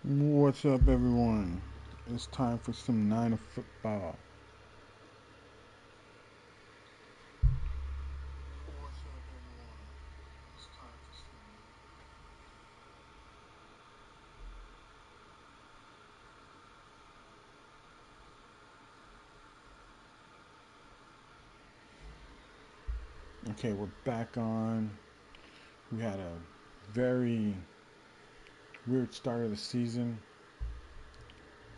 What's up, everyone? It's time for some Niner football. Okay, we're back on. We had a very weird start of the season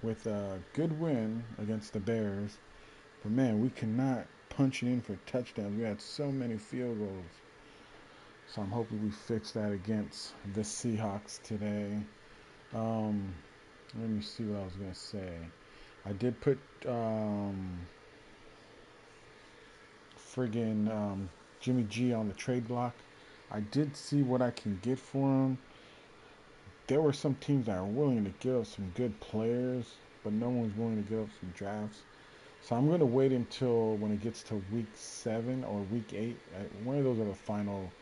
with a good win against the Bears. But man, we cannot punch it in for touchdowns. We had so many field goals. So I'm hoping we fix that against the Seahawks today. Um, Let me see what I was going to say. I did put friggin' Jimmy G on the trade block. I did see what I can get for him. There were some teams that are willing to give up some good players, but no one's willing to give up some drafts. So I'm going to wait until when it gets to week 7 or week 8. One of those are the final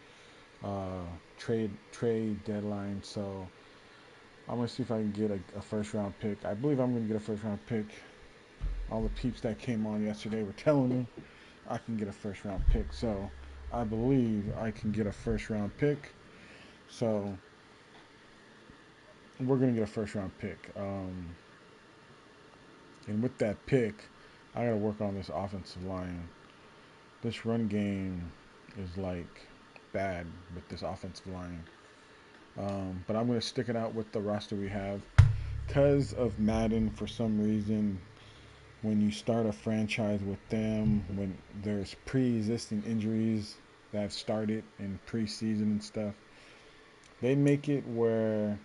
trade deadline. So I'm going to see if I can get a first round pick. I believe I'm going to get a first round pick. All the peeps that came on yesterday were telling me I can get a first round pick. So I believe I can get a first round pick. So we're going to get a first round pick. And with that pick, I got to work on this offensive line. This run game is like bad with this offensive line. But I'm going to stick it out with the roster we have. Because of Madden, for some reason, when you start a franchise with them, when there's pre-existing injuries that have started in preseason and stuff, they make it where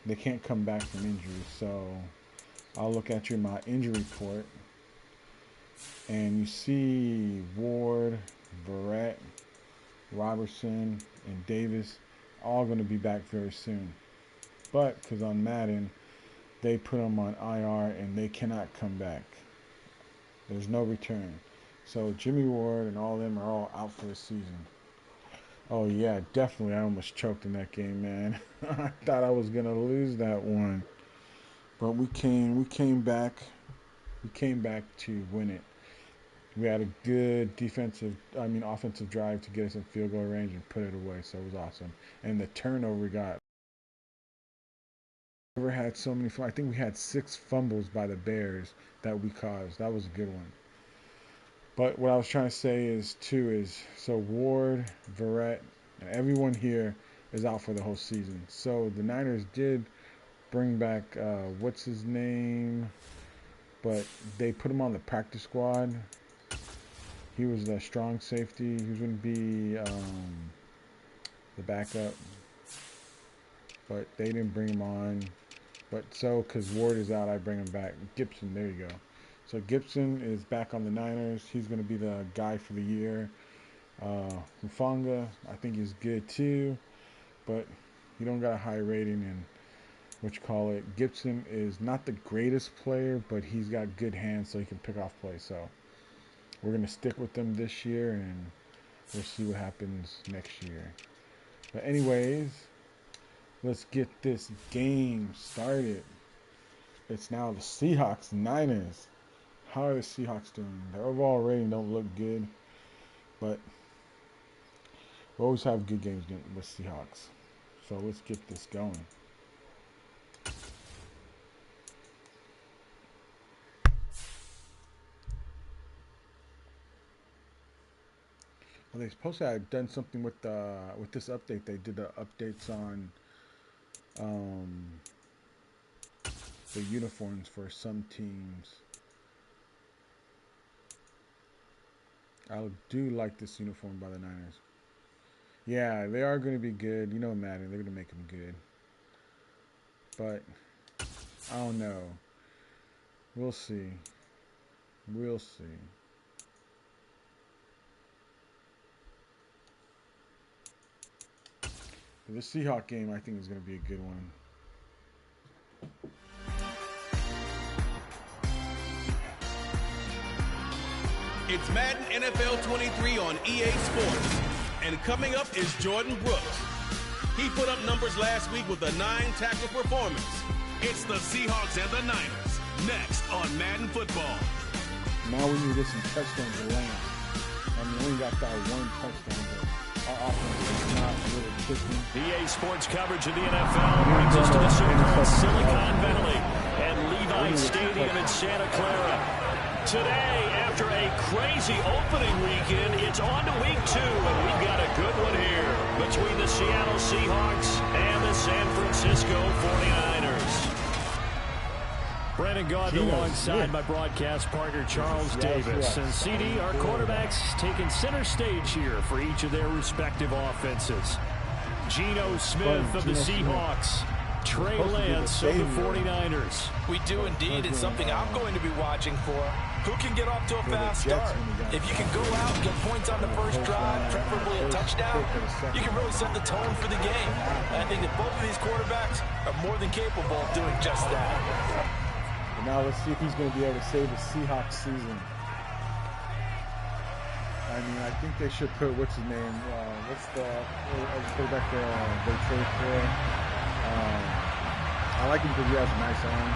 they can't come back from injury. So I'll look at my injury report, and you see Ward, Verrett, Robertson, and Davis all going to be back very soon. But because on Madden, they put them on IR and they cannot come back. There's no return. So Jimmy Ward and all of them are all out for the season. Oh yeah, definitely. I almost choked in that game, man. I thought I was gonna lose that one, but we came back to win it. We had a good offensive drive to get us in field goal range and put it away. So it was awesome. And the turnover we got. Never had so many. I think we had 6 fumbles by the Bears that we caused. That was a good one. But what I was trying to say is so Ward, Verrett, and everyone here is out for the whole season. So the Niners did bring back what's his name, but they put him on the practice squad. He was the strong safety. He was going to be the backup, but they didn't bring him on. But so, because Ward is out, I bring him back. Gibson, there you go. So Gibson is back on the Niners. He's going to be the guy for the year. Hufanga, I think he's good too, but he don't got a high rating. And what you call it, Gibson is not the greatest player, but he's got good hands, so he can pick off plays. So we're going to stick with them this year, and we'll see what happens next year. But anyways, let's get this game started. It's now the Seahawks Niners. How are the Seahawks doing? Their overall rating don't look good, but we always have good games with Seahawks. So let's get this going. Well, they supposed to have done something with this update. They did the updates on um, the uniforms for some teams. I do like this uniform by the Niners. Yeah, they are going to be good. You know, Madden, they're going to make them good. But I don't know. We'll see. We'll see. The Seahawk game, I think, is going to be a good one. It's Madden NFL 23 on EA Sports. And coming up is Jordan Brooks. He put up numbers last week with a 9-tackle performance. It's the Seahawks and the Niners, next on Madden Football. Now we need to get some touchdowns to land. I mean, we only got that one touchdown, but our offense is not really clicking. EA Sports coverage of the NFL brings us to the so-called Silicon Valley and Levi Stadium in Santa Clara. Today, after a crazy opening weekend, it's on to week 2, and we've got a good one here between the Seattle Seahawks and the San Francisco 49ers. Brandon Gaudin alongside my broadcast partner Charles Davis. And CD, our quarterbacks taking center stage here for each of their respective offenses. Geno Smith of the Seahawks. Trey Lance of the 49ers. We do indeed. It's something I'm going to be watching for. Who can get off to a fast start? If you can go out and get points on the first drive, preferably a touchdown, you can really set the tone for the game. And I think that both of these quarterbacks are more than capable of doing just that. And now let's see if he's going to be able to save the Seahawks season. I mean, I think they should put, what's his name? What's the quarterback they trade for? I like him because he has a nice arm.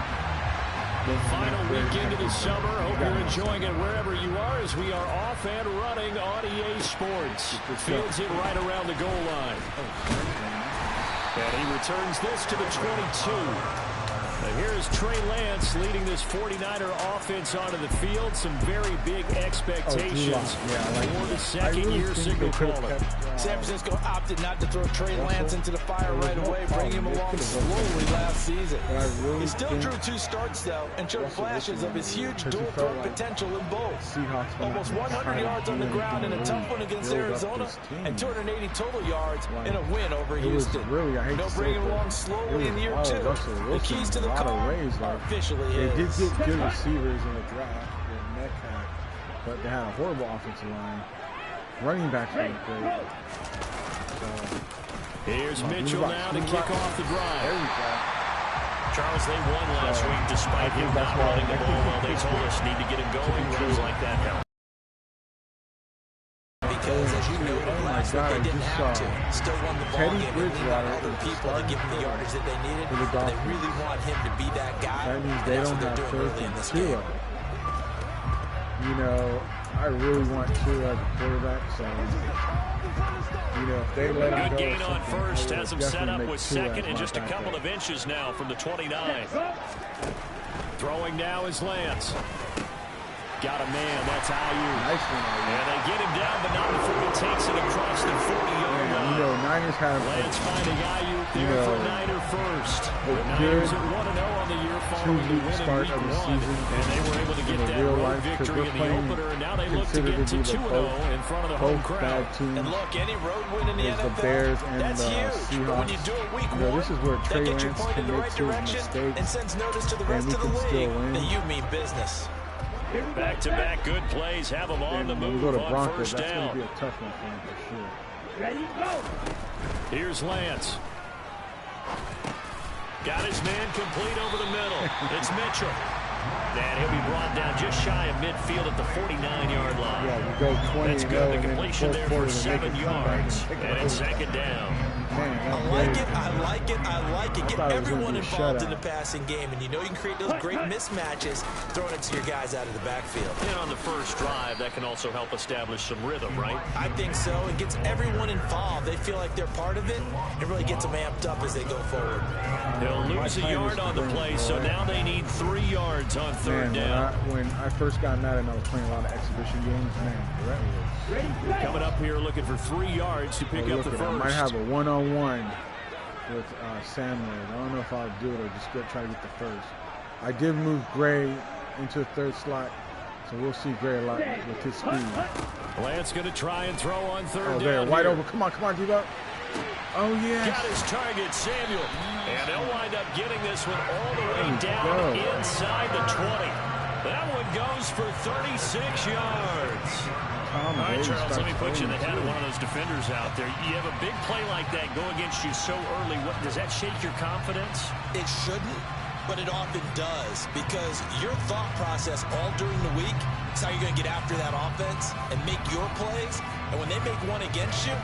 The final weekend of the summer. Hope you're enjoying it wherever you are as we are off and running on EA Sports. Fields it right around the goal line. And he returns this to the 22. And here's Trey Lance leading this 49er offense onto the field. Some very big expectations for the second-year signal caller. San Francisco opted not to throw Trey Lance into the fire right away, bring him along slowly last season. He still drew 2 starts, though, and showed flashes of his huge dual-threat potential in both. Almost 100 yards on the ground in a tough one against Arizona, and 280 total yards in a win over Houston. They'll bring him along slowly in year 2. The keys to the car are officially his. They did get good receivers in the draft with Metcalf, but they had a horrible offensive line. Running backs weren't great. Here's Mitchell now to kick off the drive. There we go. Charles, they won last week despite him not running the ball well. They told us need to get him going. Runs like that help. Because, as you noted last week, they didn't have to. Still won the ball game and leaned on other people to give them the yardage that they needed. But they really want him to be that guy. That means they don't have third and 2. You know, I really want 2 as a quarterback, so you know, if they let him go. Good gain on first, has him set up with second and just a couple of inches now from the 29. Throwing now is Lance. Got a man, that's Ayu. Nice one, Ayu. And they get him down, but not before he takes it across the 40-yard line. You know, Niners have Lance finding Ayu there for Niner first. The Niners at 1-0 on the year following the win start in of the week 1. season. And they were able to get that road victory in the opener. And now they look to get to 2-0 in front of the home crowd. And look, any road win in the NFL, the Bears and that's huge. Seahawks. But when you do it week 1, this is where Trey that gets you Lance pointed in the right direction and sends notice to the rest of the league that you mean business. Back-to-back good plays have them on the move go to on Broncos, first that's down. going to be a tough one for him for sure. Ready, go! Here's Lance. Got his man complete over the middle. It's Mitchell. And he'll be brought down just shy of midfield at the 49-yard line. Yeah, you go 20. That's good. The completion there for 7 yards. And it's second down. Man, I like it. Get everyone involved in the passing game, and you know you can create those great mismatches throwing it to your guys out of the backfield. And on the first drive, that can also help establish some rhythm, right? I think so. It gets everyone involved. They feel like they're part of it. It really gets them amped up as they go forward. They'll lose a yard on the play, so now they need 3 yards on third down. When I first got Madden, I was playing a lot of exhibition games. Man, that was... Coming up here looking for 3 yards to pick up the first. I might have a one-on-one with Samuel. I don't know if I'll do it or just try to get the first. I did move Gray into the 3rd slot, so we'll see Gray a lot with his speed. Lance going to try and throw on third down. There, wide open. Come on, D-Buck. Oh, yes. Got his target, Samuel. And they'll wind up getting this one all the way down inside the 20. That one goes for 36 yards. All right, Charles, let me put you in the head of one of those defenders out there. You have a big play like that go against you so early. Does that shake your confidence? It shouldn't, but it often does, because your thought process all during the week is how you're going to get after that offense and make your plays. And when they make one against you,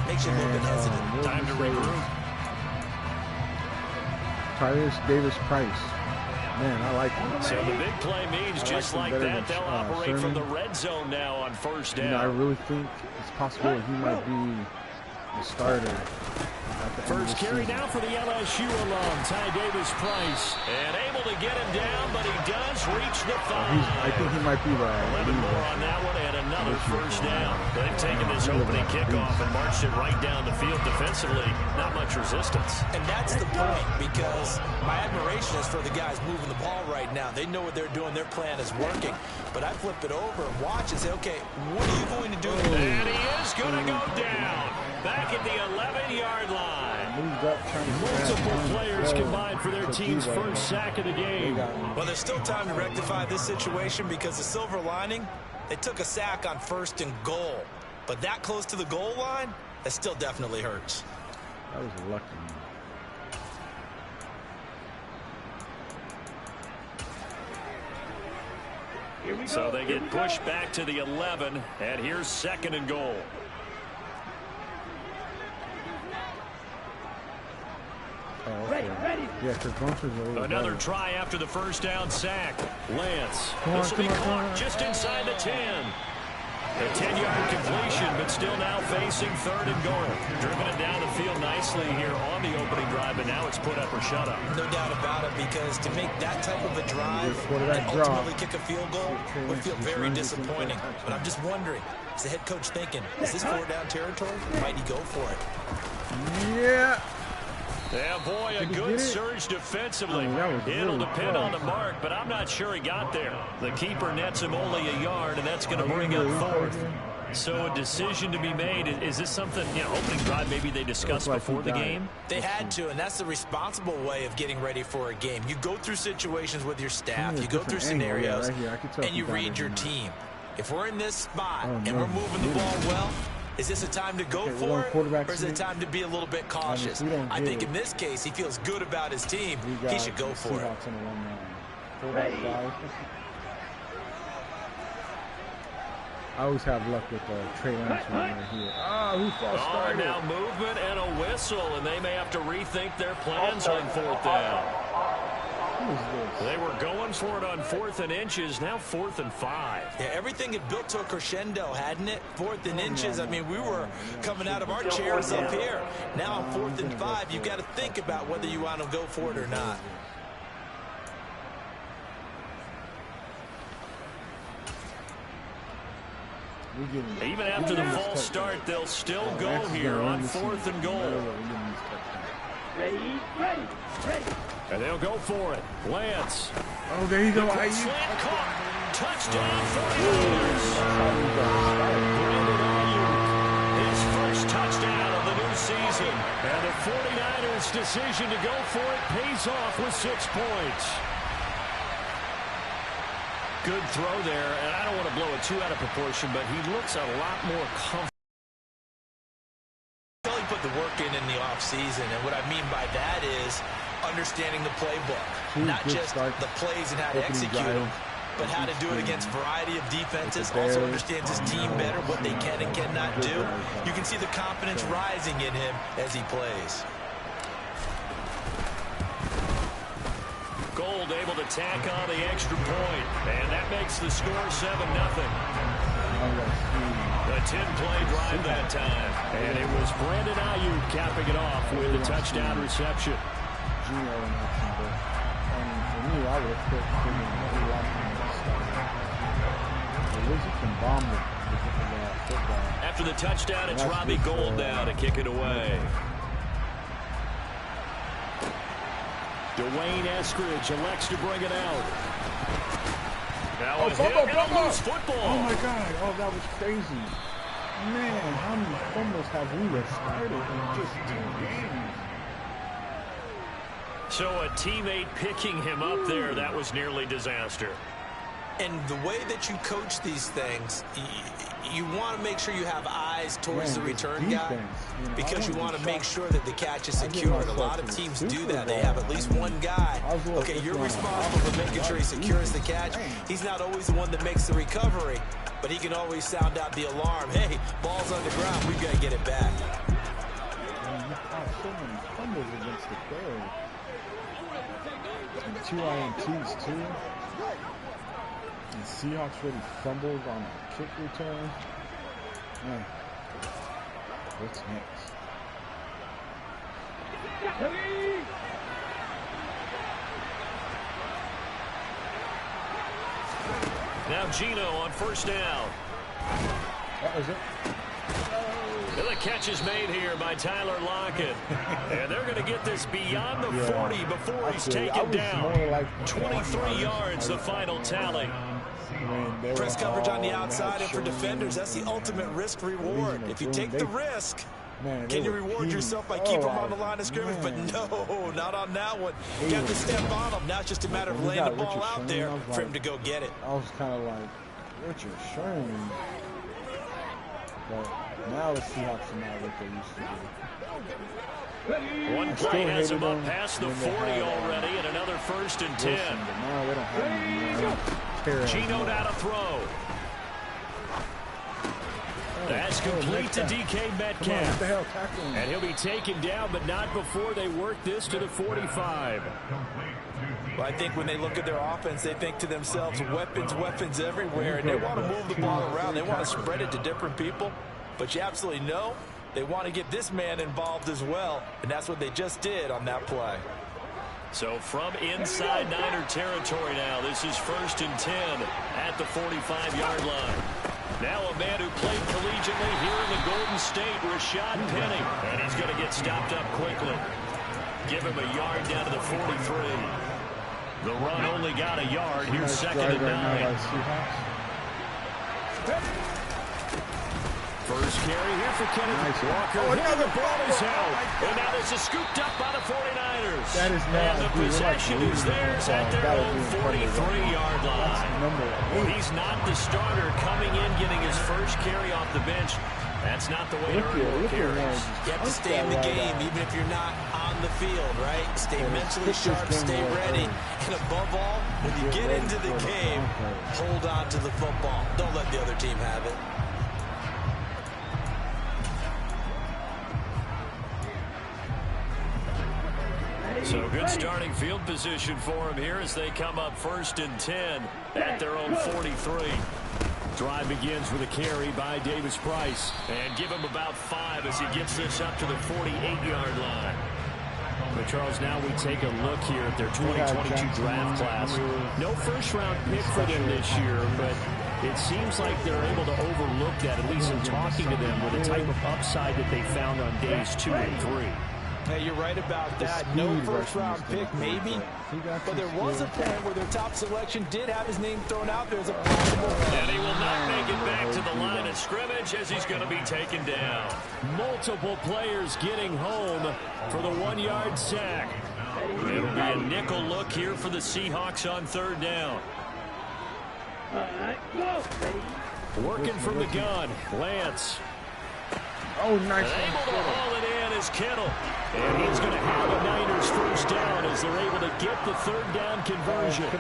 Makes you a little bit hesitant. Time to regroup. Tyrus Davis-Price. Man, I like him. So the big play means just like that, they'll operate from the red zone now on first down. You know, I really think it's possible he might be the starter. First carry now for the LSU alum, Ty Davis-Price. And able to get him down, but he does reach the 5. I think he might be the 11 more on that one and another first down. They've taken this opening kickoff and marched it right down the field defensively. Not much resistance. And that's the point, because my admiration is for the guys moving the ball right now. They know what they're doing. Their plan is working. But I flip it over and watch and say, okay, what are you going to do? And he is going to go down. Back at the 11-yard line. Multiple players combined for their team's first sack of the game. Well, there's still time to rectify this situation, because the silver lining, they took a sack on 1st and goal. But that close to the goal line, that still definitely hurts. That was lucky. So they get pushed back to the 11, and here's 2nd and goal. Ready. Yeah, another try after the first down sack. Lance. This will be caught just inside the 10. A 10-yard completion, but still now facing 3rd and goal. Driven it down the field nicely here on the opening drive, but now it's put up or shut up. No doubt about it, because to make that type of a drive and ultimately kick a field goal would feel very disappointing. But I'm just wondering, is the head coach thinking, is this 4-down territory? Might he go for it? Yeah. Yeah, boy, a good surge defensively. It'll depend on the mark, but I'm not sure he got there. The keeper nets him only a yard, and that's going to bring up 4th. So a decision to be made. Is this something, opening drive maybe they discussed before the game? They had to, and that's the responsible way of getting ready for a game. You go through situations with your staff. You go through scenarios, and you read your team. If we're in this spot and we're moving the ball well, is this a time to go for it, or is it a time to be a little bit cautious? I think in this case, he feels good about his team. He should go for it. I always have luck with Trey Lance right here. Who false started? Now movement and a whistle, and they may have to rethink their plans on 4th down. They were going for it on 4th and inches, now 4th and 5. Yeah, everything had built to a crescendo, hadn't it? 4th and inches, I mean, we were coming out of our chairs up here. Now on 4th and 5, you've got to think about whether you want to go for it or not. Even after the false start, they'll still go here on 4th and goal. Ready. And they'll go for it. Lance. Oh, there you go. Slant caught. Touchdown 49ers. His first touchdown of the new season. And the 49ers' decision to go for it pays off with 6 points. Good throw there, and I don't want to blow it too out of proportion, but he looks a lot more comfortable. He put the work in the offseason, and what I mean by that is understanding the playbook, not just the plays and how to execute them, but how to do it against a variety of defenses. Also understands his team better, what they can and cannot do. You can see the confidence rising in him as he plays. Gold able to tack on the extra point, and that makes the score 7-0. A 10-play drive that time, and it was Brandon Ayuk capping it off with a touchdown reception. After the touchdown, it's Robbie Gould now to kick it away. Dwayne Eskridge elects to bring it out. Now a hit and a loose football. Oh, my God. Oh, that was crazy. Man, how many fumbles have we started in just 2 games? So a teammate picking him up there, that was nearly disaster. And the way that you coach these things, you want to make sure you have eyes towards the return guy, because you want to make sure that the catch is secured. A lot of teams do that. They have at least one guy. Okay, you're responsible for making sure he secures the catch. He's not always the one that makes the recovery, but he can always sound out the alarm. Hey, ball's on the ground. We've got to get it back. so many fumbles against the Bears. And 2 INTs too. And Seahawks really fumbled on a kick return. Man, what's next? Now Gino on first down. That was it. And the catch is made here by Tyler Lockett. And they're going to get this beyond the 40 before he's taken down. Like 23 yards, the final tally. Press coverage on the outside, and for defenders, that's the ultimate risk reward. If you take the risk, can you reward yourself by keeping them on the line of scrimmage? But no, not on that one. You got to step on them. Now it's just a matter of laying the ball out there for him to go get it. I was kind of like, Richard Sherman. But now the Seahawks are not what they used to do. One play has him up past the 40 already, and another 1st and 10. Now they don't have Gino down to throw. That's complete to DK Metcalf. And he'll be taken down, but not before they work this to the 45. Well, I think when they look at their offense, they think to themselves, weapons, weapons everywhere, and they want to move the ball around. They want to spread it to different people, but you absolutely know they want to get this man involved as well, and that's what they just did on that play. So from inside Niner territory now, this is 1st and 10 at the 45-yard line. Now a man who played collegiately here in the Golden State, Rashad Penny, and he's going to get stopped up quickly. Give him a yard down to the 43. The run only got a yard. Here's 2nd and 9. First carry here for Kenneth Walker. The ball is held. And now this is scooped up by the 49ers. That is not and the possession is theirs at their own 43-yard line. He's not the starter coming in, getting his first carry off the bench. That's not the way to earn carries. You have to stay in the game, even if you're not on the field, right? Stay mentally sharp, stay ready. And above all, when you get into the game, hold on to the football. Don't let the other team have it. So good starting field position for him here as they come up 1st and 10 at their own 43. Drive begins with a carry by Davis Price. And give him about 5 as he gets this up to the 48-yard line. But Charles, now we take a look here at their 2022 draft class. No first-round pick for them this year, but it seems like they're able to overlook that, at least in talking to them, with the type of upside that they found on days 2 and 3. Hey, you're right about that. No first-round pick, maybe. But there was a point where their top selection did have his name thrown out there as a possible. And he will not make it back to the line of scrimmage as he's going to be taken down. Multiple players getting home for the 1-yard sack. It'll be a nickel look here for the Seahawks on 3rd down. Working from the gun, Lance. Oh, nice. And able to haul it in is Kittle. And he's going to have a Niners first down as they're able to get the 3rd down conversion.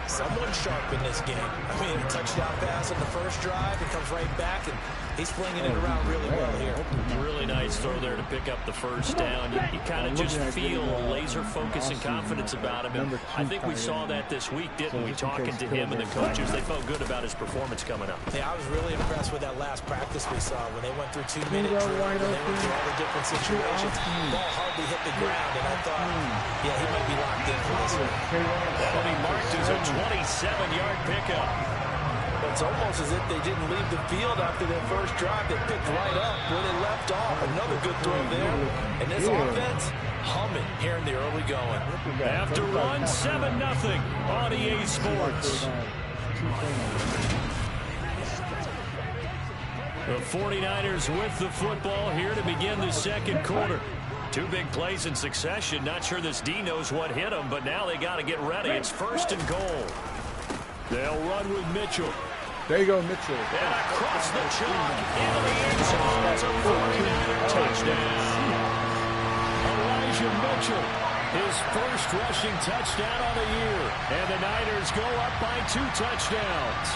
Someone sharp in this game. I mean, a touchdown pass on the first drive. It comes right back, and he's flinging it around really well here. Really nice throw there to pick up the first down. You kind of just feel laser focus and confidence about him. And I think we saw that this week, didn't we? Talking to him and the coaches, they felt good about his performance coming up. Yeah, I was really impressed with that last practice we saw when they went through 2-minute drill, when they went through all the different situations. Ball hardly hit the ground, and I thought, yeah, he might be locked in for this one. That'll be marked as a 27-yard pickup. It's almost as if they didn't leave the field after their first drive. They picked right up where they left off. Another good throw there. And this offense, humming here in the early going. After one, 7-0 on EA Sports. The 49ers with the football here to begin the 2nd quarter. 2 big plays in succession. Not sure this D knows what hit them, but now they got to get ready. It's 1st and goal. They'll run with Mitchell. There you go, Mitchell. And across the chalk into the end zone. It's a 49er touchdown. Elijah Mitchell, his first rushing touchdown of the year. And the Niners go up by 2 touchdowns.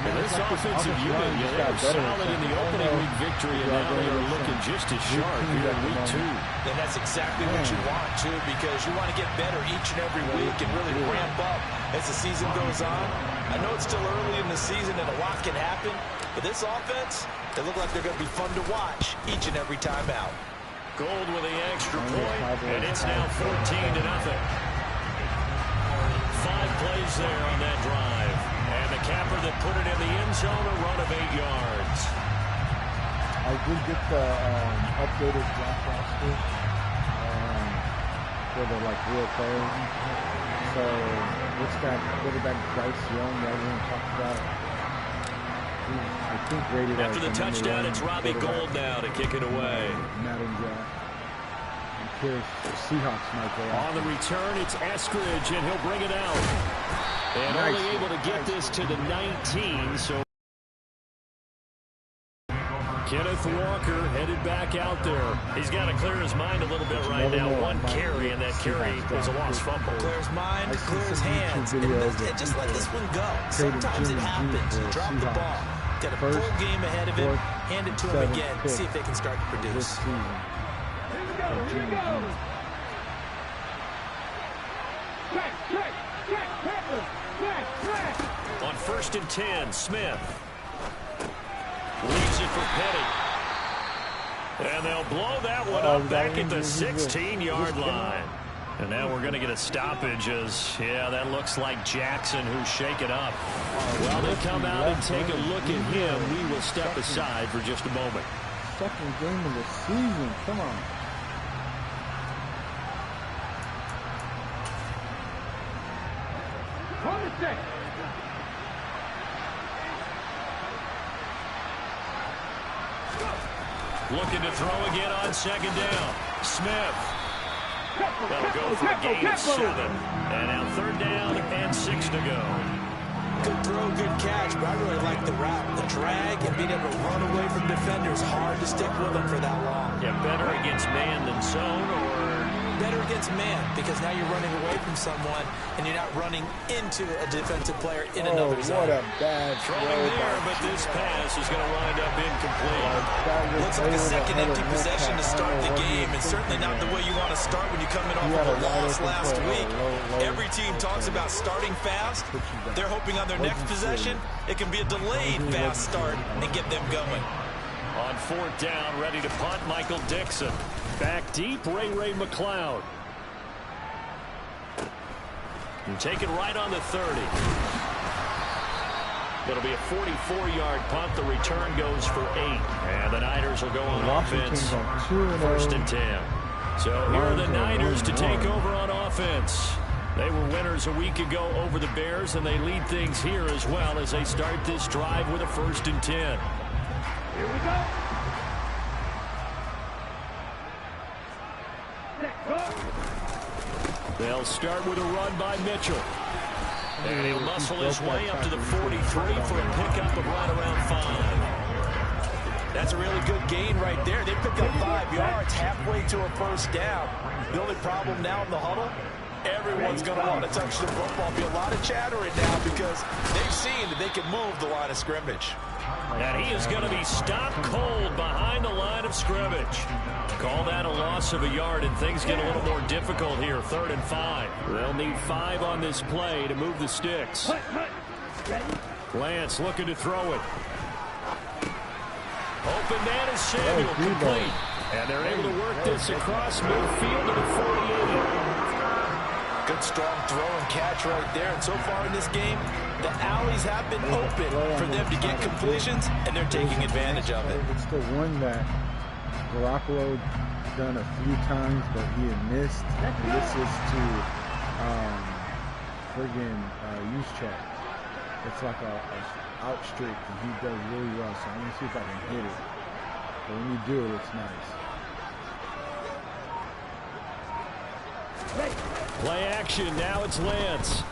And this offensive unit, they were solid in the opening week victory, and now they are looking just as sharp here in week 2. And that's exactly what you want, too, because you want to get better each and every week and really ramp up as the season goes on. I know it's still early in the season and a lot can happen, but this offense, they look like they're going to be fun to watch each and every time out. Gold with the extra point, and it's now 14-0. 5 plays there on that drive. And the capper that put it in the end zone, a run of 8 yards. I did get the updated draft roster for the real players. So what's that quarterback Bryce Young that everyone talked about? I think rated after the touchdown, it's Robbie Gould now to kick it away. Madden draft. I'm curious if Seahawks might go on the return. It's Eskridge, and he'll bring it out. And nice. Only able to get this to the 19, so Kenneth Walker headed back out there. He's got to clear his mind a little bit right now. 1 carry, and that carry was a lost fumble. Clear his mind, clear his hands, and just let this one go. Sometimes it happens. You drop the ball. Got a full game ahead of him. Hand it to him again. See if they can start to produce. On 1st and 10, Smith leaves it for Petty. And they'll blow that one up back at the 16-yard line. And now we're going to get a stoppage as, that looks like Jackson who's shaken up. While they come out and take a look at him, we will step aside for just a moment. Second game of the season. Come on. Looking to throw again on 2nd down. Smith. That'll go for a gain of 7. And now 3rd down and 6 to go. Good throw, good catch, but I really like the route, the drag, and being able to run away from defenders. Hard to stick with them for that long. Yeah, better against man than zone, or better against man, because now you're running away from someone and you're not running into a defensive player in another zone. What a bad throwing there, but this pass is going to wind up incomplete. Looks like a second empty possession to start the game, and certainly not the way you want to start when you come in off of a loss last week. Every team talks about starting fast. They're hoping on their next possession it can be a delayed fast start and get them going. On 4th down, ready to punt, Michael Dixon. Back deep, Ray McLeod. And take it right on the 30. It'll be a 44-yard punt. The return goes for 8. And the Niners will go on offense. 1st and 10. So here are the Niners to take over on offense. They were winners a week ago over the Bears, and they lead things here as well as they start this drive with a 1st and 10. Here we go. They'll start with a run by Mitchell. And he'll muscle his way up to the 43 for a pickup of right around 5. That's a really good gain right there. They pick up 5 yards halfway to a 1st down. The only problem now in the huddle, everyone's going to want to touch the football. Be a lot of chattering now because they've seen that they can move the line of scrimmage. And he is going to be stopped cold behind the line of scrimmage. Call that a loss of a yard, and things get a little more difficult here. 3rd and 5. They'll need 5 on this play to move the sticks. Lance looking to throw it. Open man is Samuel, complete. And they're able to work this across midfield to the 48. Good strong throw and catch right there. And so far in this game, the alleys have been open for them to get completions, and they're taking advantage of it. It's the one that Garoppolo done a few times, but he had missed. This is to friggin' use check. It's like a out streak, and he does really well. So I'm gonna see if I can hit it. But when you do it, it's nice. Play action. Now it's Lance.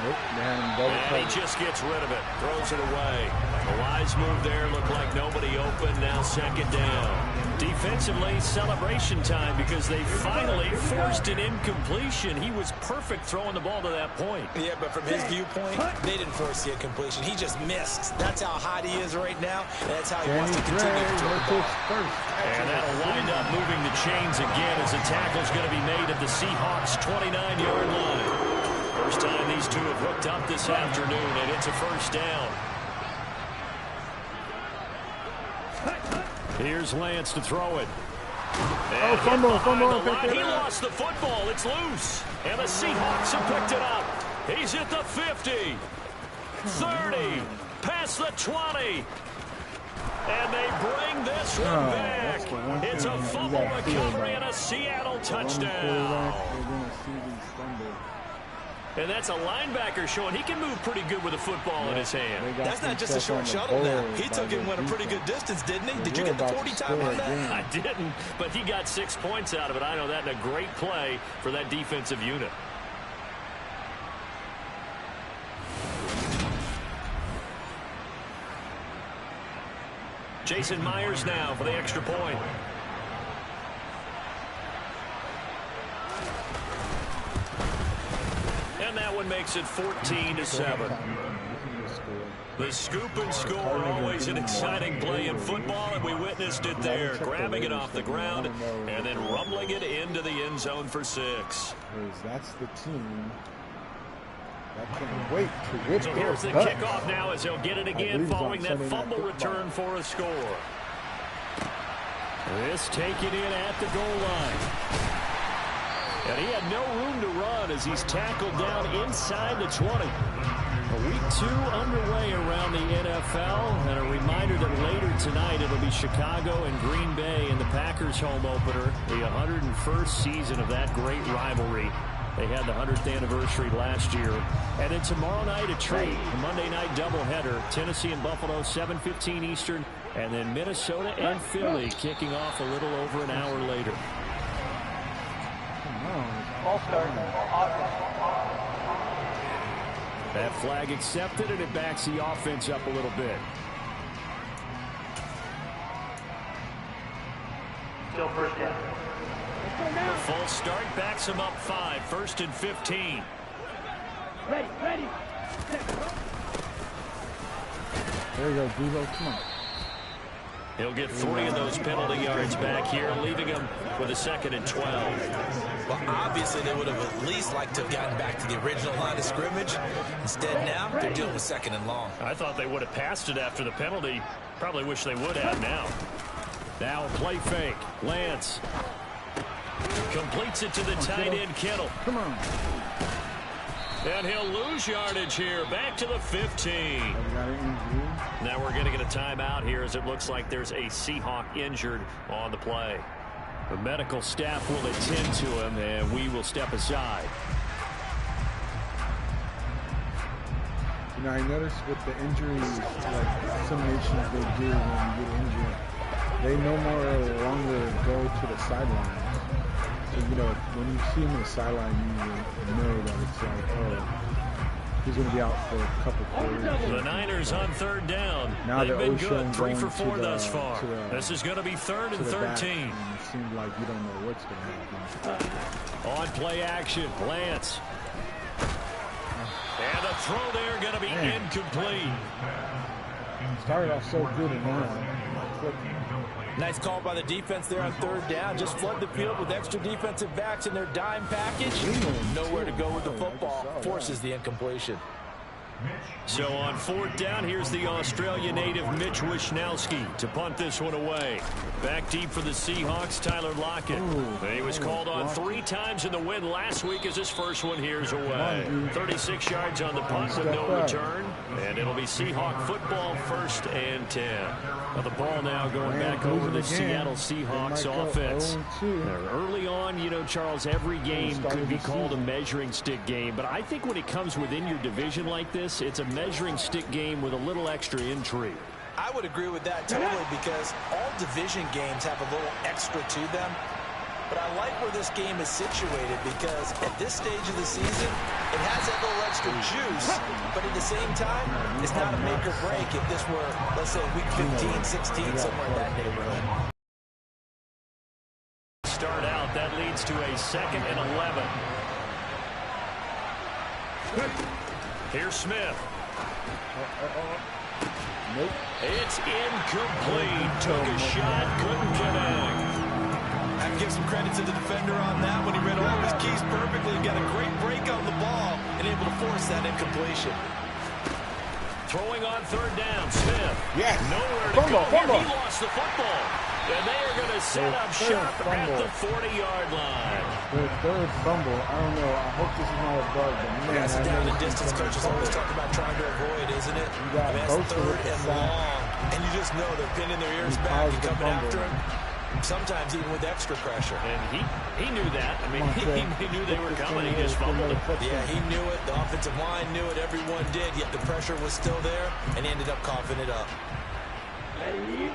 Nope, and he just gets rid of it, throws it away. A wise move there, looked like nobody open, now second down. Defensively, celebration time because they finally forced an incompletion. He was perfect throwing the ball to that point. Yeah, but from his viewpoint, they didn't force the incompletion. He just missed. That's how hot he is right now, and that's how he wants to continue to throw the ball. And that'll wind up moving the chains again as the tackle's going to be made at the Seahawks' 29-yard line. First time these two have hooked up this afternoon, and it's a first down. Here's Lance to throw it. And fumble. He lost the football. It's loose. And the Seahawks have picked it up. He's at the 50. 30. Past the 20. And they bring this one back. It's a fumble recovery and a Seattle touchdown. And that's a linebacker showing he can move pretty good with a football in his hand. That's not just a short shuttle now. He took it went a pretty good distance, didn't he? Did you get the 40 time on that? I didn't, but he got 6 points out of it. I know that in a great play for that defensive unit. Jason Myers now for the extra point. And that one makes it 14-7. The scoop and score, always an exciting play in football, and we witnessed it there, grabbing it off the ground and then rumbling it into the end zone for 6. That's the team that can wait to whip. So here's the kickoff now as he'll get it again following that fumble return for a score. This taken in at the goal line. And he had no room to run as he's tackled down inside the 20. Week 2 underway around the NFL. And a reminder that later tonight it'll be Chicago and Green Bay in the Packers home opener. The 101st season of that great rivalry. They had the 100th anniversary last year. And then tomorrow night a treat. A Monday night doubleheader. Tennessee and Buffalo, 7:15 Eastern. And then Minnesota and Philly kicking off a little over an hour later. That flag accepted, and it backs the offense up a little bit. Still first down. The full start backs him up 5, 1st and 15. Ready. There you go, Devo. Come on. He'll get 3 of those penalty yards back here, leaving him with a 2nd and 12. Well, obviously, they would have at least liked to have gotten back to the original line of scrimmage. Instead, now they're dealing with 2nd and long. I thought they would have passed it after the penalty. Probably wish they would have now. Now a play fake. Lance completes it to the tight end, Kittle. Come on. And he'll lose yardage here. Back to the 15. Now we're going to get a timeout here as it looks like there's a Seahawk injured on the play. The medical staff will attend to him, and we will step aside. You know, I noticed with the injuries, like some nations they do when you get injured, they no longer go to the sidelines. So, you know, when you see him in the sideline, you know that it's like, oh, he's going to be out for a couple quarters. The Niners on 3rd down. Now they've been good, 3 for 4 the, thus far. This is going to be 3rd and 13. Back, and it seems like you don't know what's going to happen. On play action, Lance. And the throw there going to be incomplete. Started off so good and now. Nice call by the defense there on 3rd down. Just flood the field with extra defensive backs in their dime package. Nowhere to go with the football. Forces the incompletion. So on 4th down, here's the Australia native Mitch Wishnowsky to punt this one away. Back deep for the Seahawks, Tyler Lockett. He was called on 3 times in the win last week as his first one here's away. 36 yards on the punt with no return. And it'll be Seahawk football, 1st and 10. Well, the ball now going back over the Seattle Seahawks offense. Early on, you know, Charles, every game could be called a measuring stick game. But I think when it comes within your division like this, it's a measuring stick game with a little extra intrigue. I would agree with that totally because all division games have a little extra to them. But I like where this game is situated because at this stage of the season, it has that little extra juice, but at the same time, it's not a make or break if this were, let's say, week 15, 16, somewhere in that neighborhood. Start out, that leads to a 2nd and 11. Here's Smith. Nope. It's incomplete. Took a shot, couldn't connect. I give some credit to the defender on that one. He read all of his keys perfectly, got a great break on the ball, and able to force that incompletion. Throwing on 3rd down, Smith. Yes. Nowhere to go. He lost the football. And they are going to set up shop at the 40-yard line. Their 3rd fumble. I don't know. I hope this is not a bug, but man, that's a down and distance coaches always talk about trying to avoid, isn't it? That's 3rd and long, and you just know they're pinning their ears back and coming after him. Sometimes even with extra pressure. And he knew that. I mean, he knew they were coming. He just fumbled it. Yeah, he knew it. The offensive line knew it. Everyone did. Yet the pressure was still there, and he ended up coughing it up. Ready.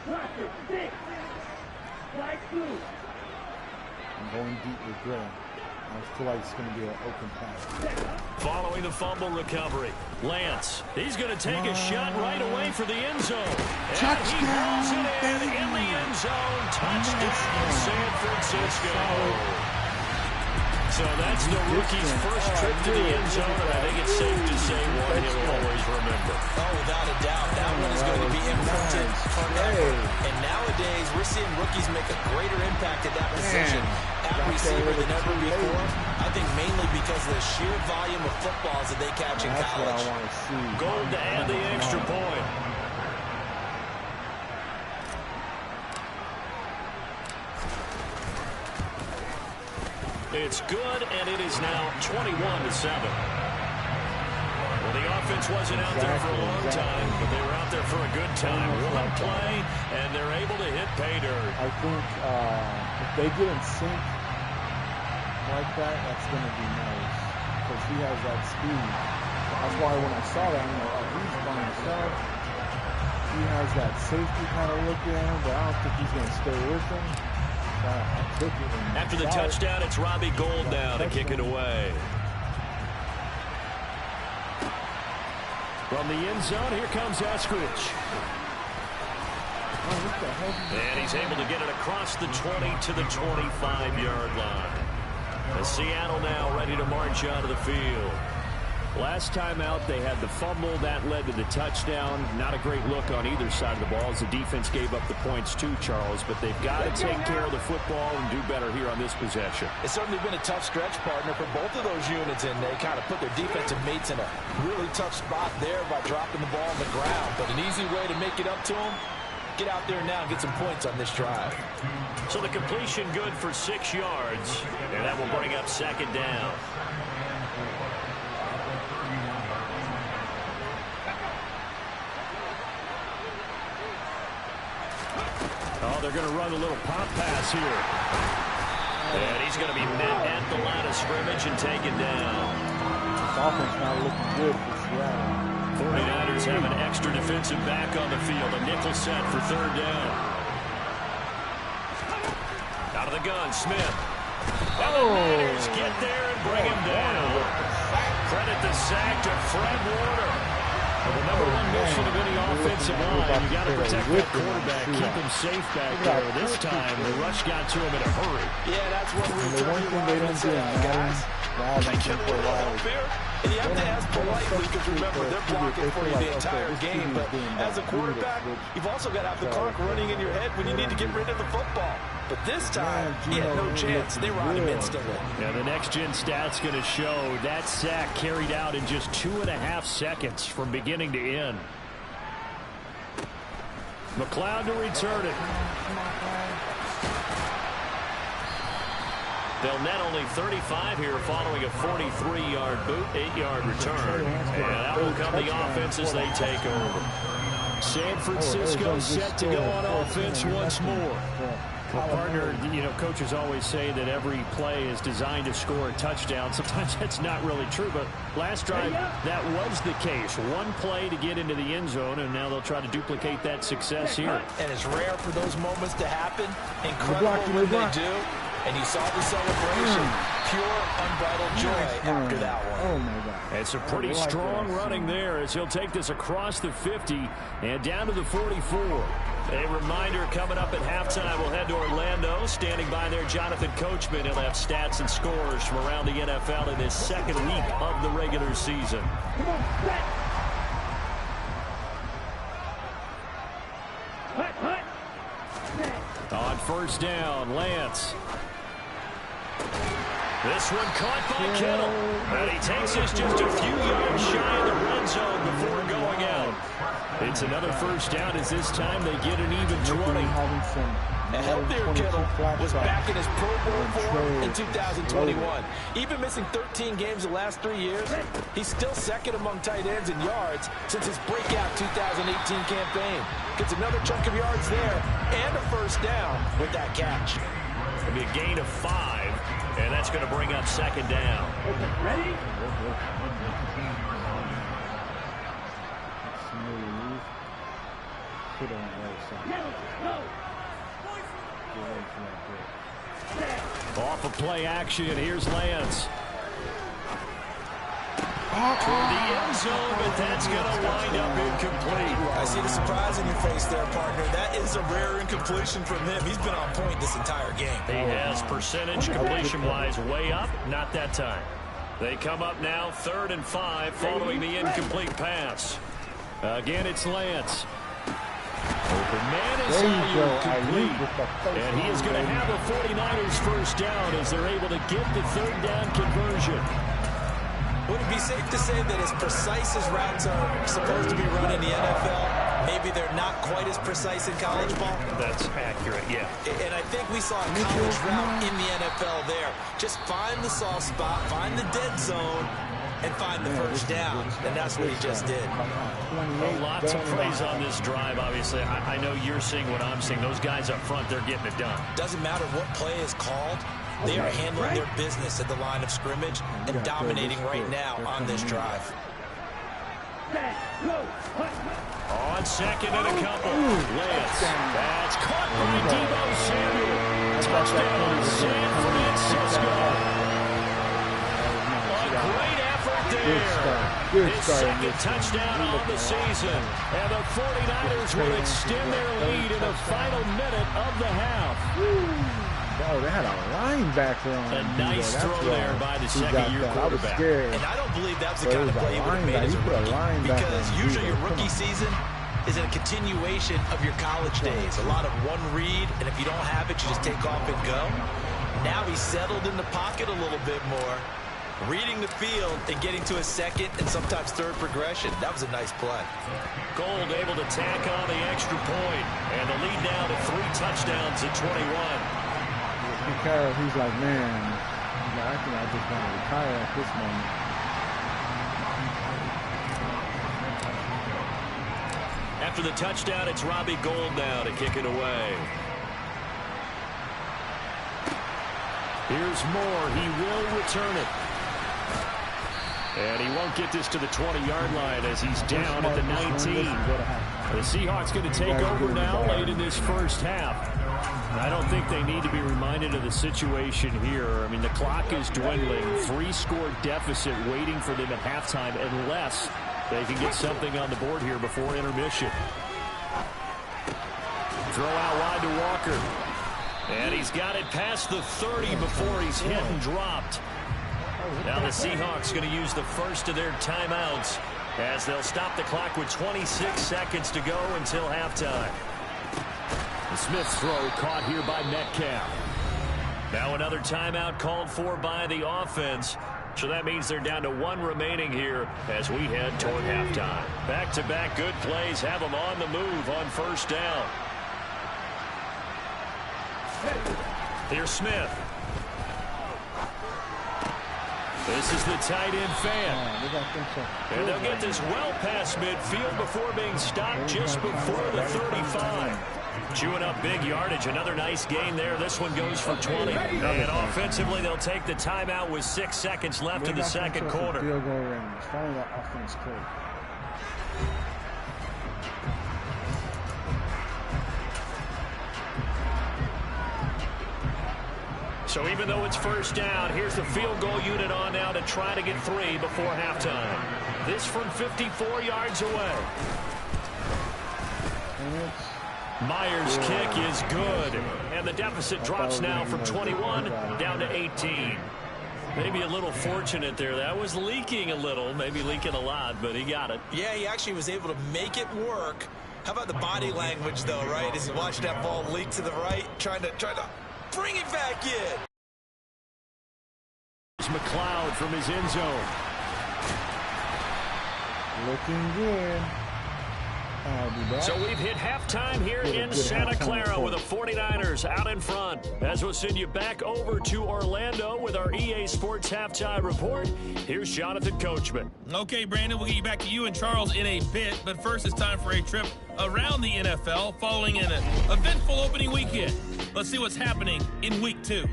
Roger, 6. Strike 2. I'm going deep with Graham. I feel like it's going to be an open pass. Following the fumble recovery, Lance, he's going to take a shot right away for the end zone. And he rolls it in the end zone. Touchdown, San Francisco. So that's the rookie's first trip to the end zone, and I think it's safe to say one he'll always remember. Oh, without a doubt. That one is going to be imprinted forever. And nowadays, we're seeing rookies make a greater impact at that position at receiver than ever before. I think mainly because of the sheer volume of footballs that they catch in college. That's what I want to see. Gold to add the extra point. It's good, and it is now 21-7. Well, the offense wasn't out there for a long time, but they were out there for a good time. One play, and they're able to hit pay dirt. I think if they get in sync like that, that's going to be nice because he has that speed. That's why when I saw that, I'm like, oh, he's by himself. He has that safety kind of look at him, but I don't think he's going to stay with him. After the touchdown, it's Robbie Gould now to kick it away. From the end zone, here comes Eskridge. And he's able to get it across the 20 to the 25-yard line. And Seattle now ready to march onto the field. Last time out, they had the fumble. That led to the touchdown. Not a great look on either side of the ball as the defense gave up the points too, Charles. But they've got to take care of the football and do better here on this possession. It's certainly been a tough stretch, partner, for both of those units, and they kind of put their defensive mates in a really tough spot there by dropping the ball on the ground. But an easy way to make it up to them, get out there now and get some points on this drive. So the completion good for 6 yards, and that will bring up 2nd down. Oh, they're going to run a little pop pass here. And he's going to be met at the line of scrimmage and taken down. This offense not looking good for Seattle. 49ers have an extra defensive back on the field. A nickel set for 3rd down. Out of the gun, Smith. And the Niners get there and bring him down. Credit the sack to Fred Warner. Well, the number one mission of any offensive line, you got to protect that quarterback, keep him safe back there. This time, the rush got to him in a hurry. Yeah, that's what we're one thing they don't do, guys. They kill a little out there, and you have to ask politely because remember, they're blocking for you the entire game. But as a quarterback, you've also got to have the clock running in your head when you need to get rid of the football. But this time, he had no chance. They were on him instantly. Now, the next-gen stat's going to show that sack carried out in just 2.5 seconds from beginning to end. McLeod to return it. They'll net only 35 here following a 43-yard boot, 8-yard return. And that will come the offense as they take over. San Francisco set to go on offense once more. Well, partner, you know, coaches always say that every play is designed to score a touchdown. Sometimes that's not really true, but last drive, that was the case. One play to get into the end zone, and now they'll try to duplicate that success here. And it's rare for those moments to happen. Incredible when they do. And you saw the celebration. Pure, unbridled joy after that one. Oh, my God. It's a pretty strong running there as he'll take this across the 50 and down to the 44. A reminder coming up at halftime, we'll head to Orlando. Standing by there, Jonathan Coachman. He'll have stats and scores from around the NFL in this second week of the regular season. Come on, set. Hut, hut. Set. On first down, Lance. This one caught by Kittle. And he takes us just a few yards shy of the red zone before going out. It's another first down as this time they get an even 20. A healthier Kittle was back in his Pro Bowl form in 2021. Even missing 13 games the last 3 years, he's still second among tight ends in yards since his breakout 2018 campaign. Gets another chunk of yards there and a first down with that catch. It'll be a gain of 5, and that's going to bring up second down. Ready? Off of play action, here's Lance. Toward the end zone, but that's going to wind up incomplete. I see the surprise in your face there, partner. That is a rare incompletion from him. He's been on point this entire game. He has percentage completion-wise way up, not that time. They come up now 3rd and 5 following the incomplete pass. Again, it's Lance. Open man is complete. And he is going to have a 49ers first down as they're able to get the 3rd down conversion. Would it be safe to say that as precise as routes are supposed to be run in the NFL, maybe they're not quite as precise in college ball? That's accurate, yeah. And I think we saw a college route in the NFL there. Just find the soft spot, find the dead zone, and find the first down. And that's what he just did. Well, lots of praise on this drive, obviously. I know you're seeing what I'm seeing. Those guys up front, they're getting it done. Doesn't matter what play is called. They are handling their business at the line of scrimmage and dominating right now on this drive. On second and a couple. Lance. That's caught by Deebo Samuel. Touchdown, San Francisco. A great effort there. His second touchdown on the season. And the 49ers will extend their lead in the final minute of the half. Oh, they had a linebacker on. A nice throw there by the second-year quarterback. And I don't believe that was the kind of play he would have made as a rookie. Because usually your rookie season is a continuation of your college days. A lot of one read, and if you don't have it, you just take off and go. Now he's settled in the pocket a little bit more, reading the field and getting to a second and sometimes third progression. That was a nice play. Gold able to tack on the extra point, and the lead now to 3 touchdowns at 21. He's like, man, I think I just want to retire at this moment. After the touchdown, it's Robbie Gould now to kick it away. Here's Moore. He will return it. And he won't get this to the 20-yard line as he's down at the 19. The Seahawks going to take over now late in this first half. I don't think they need to be reminded of the situation here. I mean, the clock is dwindling. 3-score deficit waiting for them at halftime unless they can get something on the board here before intermission. Throw out wide to Walker. And he's got it past the 30 before he's hit and dropped. Now the Seahawks going to use the first of their timeouts as they'll stop the clock with 26 seconds to go until halftime. The Smith throw caught here by Metcalf. Now another timeout called for by the offense. So that means they're down to 1 remaining here as we head toward halftime. Back-to-back good plays have them on the move on first down. Here's Smith. This is the tight end fan. And they'll get this well past midfield before being stopped just before the 35. Chewing up big yardage. Another nice gain there. This one goes for 20. And offensively, they'll take the timeout with 6 seconds left in the second quarter. Field goal range. Finally, that offense click. So even though it's first down, here's the field goal unit on now to try to get 3 before halftime. This from 54 yards away. Myers' kick is good. And the deficit drops now from 21 down to 18. Maybe a little fortunate there. That was leaking a little, maybe leaking a lot, but he got it. Yeah, he actually was able to make it work. How about the body language, though, right? As he watched that ball leak to the right, trying to bring it back in. McLeod from his end zone. Looking good. So we've hit halftime here in Santa Clara with the 49ers out in front. As we'll send you back over to Orlando with our EA Sports Halftime Report. Here's Jonathan Coachman. Okay, Brandon, we'll get back to you and Charles in a bit. But first, it's time for a trip around the NFL following an eventful opening weekend. Let's see what's happening in Week 2.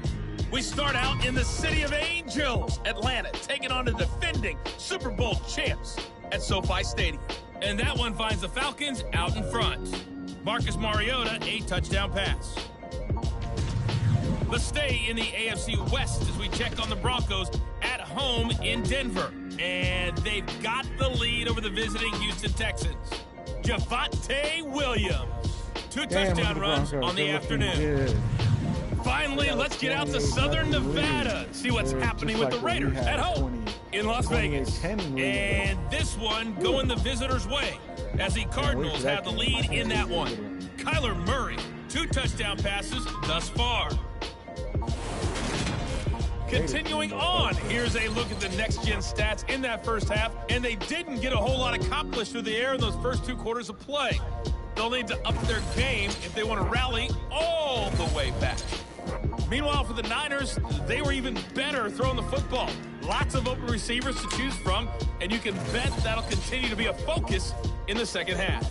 We start out in the City of Angels, Atlanta, taking on the defending Super Bowl champs at SoFi Stadium. And that one finds the Falcons out in front. Marcus Mariota, a touchdown pass. Let's stay in the AFC West as we check on the Broncos at home in Denver. And they've got the lead over the visiting Houston Texans. Javonte Williams. 2 touchdown runs on the afternoon. Finally, let's get out to Southern Nevada. See what's happening with the Raiders at home in Las Vegas. And this one going the visitors' way as the Cardinals have the lead in that one. Kyler Murray, 2 touchdown passes thus far. Continuing on, here's a look at the next-gen stats in that first half, and they didn't get a whole lot accomplished through the air in those first 2 quarters of play. They'll need to up their game if they want to rally all the way back. Meanwhile, for the Niners, they were even better throwing the football. Lots of open receivers to choose from, and you can bet that'll continue to be a focus in the second half.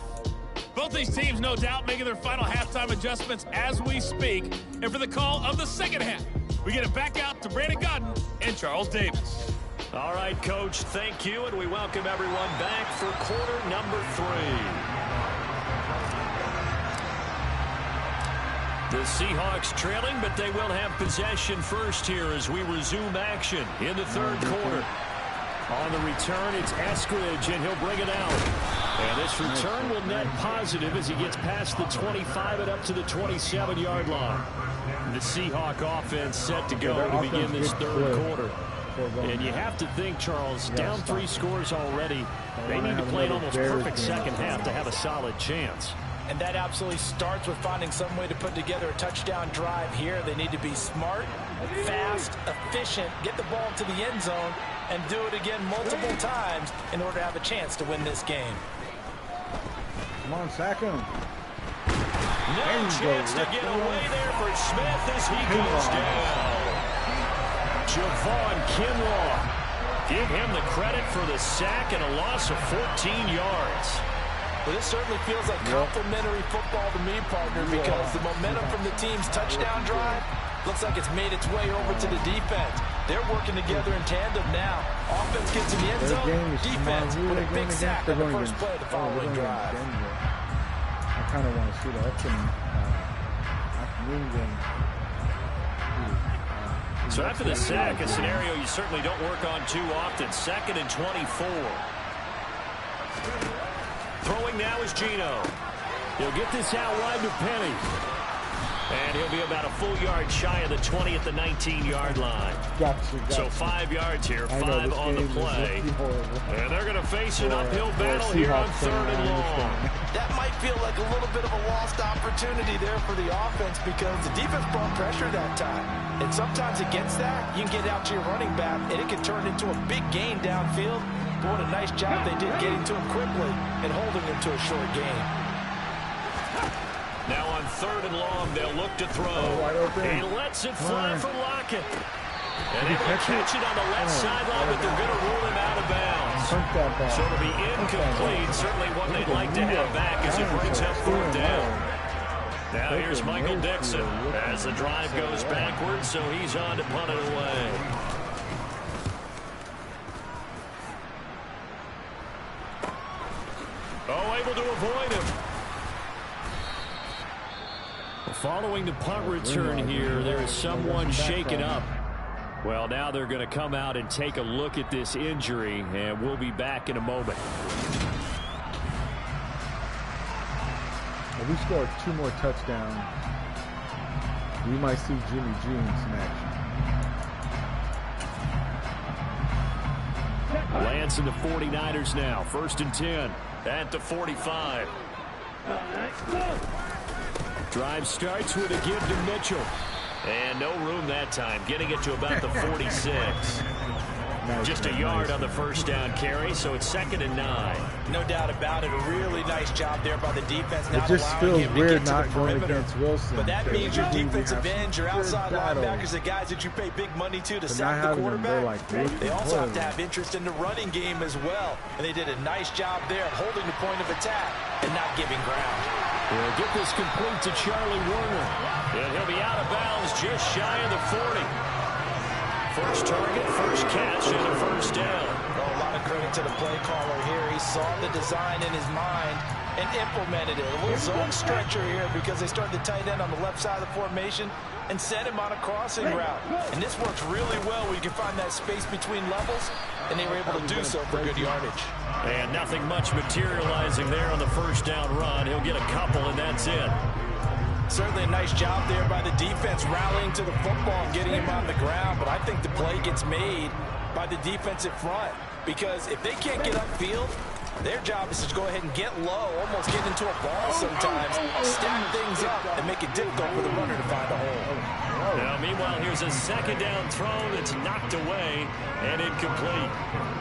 Both these teams, no doubt, making their final halftime adjustments as we speak. And for the call of the second half, we get it back out to Brandon Godden and Charles Davis. All right, Coach, thank you, and we welcome everyone back for quarter number 3. The Seahawks trailing, but they will have possession first here as we resume action in the third quarter. On the return, it's Eskridge, and he'll bring it out. And this return will net positive as he gets past the 25 and up to the 27-yard line. The Seahawk offense set to go to begin this third quarter. And you have to think, Charles, down 3 scores already. They need to play an almost perfect second half to have a solid chance. And that absolutely starts with finding some way to put together a touchdown drive here. They need to be smart, fast, efficient, get the ball to the end zone, and do it again multiple times in order to have a chance to win this game. Come on, sack him. No chance to get away there for Smith as he goes down. Javon Kinlaw. Give him the credit for the sack and a loss of 14 yards. Well, this certainly feels like complimentary football to me, partner, because the momentum from the team's touchdown drive looks like it's made its way over to the defense. They're working together in tandem now. Offense gets in the end zone, defense with a big sack on the first play of the following drive. I kind of want to see the afternoon game. So after the sack, a scenario you certainly don't work on too often. 2nd and 24. Throwing now is Geno. He'll get this out wide to Penny. And he'll be about a full yard shy of the 20 at the 19-yard line. So 5 yards here, 5 on the play. And they're going to face an uphill battle here on 3rd and long. That might feel like a little bit of a lost opportunity there for the offense because the defense brought pressure that time. And sometimes against that, you can get out to your running back, and it can turn into a big gain downfield. But what a nice job they did getting to him quickly and holding him to a short gain. Now on 3rd and long, they'll look to throw. He lets it fly for Lockett. And they will catch it on the left sideline, but they're going to rule him out of bounds. So it'll be incomplete. Certainly one they'd like to have back as it brings up 4th down. Now here's Michael Dixon as the drive goes backwards, so he's on to punt it away. Oh, able to avoid him. Following the punt return here, there is someone shaken up. Well, now they're going to come out and take a look at this injury, and we'll be back in a moment. If we score 2 more touchdowns, we might see Jimmy G in some action. Lance and the 49ers now. 1st and 10 at the 45. Drive starts with a give to Mitchell. And no room that time, getting it to about the 46. Just a yard on the first down carry, so it's 2nd and 9. No doubt about it. A really nice job there by the defense. It just feels weird not going against Wilson. But that means your defensive ends, your outside linebackers, the guys that you pay big money to sack the quarterback, they also have to have interest in the running game as well. And they did a nice job there of holding the point of attack and not giving ground. We'll get this complete to Charlie Warner. And he'll be out of bounds just shy of the 40. First target, first catch, and a first down. Well, a lot of credit to the play caller here. He saw the design in his mind and implemented it. A little zone stretcher here because they started the tight end on the left side of the formation and sent him on a crossing route. And this works really well where you can find that space between levels, and they were able to do so for good yardage. And nothing much materializing there on the first down run. He'll get a couple, and that's it. Certainly a nice job there by the defense rallying to the football and getting him on the ground. But I think the play gets made by the defensive front because if they can't get upfield, their job is to go ahead and get low, almost get into a ball sometimes, stack things up, and make it difficult for the runner to find a hole. Now, meanwhile, here's a second down throw that's knocked away and incomplete.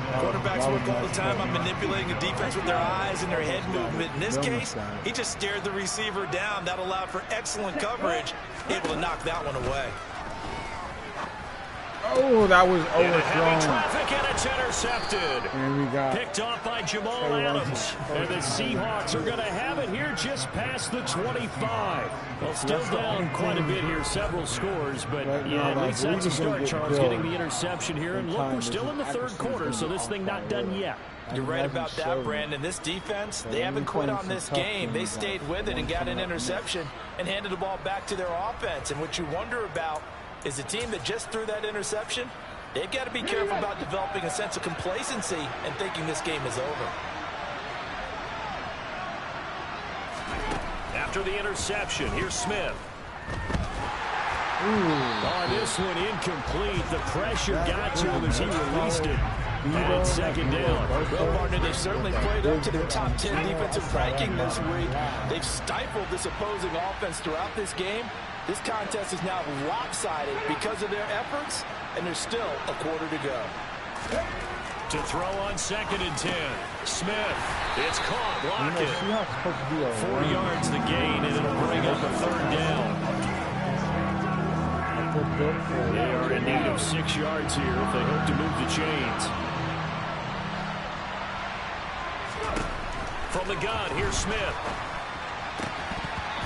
Quarterbacks work all the time on manipulating the defense with their eyes and their head movement. In this case, he just stared the receiver down. That allowed for excellent coverage, able to knock that one away. Oh, that was overthrown. Traffic, and it's intercepted. And we got picked off by Jamal Adams. And the Seahawks are going to have it here just past the 25. Well, still down quite a bit here, several scores. But, yeah, at least that's a start, Charles, getting the interception here. And, look, we're still in the third quarter, so this thing not done yet. You're right about that, Brandon. This defense, they haven't quit on this game. They stayed with it and got an interception and handed the ball back to their offense. And what you wonder about is the team that just threw that interception, they've got to be careful about developing a sense of complacency and thinking this game is over. After the interception, here's Smith. Oh, this one incomplete. The pressure got to him as he released it. And it's 2nd down. Well, partner, they've certainly played up to their top 10 defensive ranking this week. They've stifled this opposing offense throughout this game. This contest is now lopsided because of their efforts, and there's still a quarter to go. To throw on 2nd and 10. Smith. It's caught. Lockett. 4 yards the gain, and it'll bring up a 3rd down. They are in need of 6 yards here if they hope to move the chains. From the gun, here's Smith.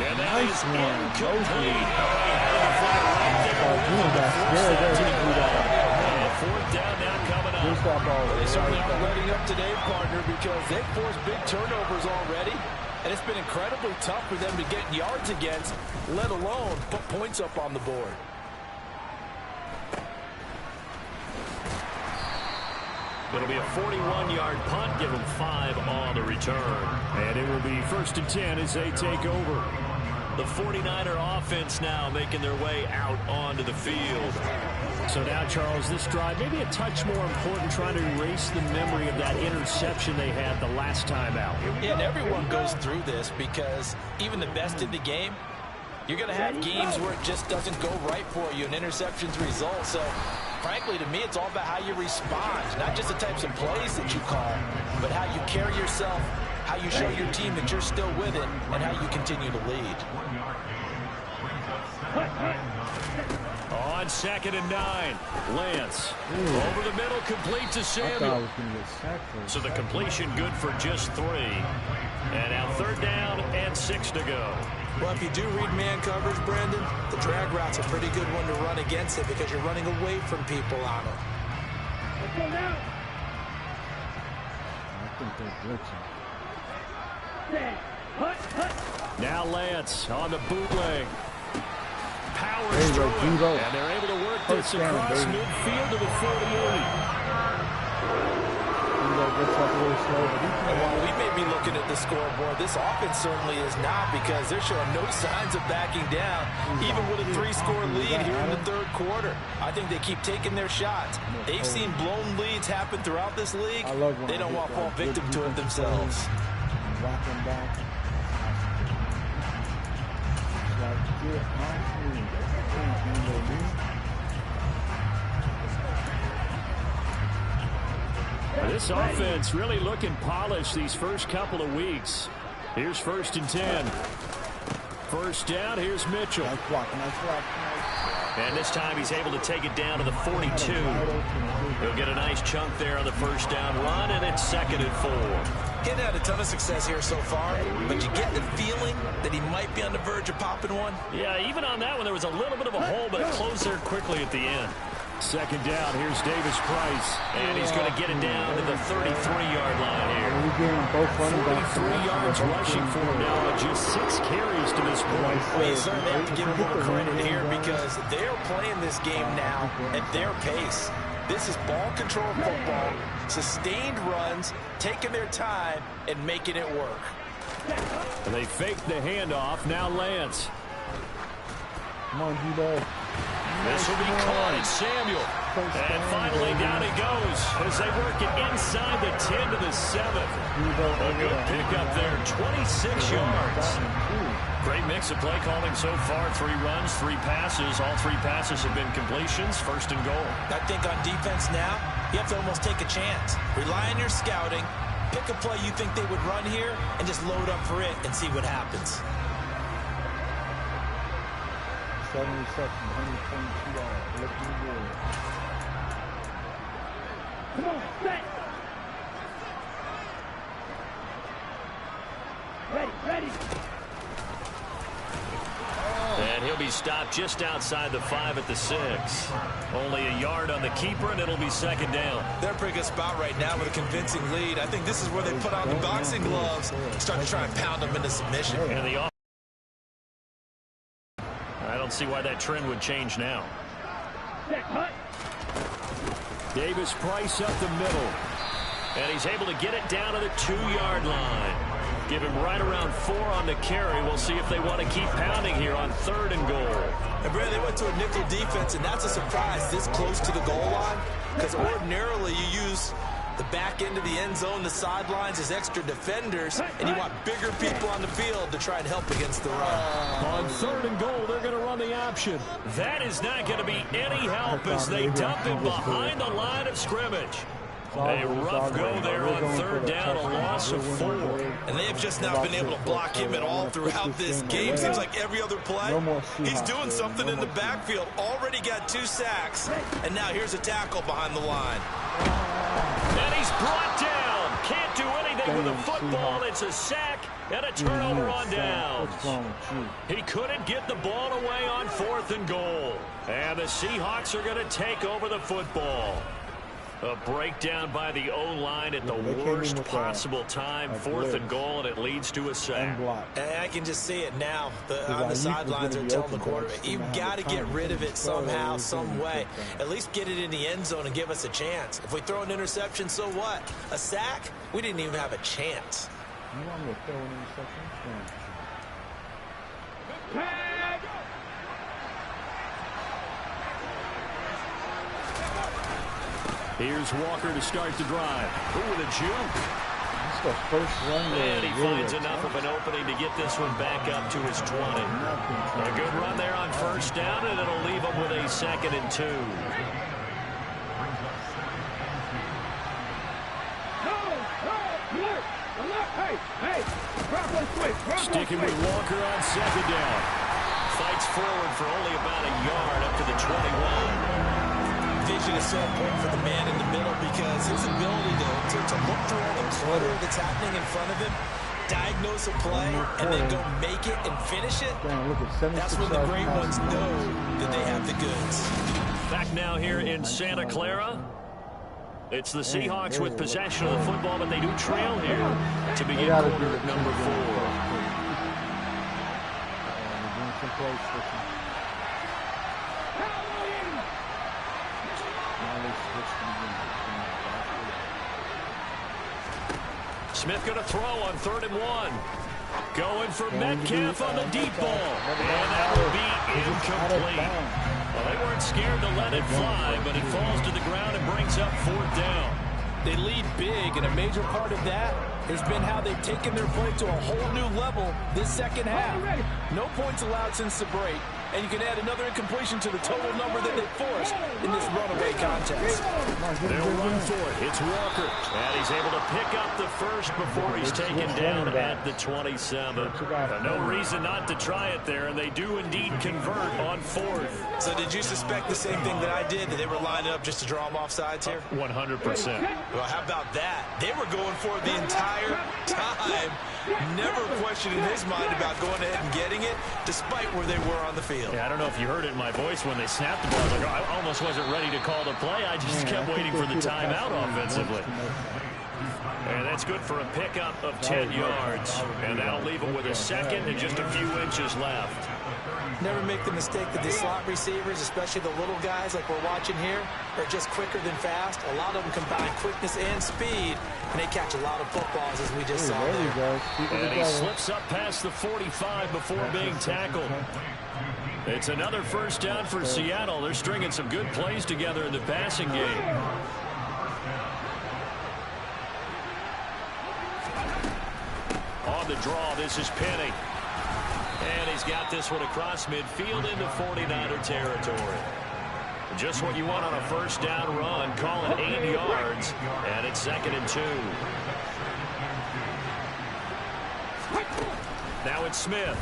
And that is incomplete. And 4th down now coming up. They certainly aren't letting up today, partner, because they've forced big turnovers already. And it's been incredibly tough for them to get yards against, let alone put points up on the board. It'll be a 41-yard punt, give them 5 on the return. And it will be 1st and 10 as they take over. The 49er offense now making their way out onto the field. So now, Charles, this drive maybe a touch more important, trying to erase the memory of that interception they had the last time out. Yeah, and everyone goes through this because even the best in the game, you're going to have games where it just doesn't go right for you, and interceptions result. So, frankly, to me, it's all about how you respond, not just the types of plays that you call, but how you carry yourself, how you show your team that you're still with it, and how you continue to lead. On 2nd and 9, Lance. Over the middle, complete to Samuel. So the completion good for just 3. And now 3rd down and 6 to go. Well, if you do read man coverage, Brandon, the drag route's a pretty good one to run against it because you're running away from people on it. Let's go now. I think they're glitching. Set. Hut. Now Lance on the bootleg. Powers There you go, through it, Debo. and they're able to work First this down, across baby. midfield to the 48. Gets up a little slow, but he can While we may be looking at the scoreboard, this offense certainly is not because they're showing no signs of backing down, even with a 3-score lead here in the third quarter. I think they keep taking their shots. They've seen blown leads happen throughout this league. They don't want to fall victim to it themselves. Rock him back. This offense really looking polished these first couple of weeks. Here's 1st and 10. First down, here's Mitchell. Nice block. And this time he's able to take it down to the 42. He'll get a nice chunk there on the first down run, and it's 2nd and 4. Getting had a ton of success here so far, but you get the feeling that he might be on the verge of popping one. Yeah, even on that one, there was a little bit of a hole, but it closed there quickly at the end. 2nd down, here's Davis Price, and he's going to get it down to the 33-yard line here. 43 yards rushing for him now on just 6 carries to this point. Well, you certainly have to give him more credit here because they're playing this game now at their pace. This is ball control football, sustained runs, taking their time, and making it work. And they faked the handoff. Now Lance. Come on, Debo. This will be caught, and Samuel. And finally, down he goes as they work it inside the 10 to the 7. A good pickup there, 26 yards. Great mix of play calling so far. 3 runs, 3 passes. All 3 passes have been completions. 1st and goal. I think on defense now, you have to almost take a chance. Rely on your scouting. Pick a play you think they would run here and just load up for it and see what happens. 70 seconds, 122 yards. Looking good. Come on, set. Ready. And he'll be stopped just outside the 5 at the 6. Only a yard on the keeper, and it'll be 2nd down. They're a pretty good spot right now with a convincing lead. I think this is where they put on the boxing gloves, start to try and pound them into submission. And the I don't see why that trend would change now. Set. Hut. Davis Price up the middle. And he's able to get it down to the 2-yard line. Give him right around 4 on the carry. We'll see if they want to keep pounding here on 3rd and goal. And Brad, they went to a nickel defense, and that's a surprise this close to the goal line. Because ordinarily you use the back end of the end zone, the sidelines as extra defenders, and you want bigger people on the field to try and help against the run. On 3rd and goal, they're going to run the option. That is not going to be any help as they dump him behind the line of scrimmage. A rough go there on 3rd down, a loss of 4. And they have just not been able to block him at all throughout this game. Seems like every other play, he's doing something in the backfield. Already got 2 sacks, and now here's a tackle behind the line. And he's brought down. Can't do anything with the football. It's a sack and a turnover on downs. He couldn't get the ball away on 4th and goal. And the Seahawks are going to take over the football. A breakdown by the O-line at the worst possible time. 4th and goal, and it leads to a sack. And I can just see it now. On the sidelines are telling the quarterback, you've got to get rid of it somehow, some way. At least get it in the end zone and give us a chance. If we throw an interception, so what? A sack? We didn't even have a chance. You want me to throw an interception? Here's Walker to start the drive. Ooh, with a juke. That's the first run. And he finds enough of an opening to get this one back up to his 20. A good run there on 1st down, and it'll leave him with a 2nd and 2. Sticking with Walker on 2nd down. Fights forward for only about a yard up to the 21. Vision is so important for the man in the middle because his ability to look through all the clutter that's happening in front of him diagnose a play and then go make it and finish it, that's when the great ones know that they have the goods. Back now here in Santa Clara. It's the Seahawks with possession of the football, but they do trail here to begin quarter number 4. Smith going to throw on 3rd and 1. Going for Metcalf on the deep ball. And that will be incomplete. Well, they weren't scared to let it fly, but it falls to the ground and brings up 4th down. They lead big, and a major part of that has been how they've taken their play to a whole new level this second half. No points allowed since the break, and you can add another incompletion to the total number that they forced in this runaway contest. They'll run for it. It's Walker, and he's able to pick up the first before he's taken down at the 27. No reason not to try it there, and they do indeed convert on 4th. So did you suspect the same thing that I did, that they were lining up just to draw them off sides here? 100%. Well, how about that? They were going for it the entire time. Never questioning his mind about going ahead and getting it, despite where they were on the field. Yeah, I don't know if you heard it in my voice when they snapped the ball. Like, I almost wasn't ready to call the play. I just kept waiting for the timeout offensively. And that's good for a pickup of 10 yards. And that'll leave them with a second and just a few inches left. Never make the mistake that the slot receivers, especially the little guys like we're watching here, are just quicker than fast. A lot of them combine quickness and speed, and they catch a lot of footballs, as we just saw there. And he slips up past the 45 before being tackled. It's another 1st down for Seattle. They're stringing some good plays together in the passing game. On the draw, this is Penny. And he's got this one across midfield into 49er territory. Just what you want on a 1st down run. Call it 8 yards. And it's 2nd and 2. Now it's Smith.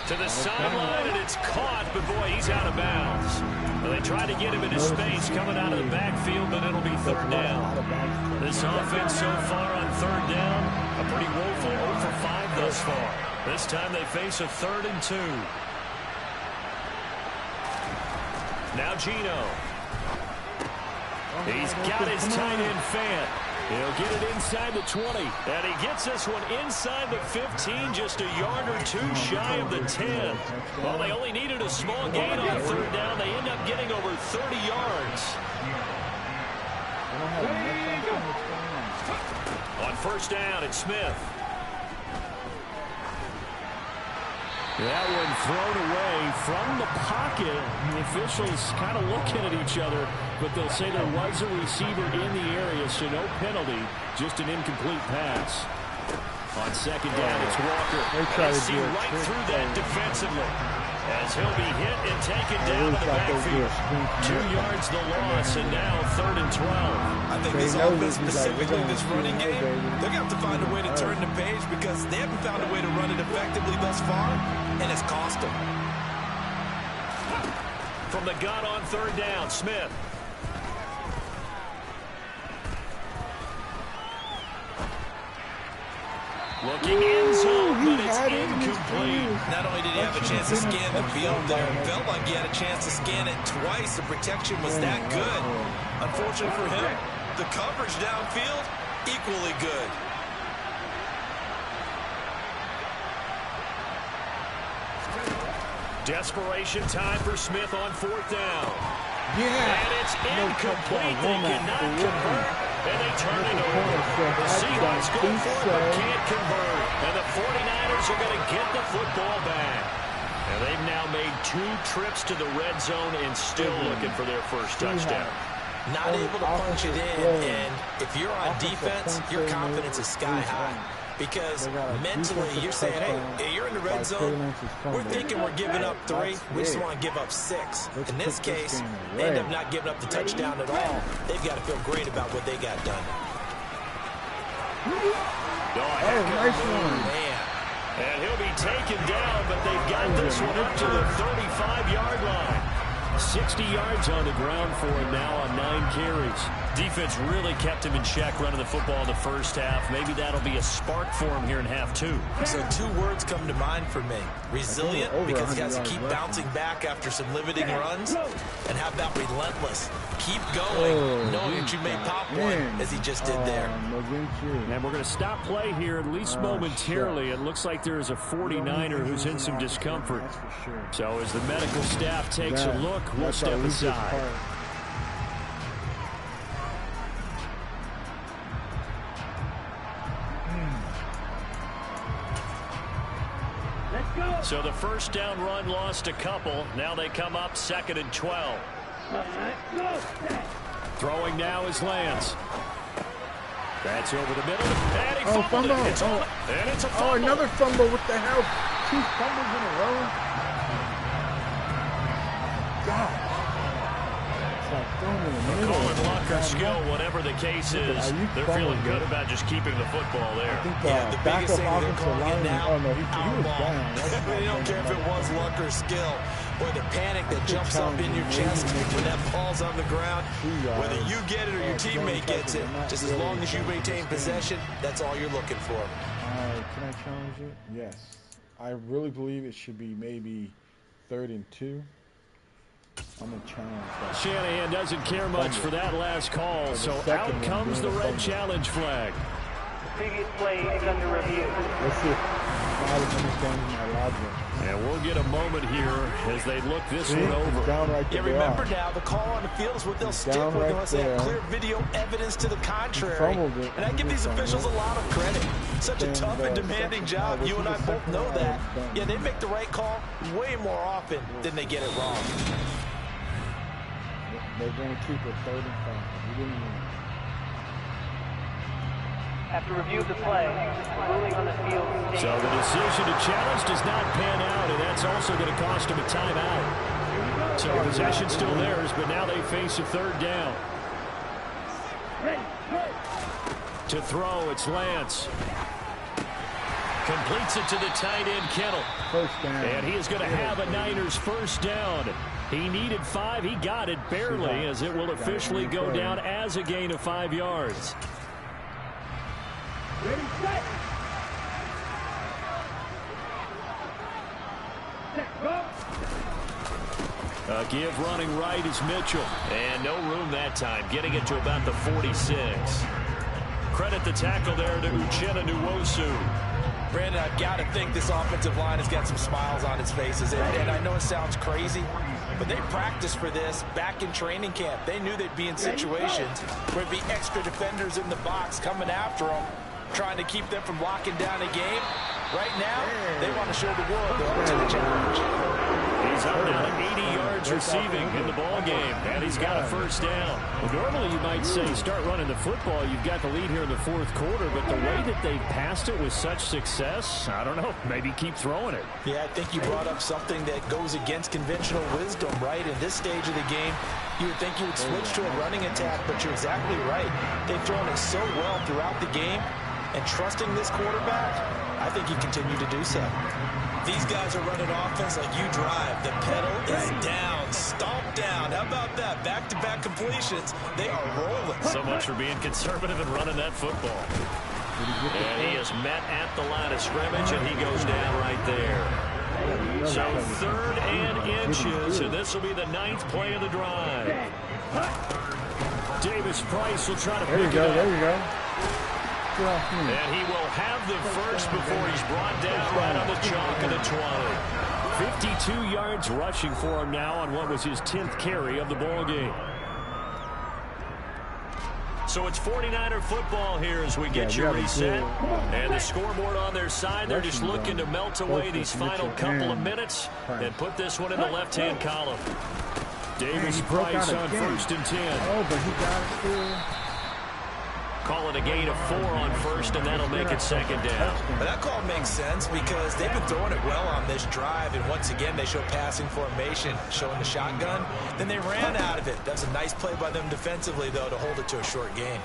To the sideline, and it's caught, but boy, he's out of bounds. Well, they try to get him into space coming out of the backfield, but it'll be 3rd down. This offense so far on 3rd down, a pretty woeful 0 for 5 thus far. This time they face a 3rd and 2. Now Gino. He's got his tight end Fant. He'll get it inside the 20. And he gets this one inside the 15, just a yard or 2 shy of the 10. Well, they only needed a small gain on 3rd down. They end up getting over 30 yards. On 1st down, it's Smith. That one thrown away from the pocket. The officials kind of looking at each other, but they'll say there was a receiver in the area, so no penalty, just an incomplete pass. On 2nd down, it's Walker. They see right through that defensively, as he'll be hit and taken down to the backfield. 2 yards the loss, and now 3rd and 12. I think this offense, specifically this running game, they're going to have to find a way to turn the page, because they haven't found a way to run it effectively thus far, and it's cost them. From the gun on 3rd down, Smith. Looking in zone, but it's incomplete. Not only did he have a chance to scan the field there, it felt like he had a chance to scan it twice. The protection was that good. Unfortunate for him, the coverage downfield, equally good. Desperation time for Smith on 4th down. Yeah. And it's incomplete. They cannot convert. And they turn it over. The Seahawks go for it, but can't convert. And the 49ers are going to get the football back. And they've now made 2 trips to the red zone and still looking for their first touchdown. Not able to punch it in, and if you're on defense, your confidence is sky high. Because mentally, you're saying, hey, you're in the red zone. We're thinking we're giving up 3. We just want to give up 6. In this case, they end up not giving up the touchdown at all. They've got to feel great about what they got done. Nice one. Man. And he'll be taken down, but they've got this one up to the 35-yard line. 60 yards on the ground for him now on 9 carries. Defense really kept him in check running the football in the first half. Maybe that'll be a spark for him here in half 2. So 2 words come to mind for me. Resilient, because he has to keep bouncing back after some limiting runs. And how about relentless? Keep going, knowing that you may pop one, as he just did there. And we're going to stop play here, at least momentarily. It looks like there is a 49er who's in some discomfort. So as the medical staff takes a look, we'll step aside. So the first down run lost a couple. Now they come up 2nd and 12. Throwing now is Lance. That's over the middle. And he fumbled it. It's and it's a fumble. Oh, another fumble. What the hell? 2 fumbles in a row. God. Call it luck or skill, whatever the case is. They're feeling good about just keeping the football there. I think the biggest thing they're calling it now, he was down. They don't care if it was luck or skill, or the panic that jumps up in your chest when that ball's on the ground. Whether you get it or your teammate gets it, just as long as you maintain possession, that's all you're looking for. Can I challenge it? Yes. I really believe it should be maybe 3rd and 2. I'm going to challenge that. Shanahan doesn't care much for that last call, so out comes the red challenge flag. The previous play is under review. Let's see if I understand my logic. And we'll get a moment here as they look this one over. Yeah, remember now, the call on the field is what they'll stick with unless they have clear video evidence to the contrary. And I give these officials a lot of credit. Such a tough and demanding job. You and I both know that. Yeah, they make the right call way more often than they get it wrong. They're going to keep it 3rd and 5. After review of the play, ruling on the field. So the decision to challenge does not pan out, and that's also going to cost him a timeout. So possession still theirs, but now they face a 3rd down. To throw, it's Lance. Completes it to the tight end, Kittle. And he is going to have a Niners first down. He needed 5. He got it barely, as it will officially go down as a gain of 5 yards. Ready, set. Set, go. A give running right is Mitchell. And no room that time, getting it to about the 46. Credit the tackle there to Uchenna Nwosu. Brandon, I've got to think this offensive line has got some smiles on its faces. And I know it sounds crazy, but they practiced for this back in training camp. They knew they'd be in situations where there'd be extra defenders in the box coming after them, trying to keep them from locking down a game. Right now, they want to show the world they're up to the challenge. He's up now to 80 yards receiving in the ball game, and he's got a first down. Well, normally you might say start running the football. You've got the lead here in the 4th quarter, but the way that they passed it with such success, I don't know, maybe keep throwing it. Yeah, I think you brought up something that goes against conventional wisdom, right? In this stage of the game, you would think you would switch to a running attack, but you're exactly right. They've thrown it so well throughout the game, and trusting this quarterback, I think you continue to do so. These guys are running offense like you drive. The pedal is down, stomped down. How about that? Back-to-back completions. They are rolling. So much for being conservative and running that football. And he is met at the line of scrimmage, and he goes down right there. So 3rd and inches, and this will be the 9th play of the drive. Davis Price will try to pick it up. There you go. And he will have the first before he's brought down right on the chalk of the 20. 52 yards rushing for him now on what was his 10th carry of the ball game. So it's 49er football here as we get you reset. And the scoreboard on their side, they're just looking to melt away these final couple of minutes and put this one in the left-hand column. Davis Price on 1st and 10. Oh, but he got it too. Call it a gain of 4 on 1st, and that'll make it 2nd down. But that call makes sense because they've been throwing it well on this drive, and once again they show passing formation, showing the shotgun. Then they ran out of it. That's a nice play by them defensively, though, to hold it to a short gain.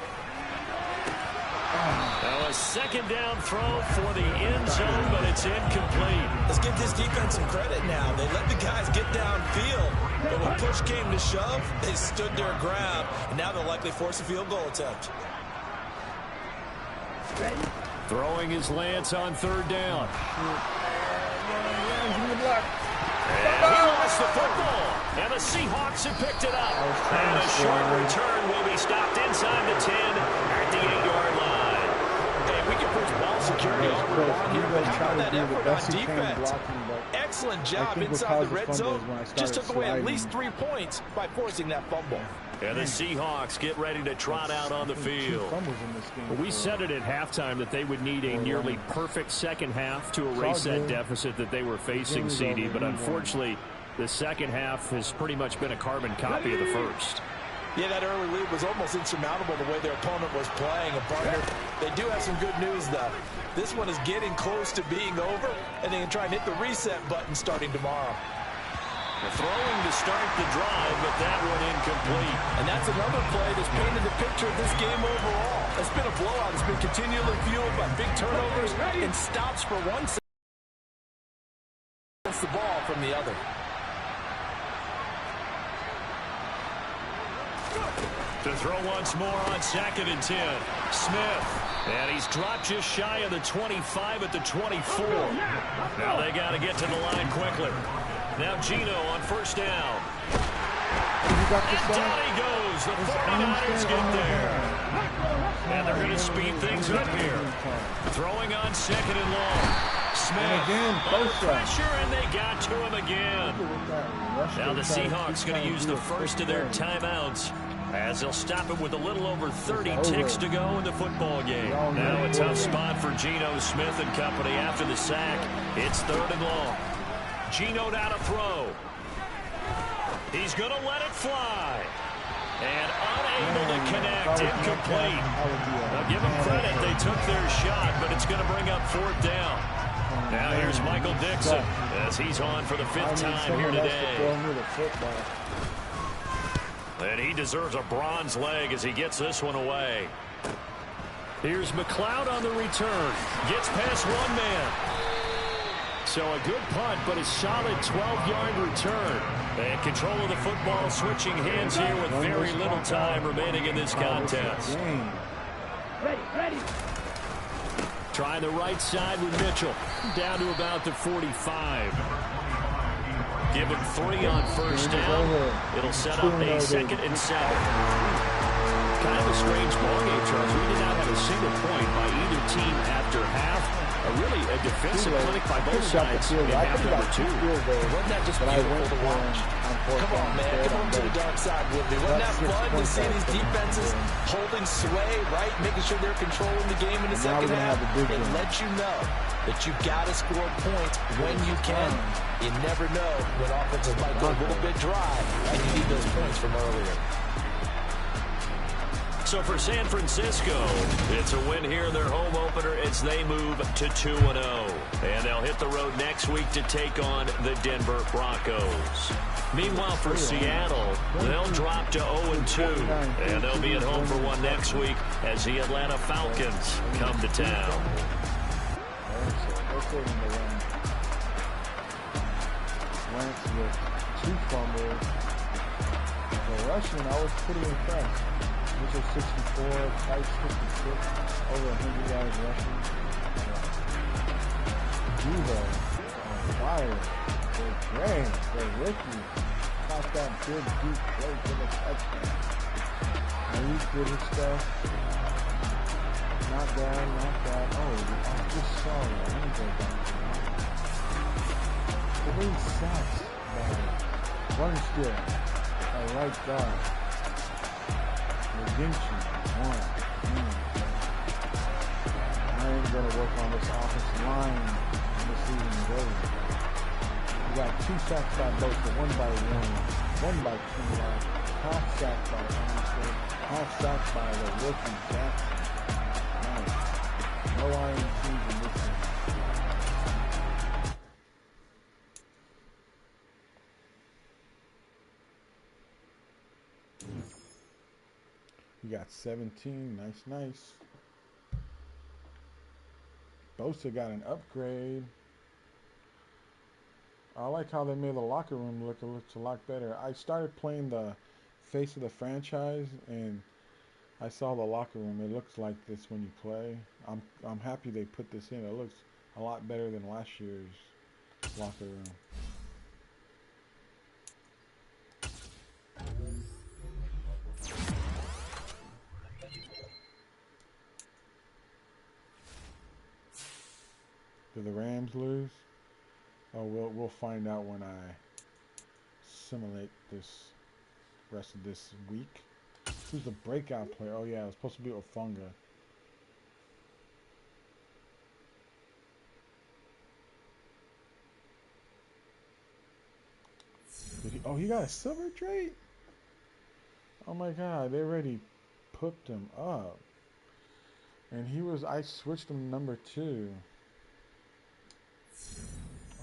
Now a second down throw for the end zone, but it's incomplete. Let's give this defense some credit now. They let the guys get downfield, but when push came to shove, they stood their ground, and now they'll likely force a field goal attempt. Throwing his Lance on third down. And he lost the football, and the Seahawks have picked it up. And a short return will be stopped inside the 10 at the 8-yard line. Hey, we can push ball security over on here, but how about that effort on defense? Excellent job inside the red zone. Just took away at least 3 points by forcing that fumble. And the Seahawks get ready to trot out on the field. We said it at halftime that they would need a nearly perfect second half to erase that deficit that they were facing, CD. But unfortunately, the second half has pretty much been a carbon copy of the first. Yeah, that early lead was almost insurmountable the way their opponent was playing. And partner, they do have some good news, though. This one is getting close to being over, and they can try and hit the reset button starting tomorrow. Throwing to start the drive, but that one incomplete. And that's another play that's painted the picture of this game overall. It's been a blowout. It's been continually fueled by big turnovers and stops for one side. Gets the ball from the other. To throw once more on 2nd and 10. Smith. And he's dropped just shy of the 25 at the 24. Now they got to get to the line quickly. Now Gino on first down. And down he goes. The 49ers get there. And they're going to speed things up here. Throwing on 2nd and long. Smith under pressure, and they got to him again. Now the Seahawks going to use the first of their timeouts, as they'll stop it with a little over 30 ticks to go in the football game. Now a tough spot for Geno Smith and company after the sack. It's 3rd and long. Geno now to throw. He's going to let it fly. And unable to connect, incomplete. Now give them credit, they took their shot, but it's going to bring up 4th down. Now here's Michael Dixon as he's on for the 5th time here today. And he deserves a bronze leg as he gets this one away. Here's McLeod on the return. Gets past one man. So a good punt, but a solid 12-yard return. And control of the football, switching hands here with very little time remaining in this contest. Ready. Trying the right side with Mitchell. Down to about the 45. Give him 3 on first down. It'll set up a 2nd and 7. Kind of a strange ballgame, Charles. We did not have a single point by either team after half. Really a defensive clinic by both sides in half number 2. Wasn't that just beautiful to watch? Come on, man. Come on to the dark side with me. Wasn't that fun to see these defenses holding sway, right? Making sure they're controlling the game in the second half. It lets you know that you got to score points when you can. You never know when offenses might go a little bit dry, and you need those points from earlier. So for San Francisco, it's a win here in their home opener as they move to 2-0. And they'll hit the road next week to take on the Denver Broncos. Meanwhile, for Seattle, they'll drop to 0-2. And they'll be at home for one next week as the Atlanta Falcons come to town. Lance with 2 fumbles. The rushing, I was pretty impressed. Mitchell 64, Price 56, over 100 yards rushing. Diva, fire. They're great. They're rookie. Caught that big deep play for the touchdown. Malik did his stuff. Not bad. Oh, I just saw that. Let me go back. The way he sacks by Runstead, a right guard. Redemption, 1. I ain't going to work on this offensive line this season is over. We got 2 sacks by both, but 1 by 1 by 2 yards. Half sack by Armstead, half sack by the rookie Jackson. Nice. No INTs in this one. We got 17. Nice. Bosa got an upgrade. I like how they made the locker room look a lot better. I started playing the face of the franchise, and I saw the locker room. It looks like this when you play. I'm happy they put this in. It looks a lot better than last year's locker room. Did the Rams lose? Oh, we'll find out when I simulate this rest of this week. Who's the breakout player? Oh yeah, it was supposed to be Ofunga. Oh, he got a silver trait? Oh my god, they already pooped him up. And I switched him to number 2.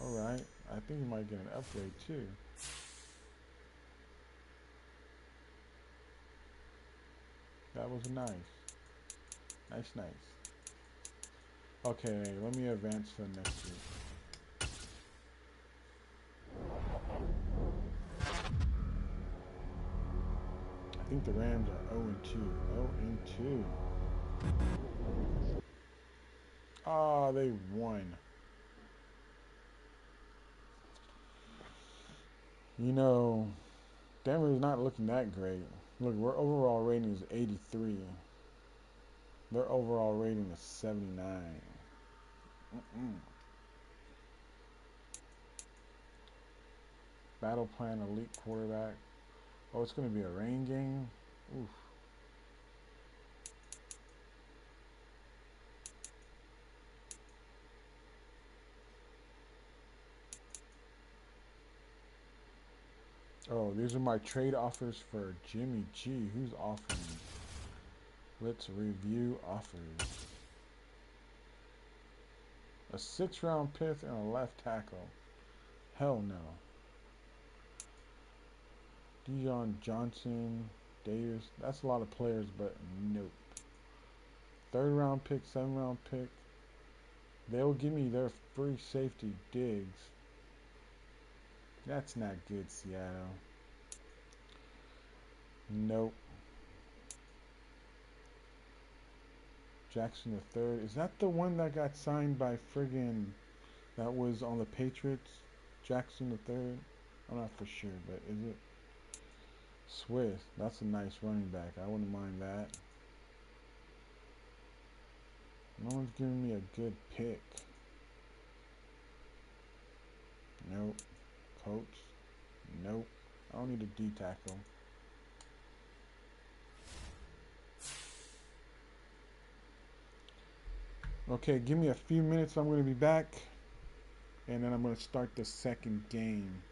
Alright, I think he might get an upgrade too. That was nice. Nice. Okay, let me advance to the next week. I think the Rams are 0-2. 0-2. Oh, they won. You know, Denver's not looking that great. Look, our overall rating is 83. Their overall rating is 79. Battle plan elite quarterback. Oh, it's going to be a rain game? Oof. Oh, these are my trade offers for Jimmy G. Who's offering? Let's review offers. A 6th-round pick and a left tackle. Hell no. Dijon Johnson, Davis. That's a lot of players, but nope. 3rd-round pick, 7th-round pick. They'll give me their free safety Diggs. That's not good, Seattle. Nope. Jackson the third. Is that the one that got signed by friggin' that was on the Patriots? Jackson the third? I'm not for sure, but is it? Swift. That's a nice running back. I wouldn't mind that. No one's giving me a good pick. Nope. Coach. Nope. I don't need a D tackle. Okay, give me a few minutes. I'm going to be back. And then I'm going to start the second game.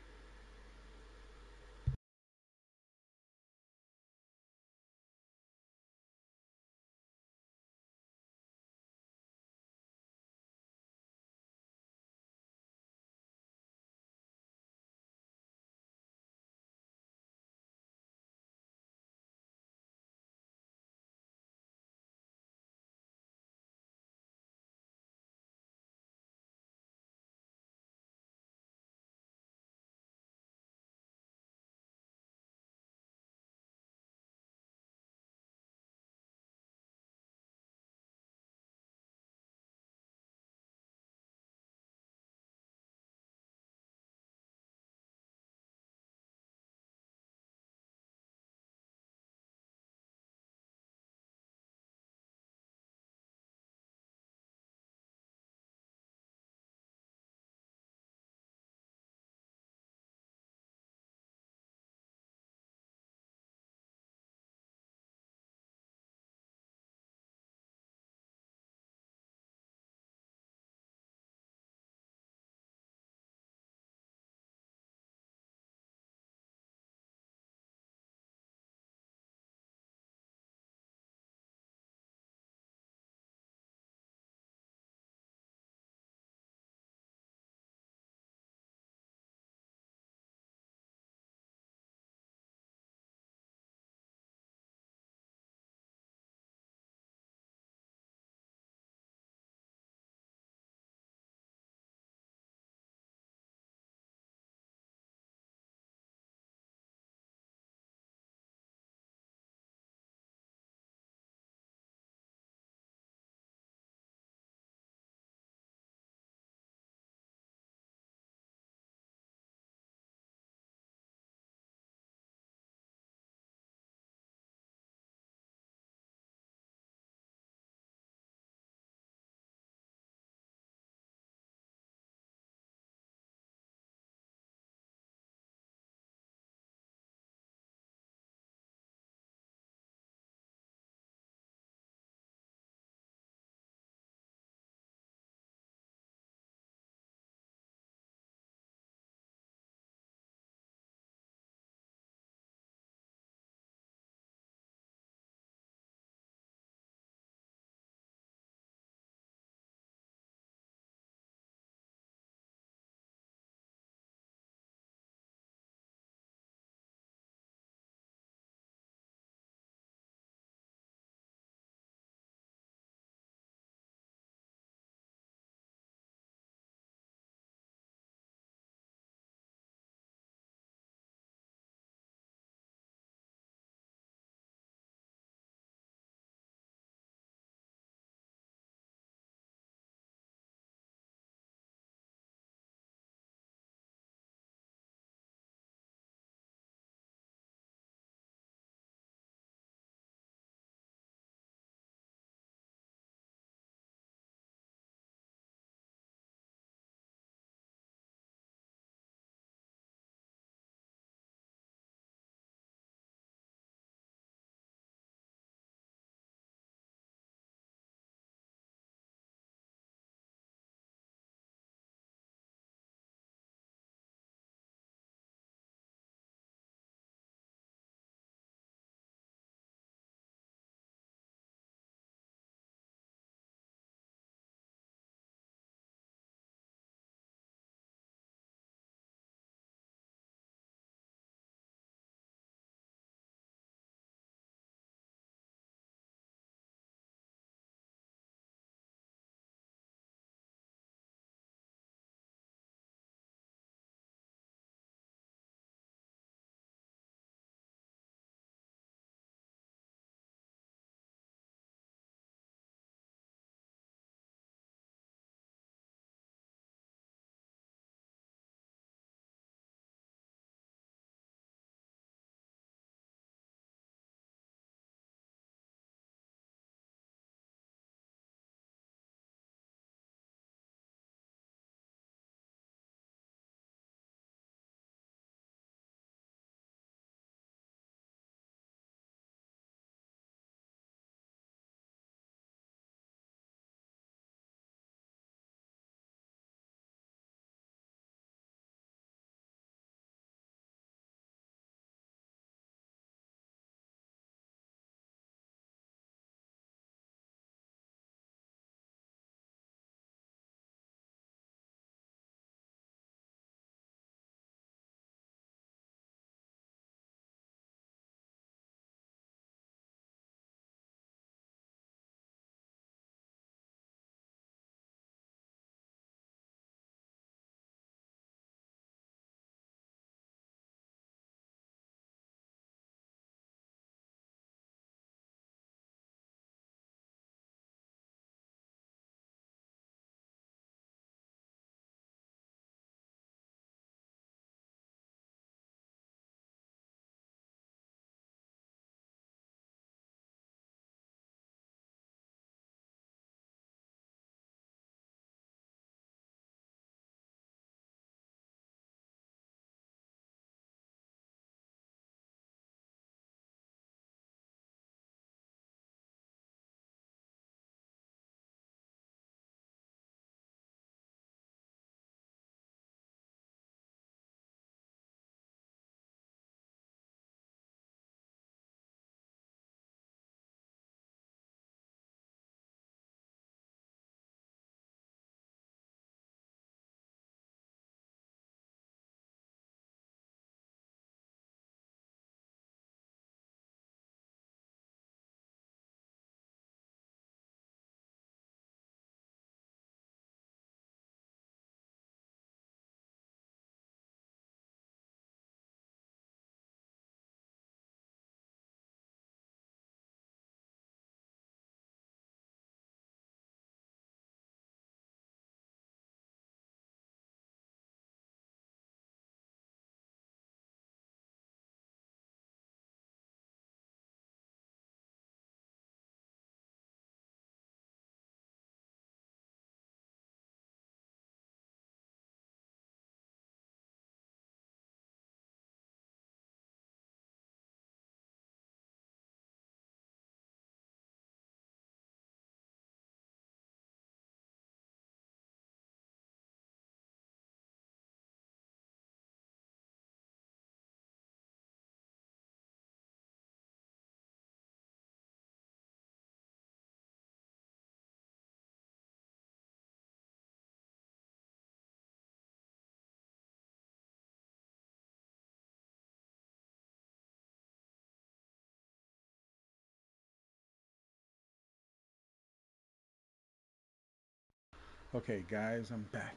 Okay, guys, I'm back.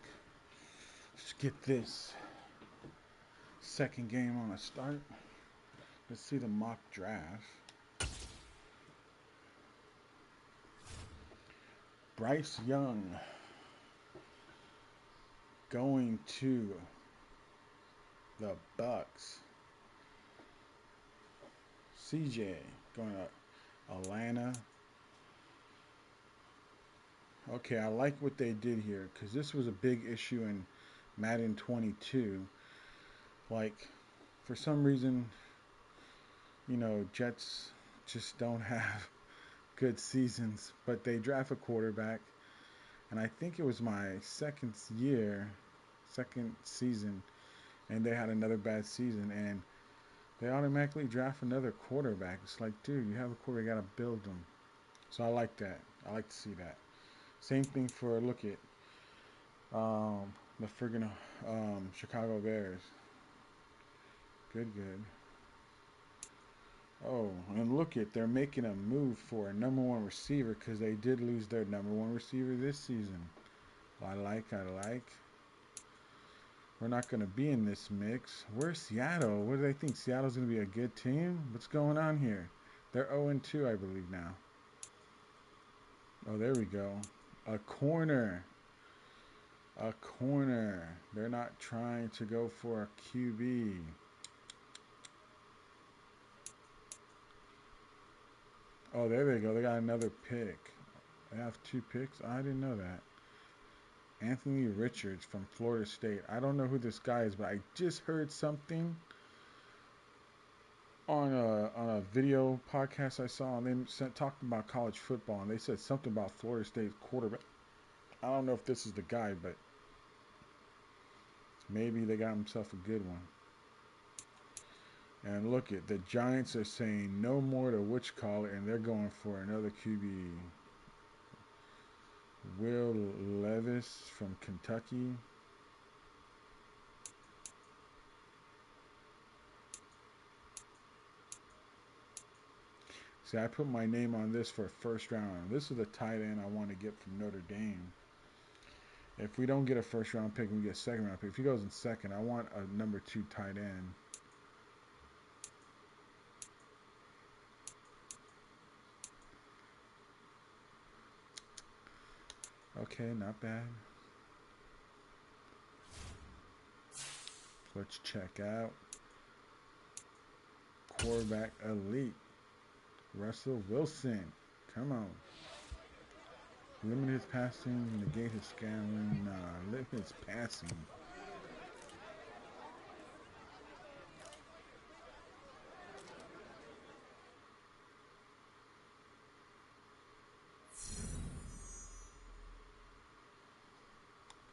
Let's get this second game on a start. Let's see the mock draft. Bryce Young going to the Bucks. CJ going to Atlanta. Okay, I like what they did here because this was a big issue in Madden 22. Like, for some reason, Jets just don't have good seasons, but they draft a quarterback, and I think it was my second season, and they had another bad season, and they automatically draft another quarterback. It's like, dude, you have a quarterback, you gotta build them. So I like that. I like to see that. Same thing for look at the friggin' Chicago Bears. Good. Oh, and look at, they're making a move for a #1 receiver because they did lose their #1 receiver this season. I like. We're not going to be in this mix. Where's Seattle? What do they think? Seattle's going to be a good team? What's going on here? They're 0-2, I believe, now. Oh, there we go. A corner. They're not trying to go for a QB. Oh, there they go. They got another pick. They have 2 picks? I didn't know that. Anthony Richards from Florida State. I don't know who this guy is, but I just heard something on a video podcast I saw, and they talked about college football, and they said something about Florida State's quarterback. I don't know if this is the guy, but maybe they got themselves a good one. And look at the Giants are saying no more to whatchcallit, and they're going for another QB. Will Levis from Kentucky. See, I put my name on this for first round. This is the tight end I want to get from Notre Dame. If we don't get a first round pick, we get a second round pick. If he goes in second, I want a #2 tight end. Okay, not bad. Let's check out quarterback elite Russell Wilson. Come on. Limit his passing, negate his scrambling. Nah, limit his passing.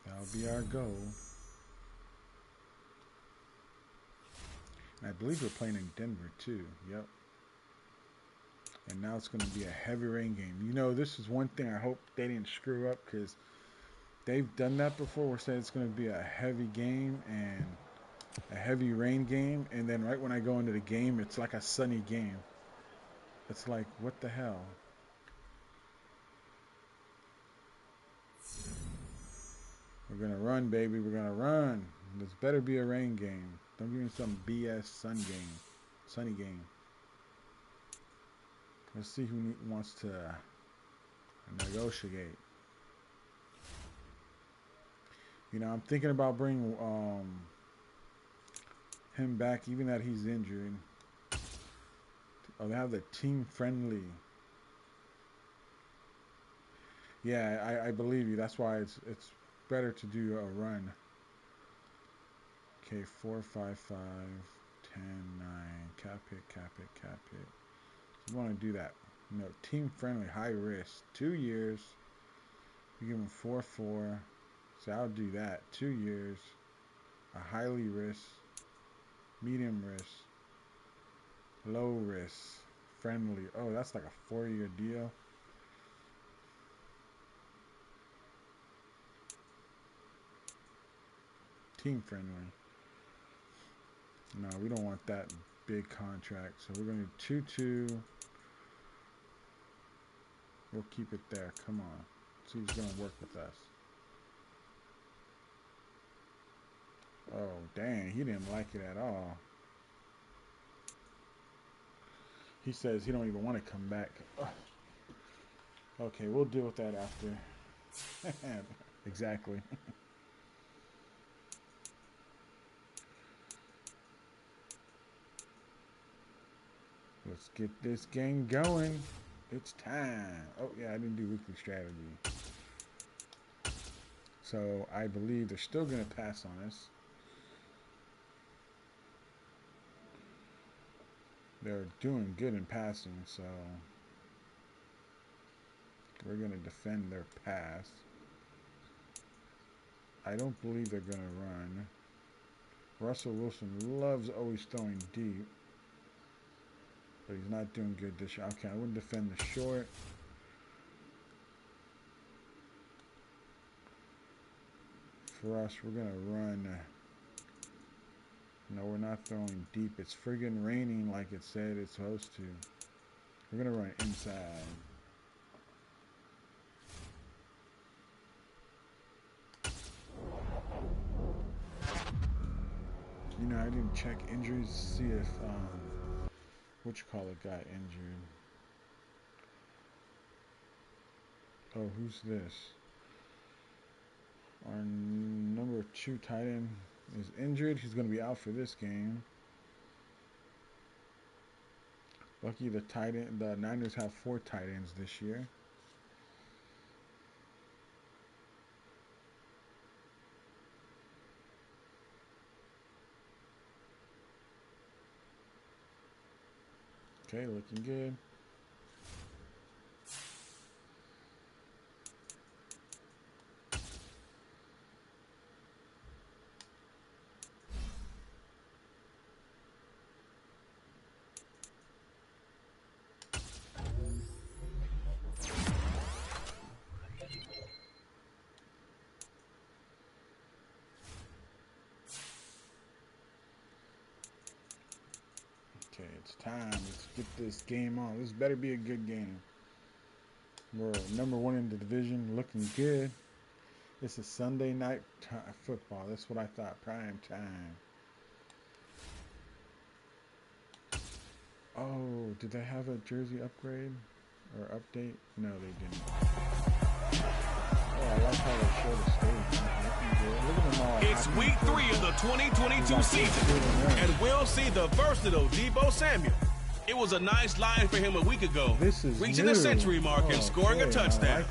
That'll be our goal. And I believe we're playing in Denver too. Yep. And now it's going to be a heavy rain game. This is one thing I hope they didn't screw up, because they've done that before. We're saying it's going to be a heavy game and a heavy rain game, and then right when I go into the game, it's like a sunny game. It's like, what the hell? We're going to run, baby. We're going to run. This better be a rain game. Don't give me some BS sunny game. Let's see who wants to negotiate. I'm thinking about bringing him back, even that he's injured. Oh, they have the team friendly. Yeah, I believe you. That's why it's better to do a run. Okay, 4, 5, 5, 10, 9. Cap it. You want to do that. Team friendly, high risk. 2 years. You give him 4, 4. So I'll do that. 2 years. A highly risk. Medium risk. Low risk. Friendly. Oh, that's like a 4-year deal. Team friendly. No, we don't want that big contract. So we're going to do 2-2. We'll keep it there. Come on. See who's going to work with us. Oh, dang. He didn't like it at all. He says he don't even want to come back. Okay, we'll deal with that after. Exactly. Let's get this game going. It's time. Oh, yeah, I didn't do weekly strategy. So I believe they're still going to pass on us. They're doing good in passing, so we're going to defend their pass. I don't believe they're going to run. Russell Wilson loves always throwing deep, but he's not doing good this year. Okay, I wouldn't defend the short. For us, we're going to run. No, we're not throwing deep. It's friggin' raining like it said it's supposed to. We're going to run inside. You know, I didn't check injuries to see if, got injured. Oh, who's this? Our number 2 tight end is injured. He's going to be out for this game. Lucky the Niners have 4 tight ends this year. Okay, looking good. Okay, it's time. Let's get this game on. This better be a good game. We're number 1 in the division, looking good. This is Sunday night football. That's what I thought. Prime time. Oh, did they have a jersey upgrade or update? No, they didn't. Oh, I like how they show the stadium. Look at them all. It's week 3 of the 2022 season, and we'll see the versatile Deebo Samuel. It was a nice line for him a week ago, reaching the century mark and scoring a touchdown.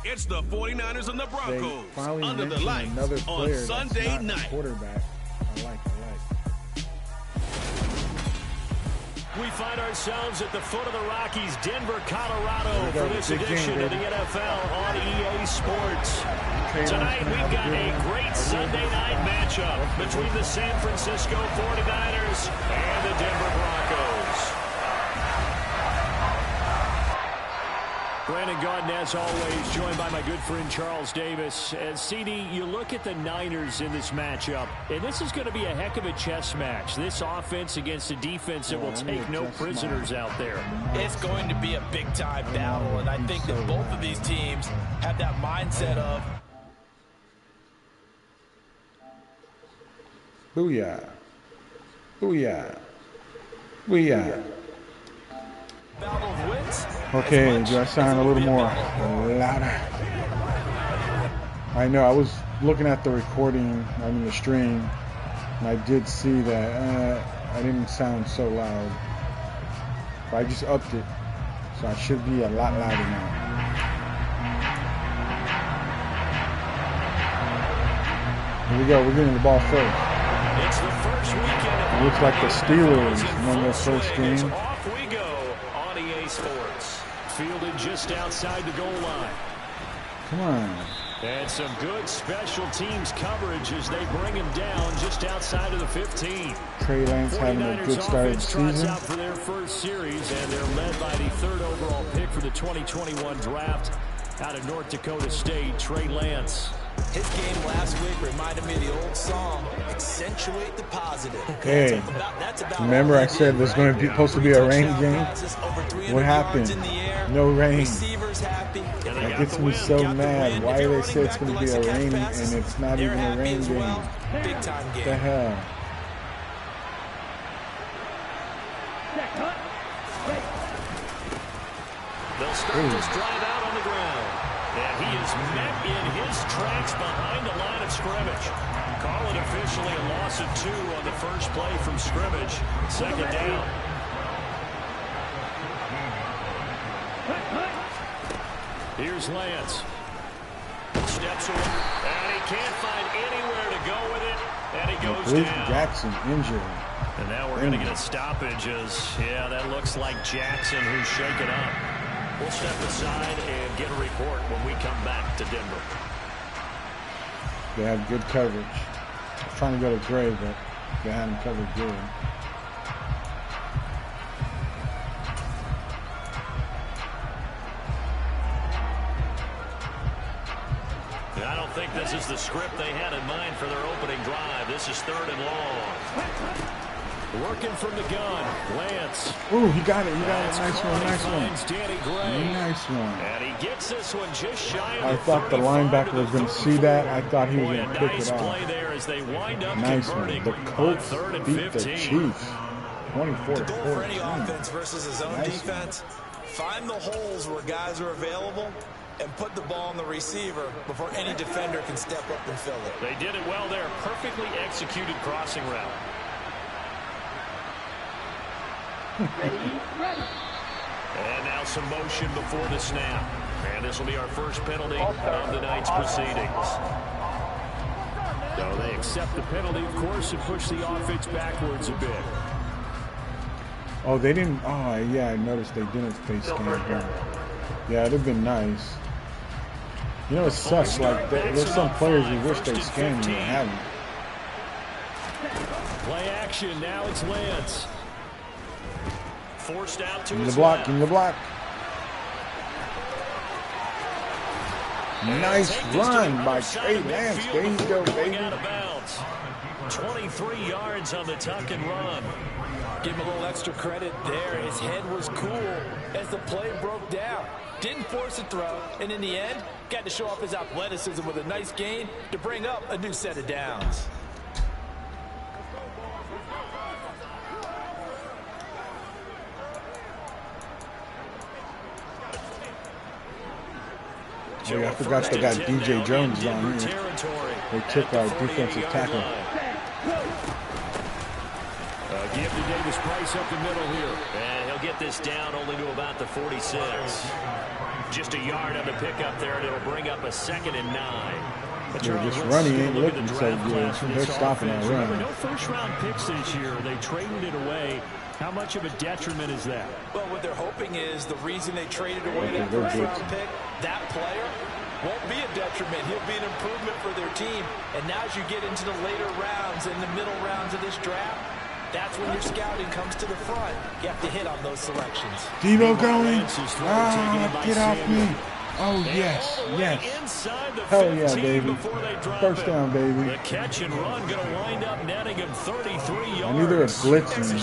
It's the 49ers and the Broncos under the lights on Sunday night. Quarterback. I like. We find ourselves at the foot of the Rockies, Denver, Colorado, for this edition of the NFL on EA Sports. Tonight, we've got a great Sunday night matchup between the San Francisco 49ers and the Denver Broncos. Brandon Gaudin, as always, joined by my good friend Charles Davis. And CD, you look at the Niners in this matchup, and this is going to be a heck of a chess match. This offense against a defense that will take no prisoners out there. It's going to be a big-time battle, and I think that both of these teams have that mindset of... Booyah. Booyah. Booyah. Okay, do I sound a little more louder? I know, I was looking at the recording, the stream, and I did see that I didn't sound so loud. But I just upped it, so I should be a lot louder now. Here we go, we're getting the ball first. It's the first weekend. It looks like the Steelers won their first game. Off we go on EA Sports. Fielded just outside the goal line. Come on. And some good special teams coverage as they bring him down just outside of the 15. Trey Lance having a good start of the season. Out for their first series, and they're led by the 3rd overall pick for the 2021 draft out of North Dakota State, Trey Lance. His game last week reminded me of the old song, accentuate the positive. Hey, remember I said there's going to be supposed to be a rain game? What happened? No rain. Receivers happy. That gets me so mad. Why do they say it's going to be a rain and it's not even a rain game? Big time game. What the hell? They'll start this drive out on the ground. And he is met in his tracks behind the line of scrimmage. Call it officially a loss of 2 on the first play from scrimmage. Second down. Here's Lance. Steps away. And he can't find anywhere to go with it. And he goes down. Jackson injured. And now we're going to get a stoppage as, yeah, that looks like Jackson who's shaken up. We'll step aside and get a report when we come back to Denver. They had good coverage. I was trying to go to Gray, but they had him covered good. I don't think this is the script they had in mind for their opening drive. This is 3rd and long. Working from the gun, Lance. Ooh, he got it. He got it. Nice one. Nice one. Nice one. And he gets this one just shy of I thought the linebacker was going to see that. I thought he was going to pick it off. Play there as they wind up nice one. The Colts beat the Chiefs. 24 to 14. The goal for any offense versus his own defense, find the holes where guys are available and put the ball on the receiver before any defender can step up and fill it. They did it well there. Perfectly executed crossing route. And now some motion before the snap. And this will be our first penalty of the night's proceedings. So they accept the penalty, of course, and push the offense backwards a bit. Oh, they didn't. Oh, yeah, I noticed they didn't face scan him. Yeah, it'd have been nice. You know, it sucks. Like, there's some players who wish they scanned and they haven't. Play action. Now it's Lance. Forced out to the block. Give him the block. Nice run by Trey Lance. There you go, baby. 23 yards on the tuck and run. Give him a little extra credit there. His head was cool as the play broke down. Didn't force a throw, and in the end, got to show off his athleticism with a nice gain to bring up a new set of downs. Yeah, I forgot they got DJ Jones on here. They took our defensive tackle. Give to Davis Price up the middle here. And he'll get this down only to about the 46. Just a yard on the pickup there, and it'll bring up a 2nd and 9. Yeah, just running ain't looking so good. They're stopping our run. No first-round picks this year. They traded it away. How much of a detriment is that? Well, what they're hoping is the reason they traded away that first-round pick, that player won't be a detriment. He'll be an improvement for their team. And now as you get into the later rounds and the middle rounds of this draft, that's when your scouting comes to the front. You have to hit on those selections. Debo going. Ah, get off me. Oh, yes, yes. Hell yeah, baby. First down, baby. The catch and run going to wind up netting him 33 yards. I knew they were blitzing.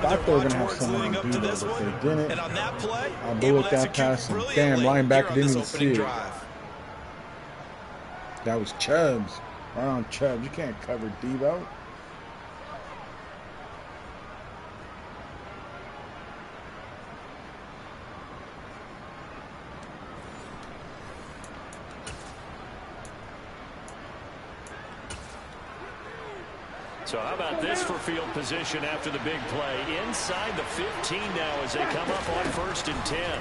I thought they were going to have someone to do that, but they didn't. And on that play, I blew it that pass, and damn, linebacker didn't even see it. That was Chubbs. Right on Chubbs. You can't cover Debo. So how about this for field position after the big play? Inside the 15 now as they come up on 1st and 10.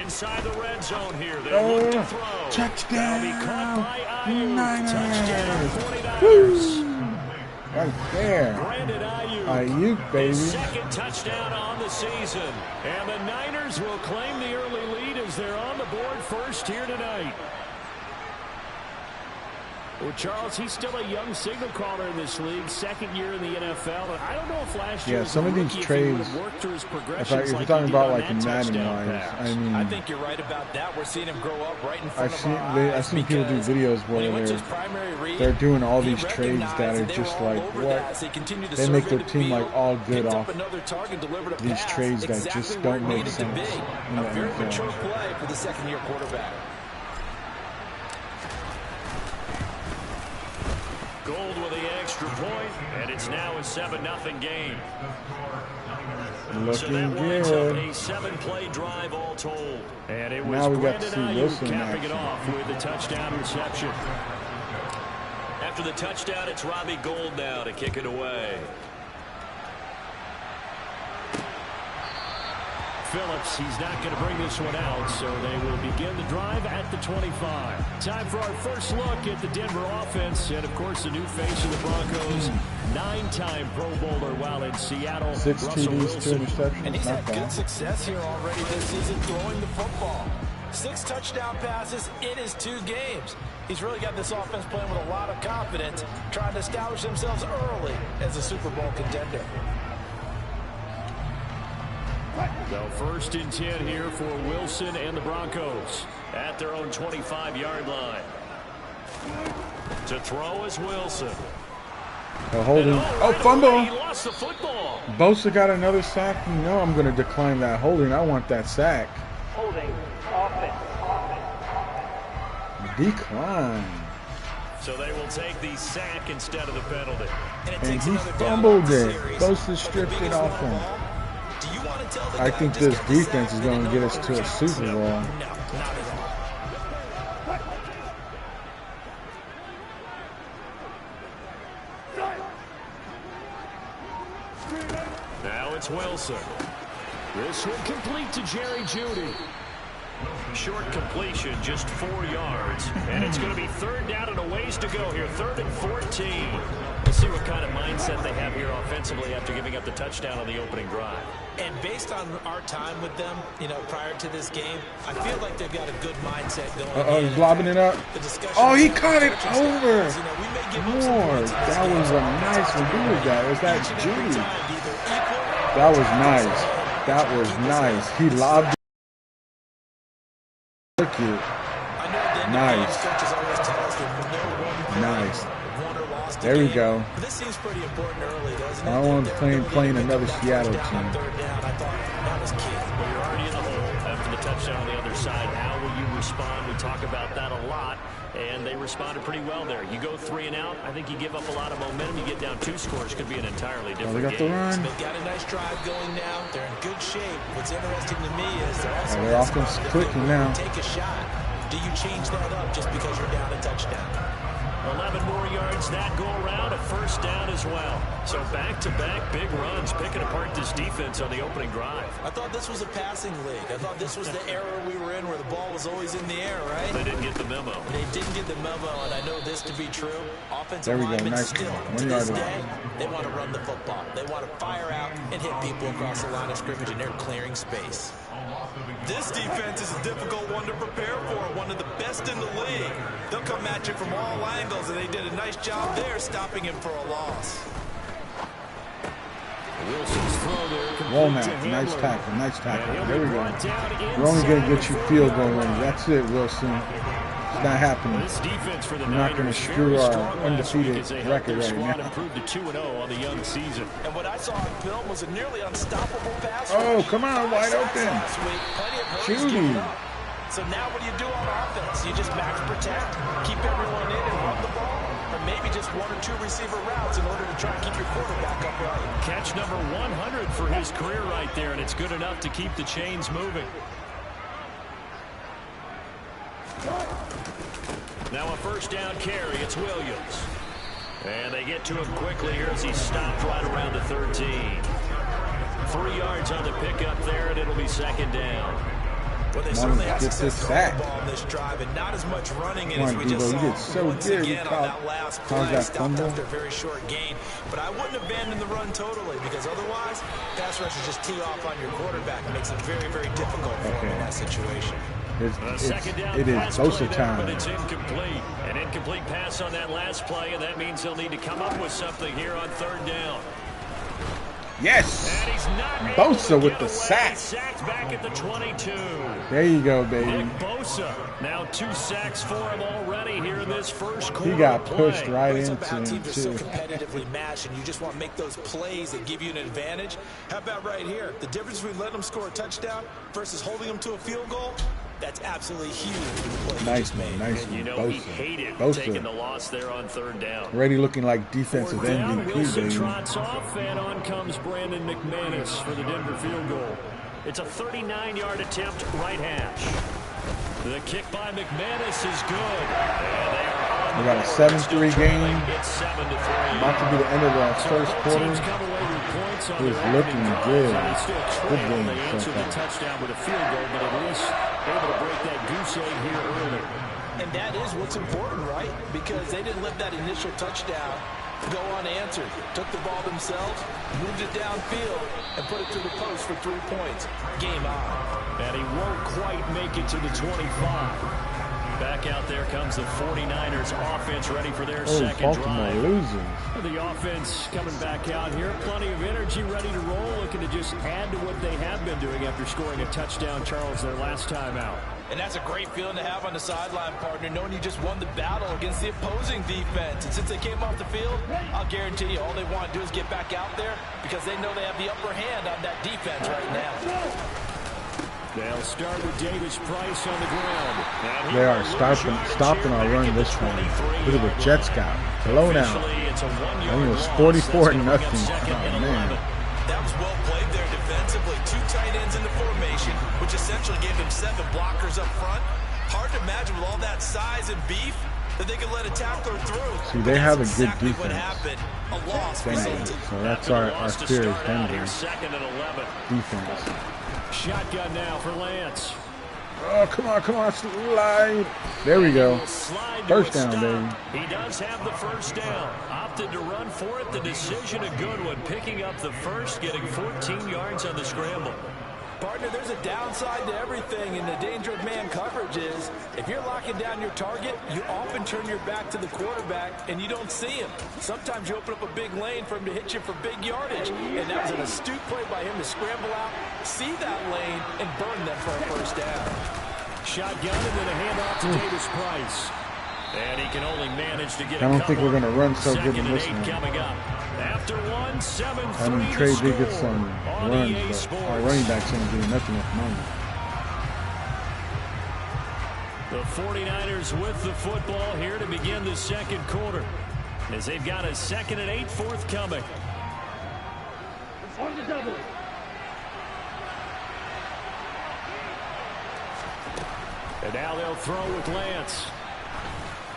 Inside the red zone here. They'll look to throw. Touchdown. Be caught by Ayuk. Niners. Touchdown 49ers. Woo. Right there. Brandon Ayuk, baby. His 2nd touchdown on the season. And the Niners will claim the early lead as they're on the board first here tonight. Well, Charles, he's still a young signal caller in this league, second year in the NFL. And I don't know if last year some of these trades, if you're talking about like Madden wise, I mean, I think you're right about that. We're seeing him grow up right in front of our eyes. I've seen people do videos where they're doing all these trades that are just like, what? They make their team like all good off these trades that just don't make sense. A very mature play for the second-year quarterback. Gold with the extra point, and it's now a 7-0 game. Looking so that winds good. Up a 7-play drive all told. And it was now we got to see Brandon Wilson capping it off with the touchdown reception. After the touchdown, it's Robbie Gould now to kick it away. Phillips, he's not going to bring this one out, so they will begin the drive at the 25. Time for our first look at the Denver offense, and of course the new face of the Broncos, 9-time Pro Bowler while in Seattle, 6 TDs, 2 interceptions. And he's had good success here already this season throwing the football. 6 touchdown passes in his 2 games. He's really got this offense playing with a lot of confidence, trying to establish themselves early as a Super Bowl contender. So 1st and 10 here for Wilson and the Broncos at their own 25-yard line. To throw is Wilson. Holding. Fumble. He lost the football. Bosa got another sack. You know I'm going to decline that holding. I want that sack. Holding. Offense. Decline. So they will take the sack instead of the penalty. And he fumbled it. Bosa stripped it off him. I think this defense is going to get us to a Super Bowl. No, not at all. Now it's Wilson. This one complete to Jerry Jeudy. Short completion, just 4 yards. And it's going to be 3rd down and a ways to go here. 3rd and 14. We'll see what kind of mindset they have here offensively after giving up the touchdown on the opening drive. And based on our time with them, prior to this game, I feel like they've got a good mindset going. He's lobbing it up. Oh, he caught it over. More. That was a nice one. Who was that? Was that Jeudy? That was nice. That was nice. He lobbed it. Nice. Nice. There we go. This seems pretty important early, doesn't it? I want to playing another Seattle team. Well, you're already in the hole after the touchdown on the other side. How will you respond? We talk about that a lot, and they responded pretty well there. You go 3 and out. I think you give up a lot of momentum. You get down 2 scores. Could be an entirely different they got game. the run. They've got a nice drive going now. They're in good shape. What's interesting to me is their offense is clicking now. Take a shot. Do you change that up just because you're down a touchdown? 11 more yards that go around, a 1st down as well. So back-to-back big runs, picking apart this defense on the opening drive. I thought this was a passing league. I thought this was the era we were in where the ball was always in the air, right? They didn't get the memo. They didn't get the memo, and I know this to be true. There we go, nice still, to this day, they want to run the football. They want to fire out and hit people across the line of scrimmage, and they're clearing space. This defense is a difficult one to prepare for, one of the best in the league. They'll come at you from all angles, and they did a nice job there stopping him for a loss. Wilson's throw there. Womack, nice tackle, nice tackle. There we go. We're only going to get you field goal range. That's it, Wilson. It's not happening. We're not going to screw our undefeated record right now. Improved to 2-0 on the young season. And what I saw on film was a nearly unstoppable pass. Oh, come on, wide open. Jeudy. So now what do you do on offense? You just max protect, keep everyone in and run the ball, or maybe just 1 or 2 receiver routes in order to try and keep your quarterback upright. Catch number 100 for his career right there, and it's good enough to keep the chains moving. Now a 1st down carry. It's Williams. And they get to him quickly here as he stopped right around the 13. 3 yards on the pickup there, and it'll be 2nd down. Well, they certainly have success throwing the ball on this drive, and not as much running in as we just saw once again on that last play. Stopped after a very short gain. But I wouldn't abandon the run totally, because otherwise, pass rushers just tee off on your quarterback. It makes it very, very difficult for him in that situation. It is Bosa time. But it's incomplete. An incomplete pass on that last play, and that means they'll need to come up with something here on third down. Yes! Bosa with the sack. Sacked back at the 22. There you go, baby. Nick Bosa. Now 2 sacks for him already here in this first quarter. He got pushed right into him, too. teams are so competitively matched, and you just want to make those plays that give you an advantage. How about right here? The difference between letting them score a touchdown versus holding them to a field goal, that's absolutely huge. Nice man, nice one. You know, Bosa. he hated taking the loss there on third down. Already looking like defensive MVP, Wilson baby. trots off, and on comes Brandon McManus for the Denver field goal. It's a 39-yard attempt, right hash. The kick by McManus is good. We got a 7-3 game. It's 7-3. About to be the end of the first quarter. It's looking good. Good game so far. Touchdown with a field goal, but at least able to break that goose egg here early. And that is what's important, right? Because they didn't let that initial touchdown go unanswered. Took the ball themselves, moved it downfield, and put it through the post for 3 points. Game on. And he won't quite make it to the 25. Back out there comes the 49ers offense ready for their second Baltimore drive. losing. The offense coming back out here. Plenty of energy, ready to roll, looking to just add to what they have been doing after scoring a touchdown, Charles, their last time out. And that's a great feeling to have on the sideline, partner, knowing you just won the battle against the opposing defense. And since they came off the field, I'll guarantee you all they want to do is get back out there because they know they have the upper hand on that defense right now. They'll start with Davis Price on the ground. They are stopping our run this time. Look at the Jets got blown out. I think it was 44-0. Oh, man. That was well played there defensively. 2 tight ends in the formation, which essentially gave them 7 blockers up front. Hard to imagine with all that size and beef that they could let a tackler through. See, they have a good exactly defense. What happened. A loss resulted. So that's our fear is Denver. Second and 11. Defense. Shotgun now for Lance. Oh, come on, slide. There we go. First down, baby. He does have the first down. Opted to run for it. The decision a good one. Picking up the first, getting 14 yards on the scramble. Partner, there's a downside to everything, and the danger of man coverage is if you're locking down your target, you often turn your back to the quarterback and you don't see him. Sometimes you open up a big lane for him to hit you for big yardage, and that was an astute play by him to scramble out, see that lane, and burn them for a first down. Shotgun and then a handoff to Davis Price. And he can only manage to get I don't think we're going to run so good in this one. Coming up. After 1-7-3 I mean, Trey did get some runs, but our running backs ain't doing nothing at the moment. The 49ers with the football here to begin the second quarter, as they've got a 2nd and 8 forthcoming. And now they'll throw with Lance.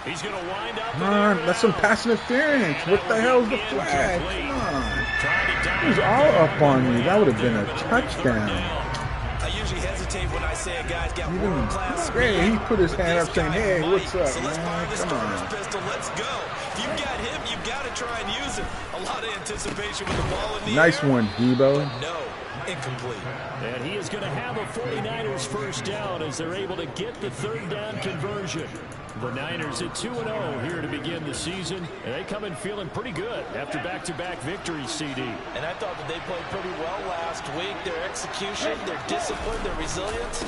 He's going to wind up. Come on, that's some pass interference. What the hell's the flag? Come on. He's all up on you. That would have been a touchdown. I usually hesitate when I say a guy's got world-class speed. Hey, he put his hand up saying, hey, what's up, so let's man? Come on. Pistol. Let's go. If you've got him, you've got to try and use it. A lot of anticipation with the ball in the nice air. one, Debo. No, incomplete. And he is going to have a 49ers first down as they're able to get the third down conversion. The Niners at 2-0 here to begin the season, and they come in feeling pretty good after back-to-back victories, CD. And I thought that they played pretty well last week. Their execution, their discipline, their resilience,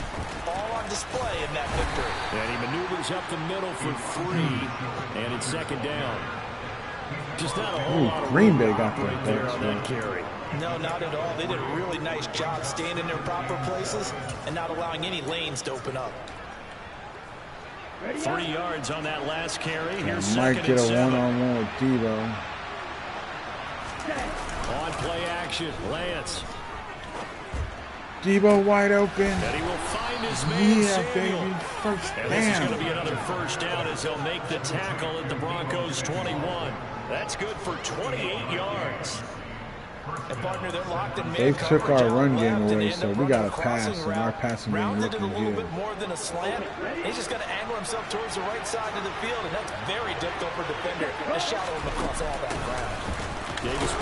all on display in that victory. And he maneuvers up the middle for 3, and it's second down. Just not a whole lot of Green Bay got the right there on that carry. No, not at all. They did a really nice job staying in their proper places and not allowing any lanes to open up. 3 yards on that last carry. Here's might get a one-on-one with Debo. On play action, Lance. Debo wide open. And he will find his man, yeah, Samuel. baby. First and down. This is going to be another first down as he'll make the tackle at the Broncos 21. That's good for 28 yards. And partner, they're locked in they took our run game away, so we got to pass, and our passing game looking a little good. bit more than a slant. He's just got to angle himself towards the right side of the field, and that's very difficult for a defender to shadow him across all that ground.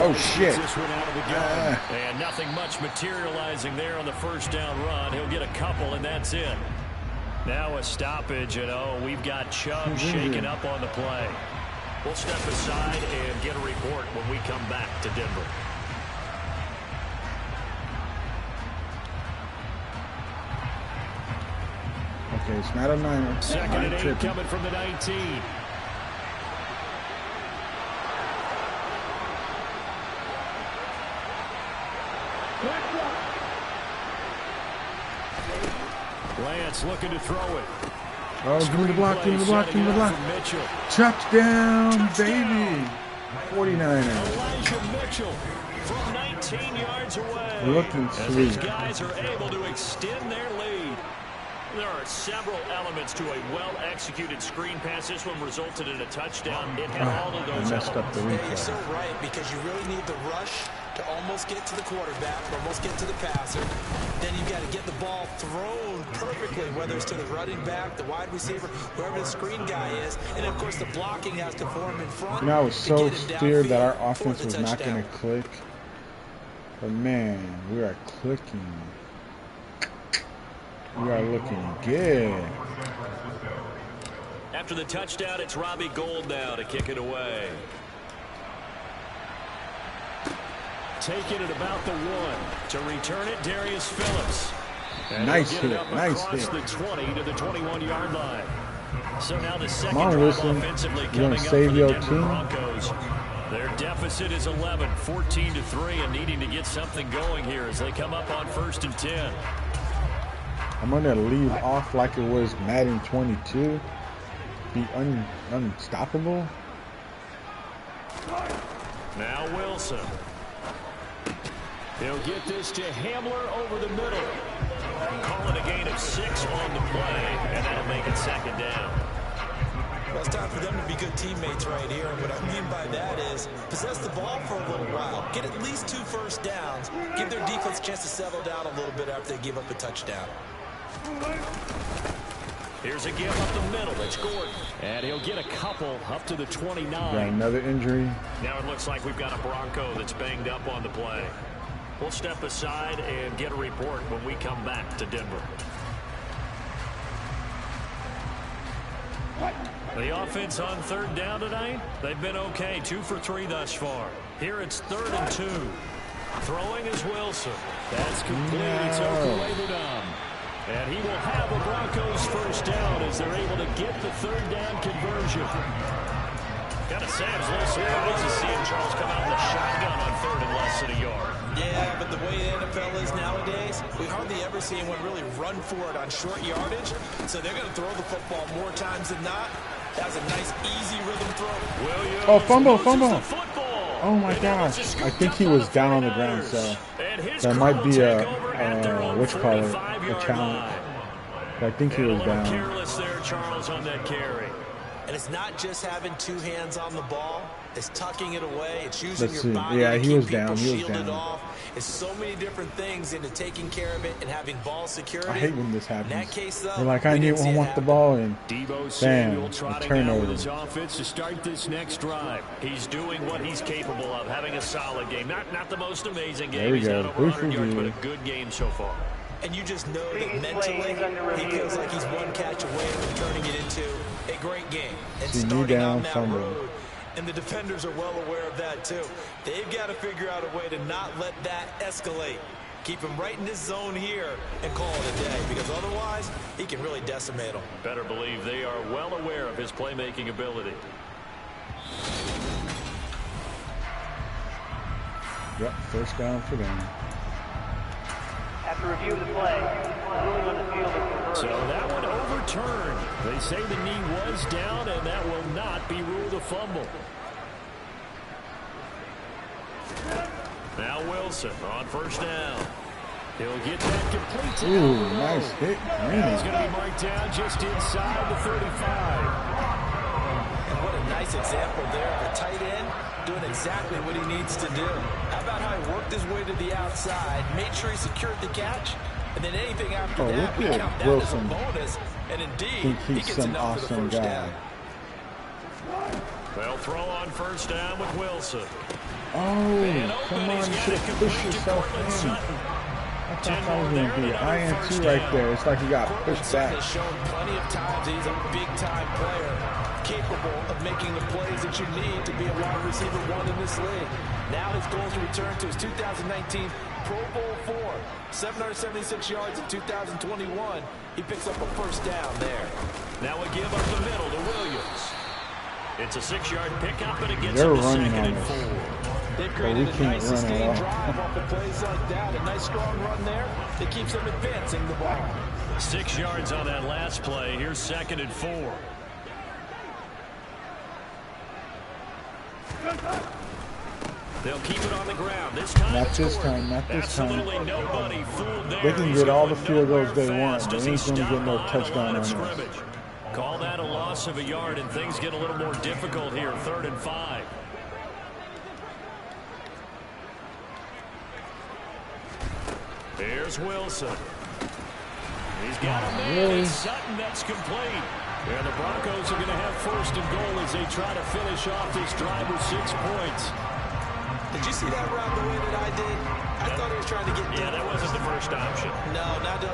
Oh, shit. This one out of the gun. And nothing much materializing there on the first down run. He'll get a couple, and that's it. Now a stoppage, and we've got Chubb shaken up on the play. We'll step aside and get a report when we come back to Denver. Okay, it's not a Niner. Second and 8 coming from the 19. Lance looking to throw it. Oh, give me the block, give me the block, give me the block. Touchdown, baby. 49ers. Elijah Mitchell from 19 yards away. Looking as sweet. these guys are able to extend their lead. There are several elements to a well-executed screen pass. This one resulted in a touchdown. It had all of those messed up the replay. Yeah, you're so right, because you really need the rush to almost get to the quarterback, almost get to the passer. Then you've got to get the ball thrown perfectly, whether it's to the running back, the wide receiver, whoever the screen guy is. And, of course, the blocking has to form in front. You know, I was so scared that our offense was not going to click. But, man, we are clicking. We are looking good. After the touchdown, it's Robbie Gould now to kick it away. Taking it about the 1. To return it, Darius Phillips. And nice hit, nice hit. hit. The 20 to the 21-yard line. So now the second Come on, drive Wilson. offensively You want coming to up save for the your Denver team? Broncos. Their deficit is 11, 14-3, and needing to get something going here as they come up on 1st and 10. I'm going to leave off like it was Madden 22. Be unstoppable. Now Wilson. He'll get this to Hamler over the middle. Calling a gain of 6 on the play, and that'll make it 2nd down. Well, it's time for them to be good teammates right here. And what I mean by that is possess the ball for a little while. Get at least 2 first downs. Give their defense a chance to settle down a little bit after they give up a touchdown. Here's a give up the middle. It's Gordon. And he'll get a couple up to the 29. Got another injury. Now it looks like we've got a Bronco that's banged up on the play. We'll step aside and get a report when we come back to Denver. The offense on 3rd down tonight, they've been okay. 2 for 3 thus far. Here it's 3rd and 2. Throwing is Wilson. That's complete. It's Okwuegbunam. And he will have the Broncos first down as they're able to get the 3rd down conversion. Gotta say, I was a little surprised to see Charles come out in the shotgun on 3rd and less than a yard. Yeah, but the way the NFL is nowadays, we hardly ever see anyone really run for it on short yardage. So they're going to throw the football more times than not. That was a nice, easy rhythm throw. Williams Oh, fumble, fumble. Oh, my gosh. I think he was down on the ground, so that might be a challenge. But I think he was down. Careless there, Charles, on that carry. And it's not just having 2 hands on the ball. It's tucking it away. It's using Let's your see. body Yeah, to he keep was people down. He was shielded down. off. It's so many different things into taking care of it and having ball security. I hate when this happens. In that case, though, You're like, I want the ball, and Debo bam, a trotting out with his turnover. offense to start this next drive. He's doing what he's capable of, having a solid game. Not the most amazing game. There we He's go. not over 100 Good for yards, you. but a good game so far. And you just know that mentally he feels like he's one catch away from turning it into a great game. And See, knee starting down, on that fumble. road. And the defenders are well aware of that, too. They've got to figure out a way to not let that escalate. Keep him right in this zone here and call it a day, because otherwise he can really decimate them. Better believe they are well aware of his playmaking ability. Yep, first down for them. After review of the play, ruling on the field is reversed. So that one overturned. They say the knee was down, and that will not be ruled a fumble. Now Wilson on first down. He'll get that complete to Ooh, nice hit. He's going to be marked down just inside the 35. And what a nice example there of a tight end doing exactly what he needs to do. How about how he worked his way to the outside, made sure he secured the catch, and then anything after that, we count that as a bonus. And indeed, he gets some enough for the awesome first guy. down. They'll throw on first down with Wilson. Oh, come on, you should have pushed yourself in. I thought I was going to do it. I am too right there. It's like he got pushed back. Has shown plenty of times he's a big-time player, capable of making the plays that you need to be a wide receiver one in this league. Now his goal is to return to his 2019 Pro Bowl 4, 776 yards in 2021. He picks up a first down there. Now a give up the middle to Williams. It's a 6-yard pickup, and it gets They're him to running 2nd on and us. 4. They've created a nice sustained drive off of plays like that. A nice strong run there that keeps them advancing the ball. 6 yards on that last play. Here's 2nd and 4. They'll keep it on the ground. This time, not this time, not this absolutely time. Nobody fooled there. They can get all the field goals they want. They ain't going to get no touchdown on us. Call that a loss of a yard, and things get a little more difficult here. 3rd and 5. Here's Wilson. He's got a man. Really? It's Sutton that's complete. And the Broncos are going to have 1st and goal as they try to finish off this drive with 6 points. Did you see that route the way that I did? I thought he was trying to get Yeah, that wasn't the first option. No,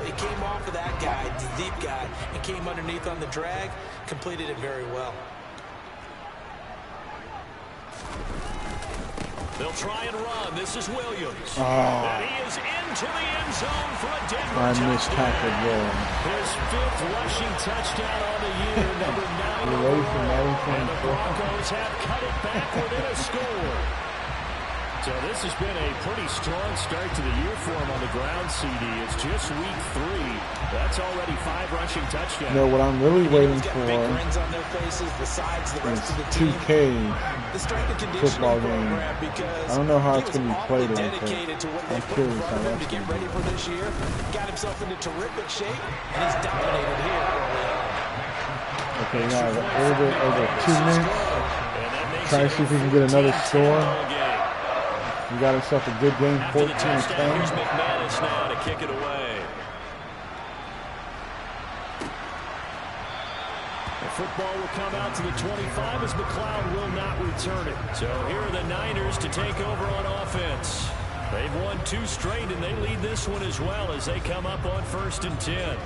it came off of that guy, the deep guy, and came underneath on the drag, completed it very well. They'll try and run. This is Williams. Oh. And he is into the end zone for a Denver I touchdown. missed tackle there. His 5th rushing touchdown on the year, number 9 overall. And the Broncos have cut it back within a score. So this has been a pretty strong start to the year for him on the ground, CD. It's just week 3. That's already 5 rushing touchdowns. You know, what I'm really waiting for big grins on their faces besides the rest is of the team. 2K The strength and conditioning football game. program, because I don't know how he it's was going to be awfully played like dedicated that. to what they I'm put in curious front how of him that's to get going to ready be. for this year. Got himself into terrific shape, and he's dominated here early on. Okay, now over 2 minutes. Try to see if we can get another score. You got himself a good game, 14-10. Here's McManus now to kick it away. The football will come out to the 25 as McLeod will not return it. So here are the Niners to take over on offense. They've won 2 straight, and they lead this one as well as they come up on 1st and 10.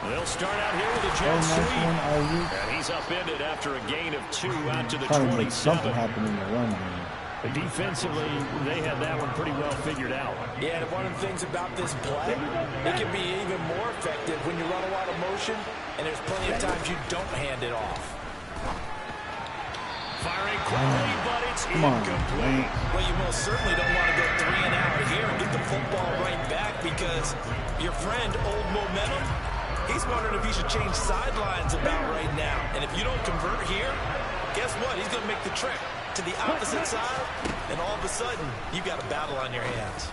They'll start out here with a jet sweep. And he's upended after a gain of 2 out to the 27. Something happened in the run game. Defensively, they had that one pretty well figured out. Yeah, and one of the things about this play, it can be even more effective when you run a lot of motion, and there's plenty of times you don't hand it off. Firing quickly, but it's incomplete. Well, you most certainly don't want to go 3 and out here and get the football right back, because your friend, Old Momentum, he's wondering if he should change sidelines about right now. And if you don't convert here, guess what? He's going to make the trek to the opposite side, and all of a sudden, you got a battle on your hands.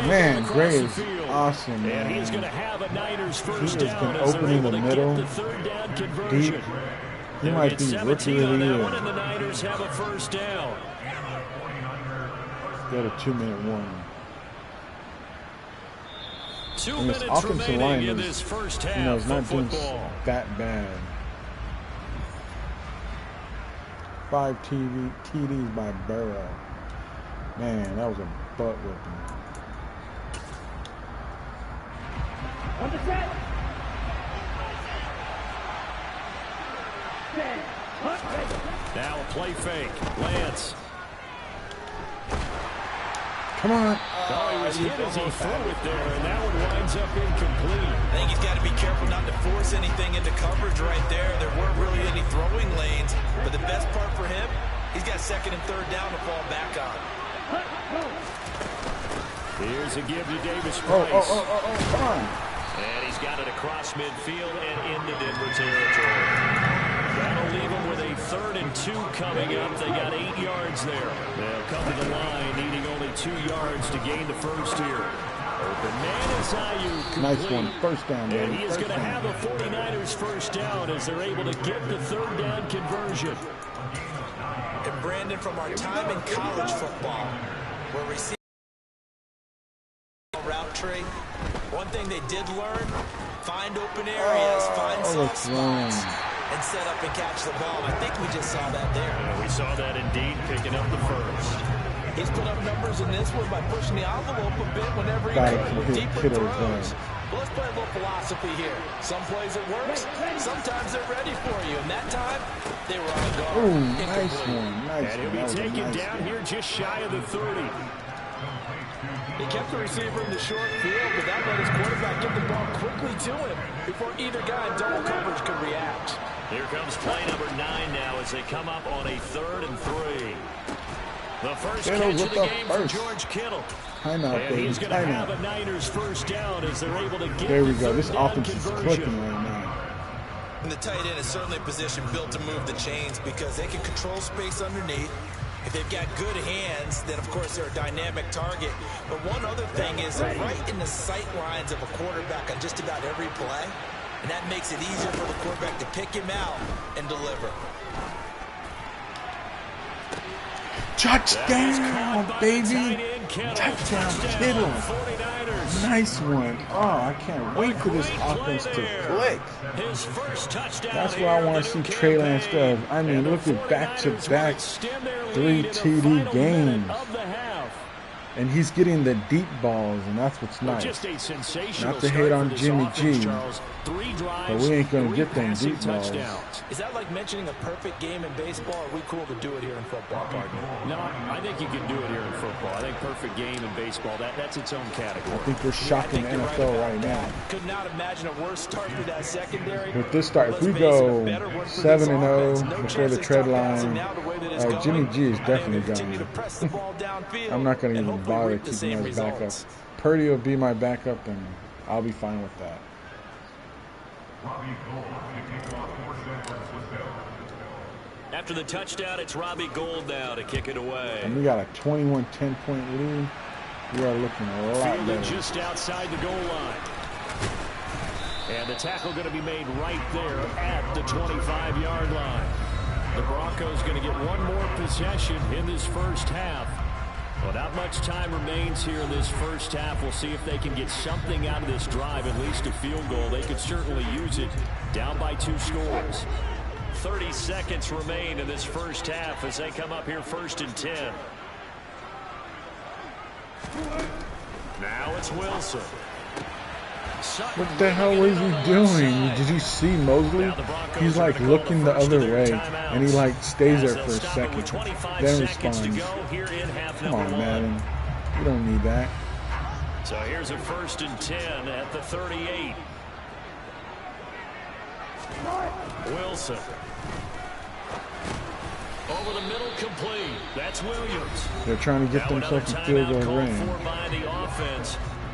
Man, Gray is awesome, man. And he's going to have a Niners first He has down been as they're open in able the to middle, get the 3rd down conversion. deep. He might be rookie of the year. And the Niners have a first down. Got a 2-minute warning. 2 And his minutes offensive line remaining in is, this first half you know, it's not doing football. that bad. 5 TDs by Burrow. Man, that was a butt whipping. On the set. Now a play fake. Lance. Come on. Oh, he was hit as he threw it there, and that one winds up incomplete. I think he's got to be careful not to force anything into coverage right there. There weren't really any throwing lanes, but the best part for him, he's got 2nd and 3rd down to fall back on. Here's a give to Davis Price. Come on. And he's got it across midfield and into Denver territory. That'll leave them with a 3rd and 2 coming up. They got 8 yards there. They'll come to the line, needing only 2 yards to gain the first here. Open man is Ayuk. Nice one. First down, baby. And he is going to have a 49ers first down as they're able to get the 3rd down conversion. And Brandon, from our time in college football, where we see route tree, one thing they did learn, find open areas, find soft spots, and set up and catch the ball. I think we just saw that there. Yeah, we saw that indeed, picking up the first. He's put up numbers in this one by pushing the envelope a bit whenever he goes with deeper throws. But let's play a little philosophy here. Some plays it works, sometimes they're ready for you. And that time, they were on guard. Ooh, nice one. Nice and he'll be taken down here just shy of the 30. He kept the receiver in the short field, but that let his quarterback get the ball quickly to him before either guy in double coverage could react. Here comes play number 9 now as they come up on a 3rd and 3. The first catch of the game for George Kittle. Timeout, baby. He's going to have a Niners first down as they're able to get there we go. This offense is clicking right now. And the tight end is certainly a position built to move the chains because they can control space underneath. If they've got good hands, then of course they're a dynamic target. But one other thing is they're right in the sight lines of a quarterback on just about every play. And that makes it easier for the quarterback to pick him out and deliver. Touchdown, baby. Touchdown, Kittle. Nice one. Oh, I can't wait for this offense to click. That's what I want to see Trey Lance do. I mean, look at back-to-back 3 TD games. And he's getting the deep balls, and that's what's nice. Not to hate on Jimmy G, but we ain't going to get them deep balls. Is that like mentioning a perfect game in baseball, or are we cool to do it here in football, partner? No, I think you can do it here in football. I think perfect game in baseball, that's its own category. I think we're shocking the NFL right now. Could not imagine a worse start for that secondary. With this start, if we go 7-0 before the trade line, Jimmy G is definitely gone. I'm not going to even bother keeping him as backup. Purdy will be my backup, and I'll be fine with that. After the touchdown, it's Robbie Gould now to kick it away. And we got a 21-10 point lead. We are looking a lot better. Just outside the goal line. And the tackle going to be made right there at the 25-yard line. The Broncos going to get one more possession in this first half. Well, not much time remains here in this first half. We'll see if they can get something out of this drive, at least a field goal. They could certainly use it, down by 2 scores. 30 seconds remain in this first half as they come up here 1st and 10. Now it's Wilson. What the hell was he doing? Did you see Mosley? He's like looking the other way, and he like stays there for a second, then responds. Come on, Madden. You don't need that. So here's a 1st and 10 at the 38. Wilson. Over the middle, complete. That's Williams. They're trying to get themselves a field goal range.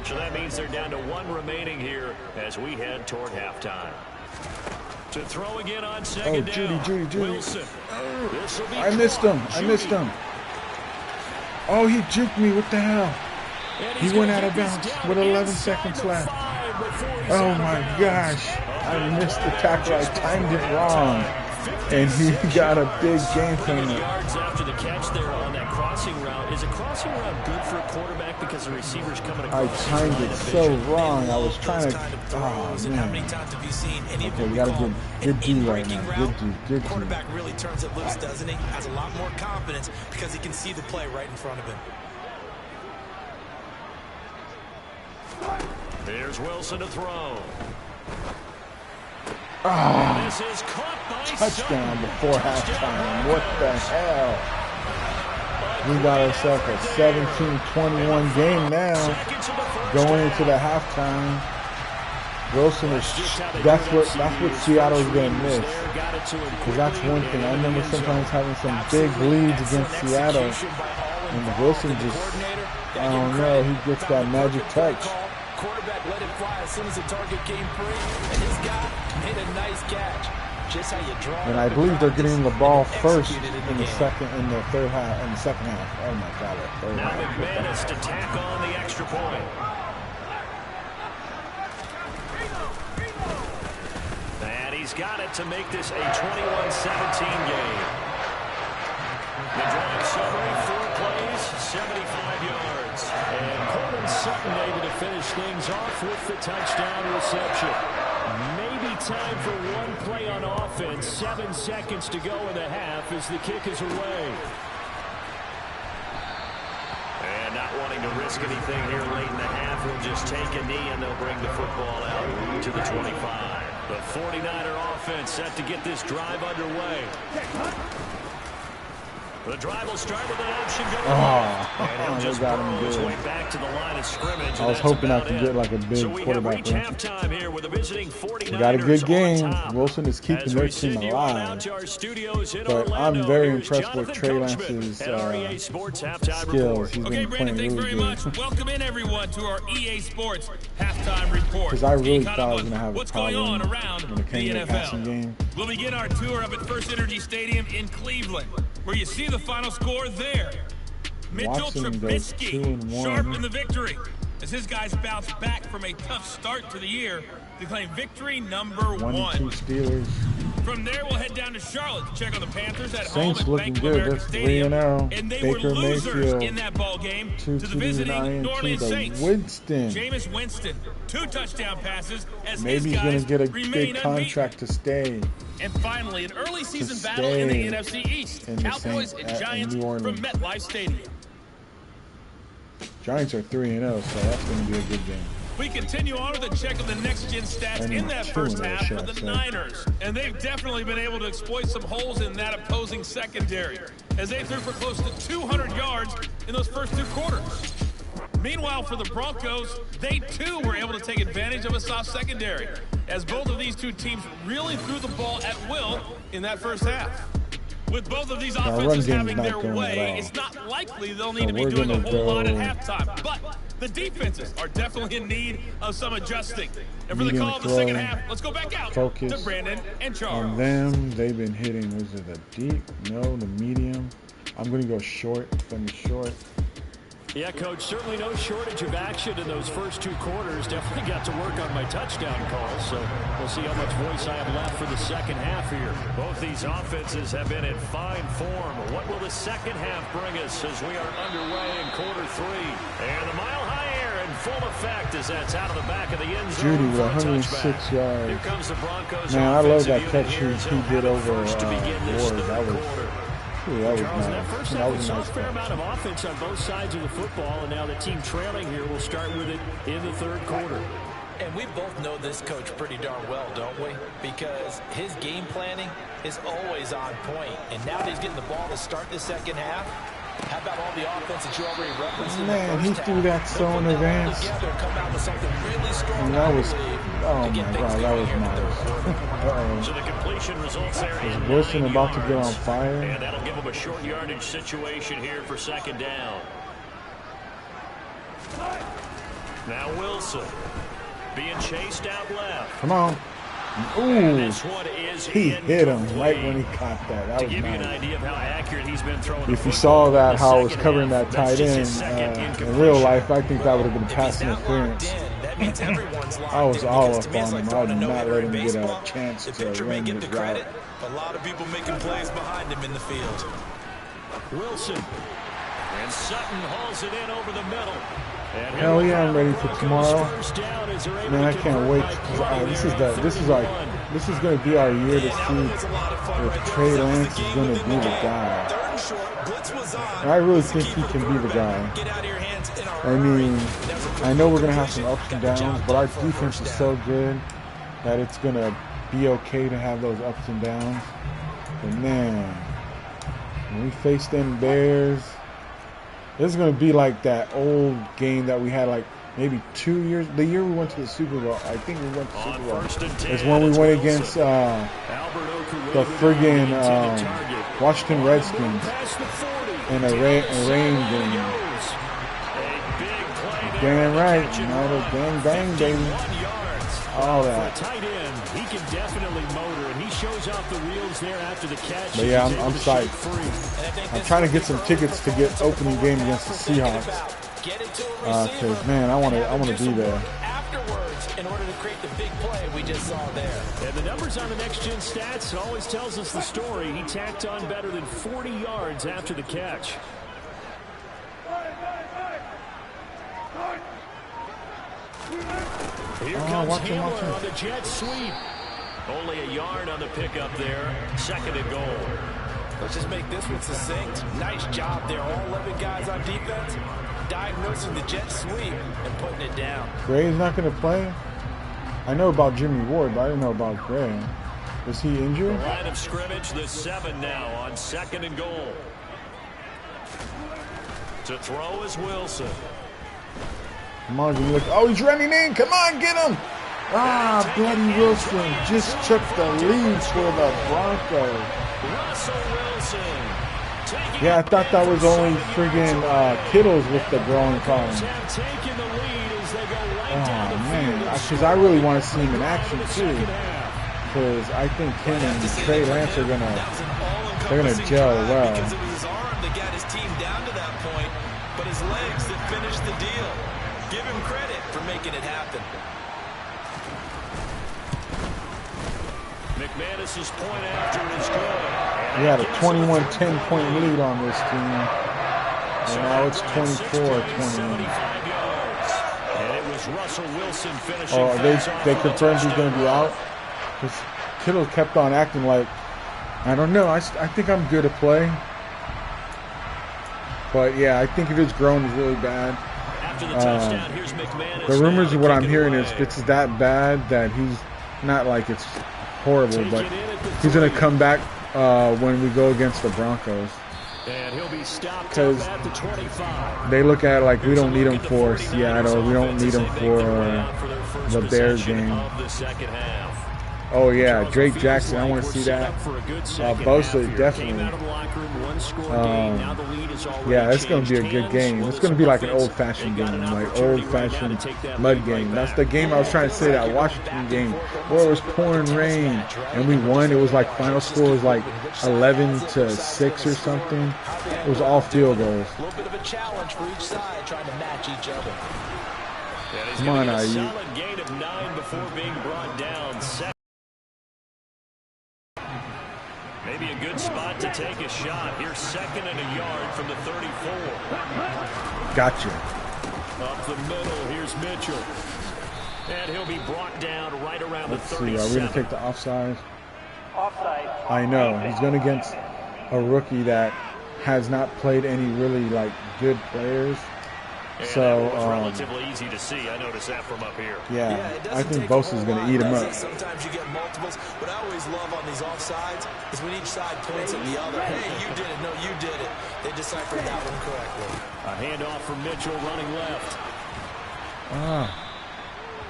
So that means they're down to 1 remaining here as we head toward halftime. To throw again on second down. Judy. Wilson. I missed him. Oh, he juked me. What the hell? He went out of bounds with 11 seconds left. Oh my gosh. I missed the tackle. I timed it wrong. And he got a big game from it. Yards after the catch there on that crossing route. Is a crossing route good for a quarterback because the receiver's coming across? I timed it so wrong. I was trying to. Oh man. How many times have you seen any of Okay, we got a good D right now. Good D. Quarterback really turns it loose, doesn't he? Has a lot more confidence because he can see the play right in front of him. There's Wilson to throw. Oh, This is caught by touchdown before halftime. What the hell? We got ourselves a 17-21 game now. Going into the halftime. Wilson is. That's what Seattle's gonna miss. Because that's one thing. I remember sometimes having some big leads against Seattle, and Wilson just. I don't know. He gets that magic touch. Quarterback let it fly as soon as the target came free, and this guy made a nice catch. just how you draw. And I believe they're getting the ball first in the second half. Oh my God! Now McManus to tack on the extra point. And he's got it to make this a 21-17 game. The drive summary, 4 plays, 75 yards. And Coleman Sutton able to finish things off with the touchdown reception. Maybe time for one play on offense. 7 seconds to go in the half as the kick is away. And not wanting to risk anything here late in the half, he'll just take a knee and they'll bring the football out to the 25. The 49er offense set to get this drive underway. The drive will start with an option going and he'll just burrow his way back to the line of scrimmage. I was hoping I could get like a big quarterback. Halftime here with the visiting 49ers. We got a good game. Wilson is keeping their team alive. But I'm very impressed with Trey Lance's skills. He's been playing really good. Welcome in everyone to our EA Sports halftime report. Because I really thought I was going to have a problem when it came to the passing game. We'll begin our tour up at First Energy Stadium in Cleveland, where you see the final score there. Mitchell Trubisky sharp in the victory as his guys bounce back from a tough start to the year to claim victory number 1. 1-2 Steelers. From there, we'll head down to Charlotte to check on the Panthers at Saints home at Bank of America Stadium. And they were losers in that ball game to the visiting New Orleans Saints. Jameis Winston, 2 touchdown passes as maybe he's going to get a big contract to stay. And finally, an early season battle in the NFC East. Cowboys and Giants from MetLife Stadium. Giants are 3-0, so that's going to be a good game. We continue on with a check of the next-gen stats in that first half for the Niners. And they've definitely been able to exploit some holes in that opposing secondary, as they threw for close to 200 yards in those first 2 quarters. Meanwhile, for the Broncos, they too were able to take advantage of a soft secondary, as both of these 2 teams really threw the ball at will in that first half. With both of these offenses having their way, it's not likely they'll need to be doing a whole lot at halftime. But the defenses are definitely in need of some adjusting. And for the call of the second half, let's go back out to Brandon and Charles. On them, they've been hitting, was it the deep? No, the medium. I'm going to go short. It's going to be short. Yeah, Coach, certainly no shortage of action in those first 2 quarters. Definitely got to work on my touchdown calls, so we'll see how much voice I have left for the second half here. Both these offenses have been in fine form. What will the second half bring us as we are underway in quarter 3? And the mile-high air in full effect as that's out of the back of the end zone. Judy with 106 yards. Here comes the Broncos. Man, I love that catch he did over Ward. That was a fair amount of offense on both sides of the football, and now the team trailing here will start with it in the 3rd quarter. And we both know this coach pretty darn well, don't we? Because his game planning is always on point. And now that he's getting the ball to start the second half, how about all the offense that you already referenced in the first half? Man, he threw that so in advance. And that was, oh my God, that was nice. So the completion results there. Is Wilson about to get on fire? And that'll give him a short yardage situation here for 2nd down. Now Wilson being chased out left. Come on. Ooh, he hit him right when he caught that. That was nice. If you saw that, how I was covering that tight end in real life, I think that would have been pass interference. I was all up on him. I did not let him get a chance to run the route. A lot of people making plays behind him in the field. Wilson. And Sutton hauls it in over the middle. Hell yeah, I'm ready for tomorrow. Man, I can't wait. This is going to be our year to see if Trey Lance is going to be the guy. And I really think he can be the guy. I mean, I know we're going to have some ups and downs, but our defense is so good that it's going to be okay to have those ups and downs. But man, when we face them Bears, this is going to be like that old game that we had like maybe 2 years. The year we went to the Super Bowl, I think we went to the Super Bowl. It's when we went against the friggin' Washington Redskins in a rain game. Damn right. Gang bang, baby. all that. For a tight end, he can definitely motor, and he shows off the wheels there after the catch. But yeah, I'm psyched. I'm trying to get some tickets to get opening game against the Seahawks. Because man, I want to be there. Afterwards, in order to create the big play we just saw there. And the numbers on the next gen stats always tells us the story. He tacked on better than 40 yards after the catch. Here comes Hamler on the jet sweep. Only a yard on the pickup there. 2nd and goal. Let's just make this one succinct. Nice job there. All 11 guys on defense diagnosing the jet sweep and putting it down. Gray's not going to play? I know about Jimmy Ward, but I didn't know about Gray. Is he injured? The line of scrimmage, the 7 now on 2nd and goal. To throw is Wilson. Come on, Jimmy. Oh, he's running in. Come on, get him. Ah, bloody Wilson just took the lead for the Broncos. Russell Wilson. Yeah, I thought that was only friggin' Kittles with the growing problem. Oh, man. Because I really want to see him in action, too. Because I think him and Trey Lance are going to gel well. Because it was his arm that got his team down to that point, but his legs that finished the deal. Give him credit for making it happen. McManus's point after is good. We had a 21-10 point lead on this team. And now it's 24-21. And it was Russell Wilson finishing. Oh, they confirmed he's going to be out? Because Kittle kept on acting like, I don't know, I think I'm good to play. But yeah, I think if his groin is really bad. After the touchdown, here's McManus. The rumors of what I'm hearing is if it's that bad that he's not like it's horrible, but he's going to come back when we go against the Broncos. And he'll be stopped at the 25. They look at it like we don't need him for Seattle. We don't need him for the Bears game. Oh, yeah, Drake Jackson. I want to see that. Bosa, definitely. Yeah, it's going to be a good game. It's going to be like an old-fashioned game, like old-fashioned mud game. That's the game I was trying to say, that Washington game, where it was pouring rain, and we won. It was like final score was like 11-6 or something. It was all field goals. A little bit of a challenge for each side, trying to match each other. Come on, Ayuk. Solid gain of 9 before being brought down. Maybe a good spot to take a shot. Here's 2nd and a yard from the 34. Gotcha. Up the middle, here's Mitchell. And he'll be brought down right around the 37. Let's see, are we going to take the offside? Offside. I know. He's going against a rookie that has not played any really, like, good players. And so, relatively easy to see. I noticed that from up here. Yeah, I think Bosa's going to eat him up. Sometimes you get multiples. What I always love on these offsides is when each side points at the other. Hey, you did it. No, you did it. They deciphered that one correctly. A handoff from Mitchell running left.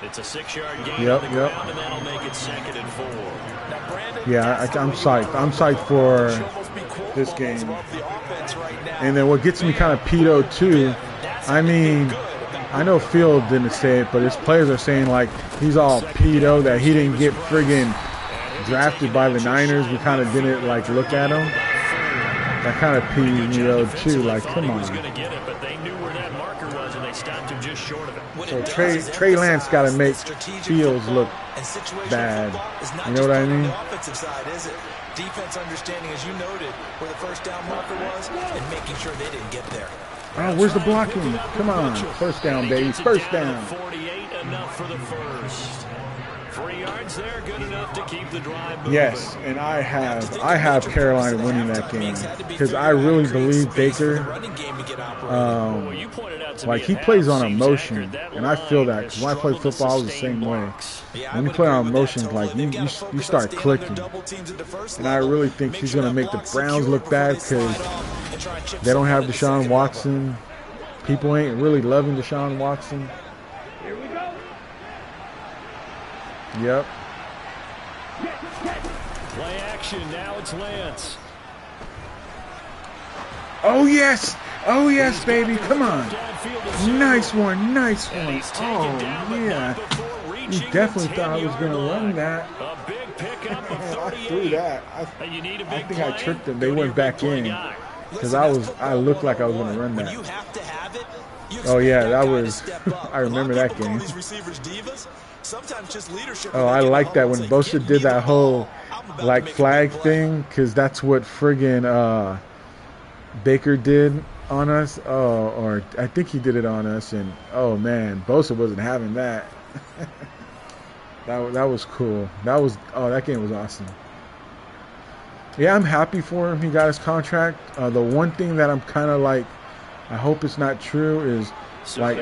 It's a 6-yard gain on the ground, and that'll make it 2nd and 4. Now, Brandon, yeah, I'm psyched. I'm psyched for this game. And then what gets me kind of pedo, too, I mean, I know Field didn't say it, but his players are saying, like, he's all pedo, that he didn't get friggin' drafted by the Niners. We kind of didn't, like, look at him. That kind of peed me, though, too. Like, come on. So Trey Lance got to make Fields look bad. You know what I mean? Defense understanding, as you noted, where the first down marker was and making sure they didn't get there. Oh, where's the blocking? Come on. First down, baby. First down. 48, enough for the first. 3 yards there, good enough to keep the drive moving. Yes, and I have Carolina winning that game because I really believe Baker, like, he plays on emotion, and I feel that because when I played football, I was the same way. When you play on emotion, like, you start clicking, and I really think he's going to make the Browns look bad because they don't have Deshaun Watson. People ain't really loving Deshaun Watson. Yep. Play action. Now it's Lance. Oh, yes. Oh, yes, baby. Come on. Nice one. Nice one. Oh, yeah. You definitely thought I was going to run that. A big pickup of I threw that. I think I tricked them. They Go to went your back big in guy. because I looked like I was going to run that. You have to have it. Oh yeah, that was. I remember that game. Oh, I like that when Bosa did that whole like flag thing, because that's what friggin' Baker did on us. Oh, or I think he did it on us, and oh man, Bosa wasn't having that. that was cool. That game was awesome. Yeah, I'm happy for him. He got his contract. The one thing that I'm kind of like, I hope it's not true, is like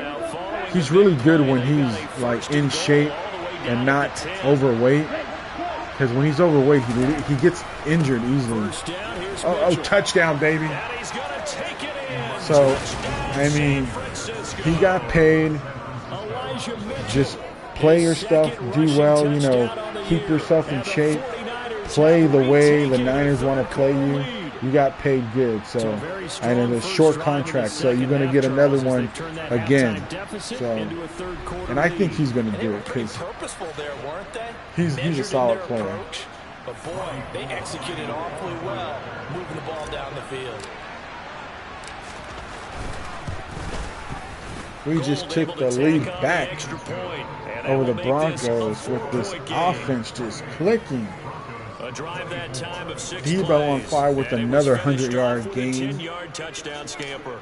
he's really good when he's like in shape and not overweight. Because when he's overweight, he gets injured easily. Oh, touchdown, baby! So, I mean, he got paid. Just play your stuff, do well. You know, keep yourself in shape. Play the way the Niners want to play you. You got paid good, so, and in a short contract, so you're going to get another one again. So, and I think he's going to do it because he's a solid player. But boy, they executed awfully well, moving the ball down the field. We just took the lead back over the Broncos with this offense just clicking. A drive that time of 6 Debo plays, on fire with another 100-yard game. 10-yard touchdown scamper.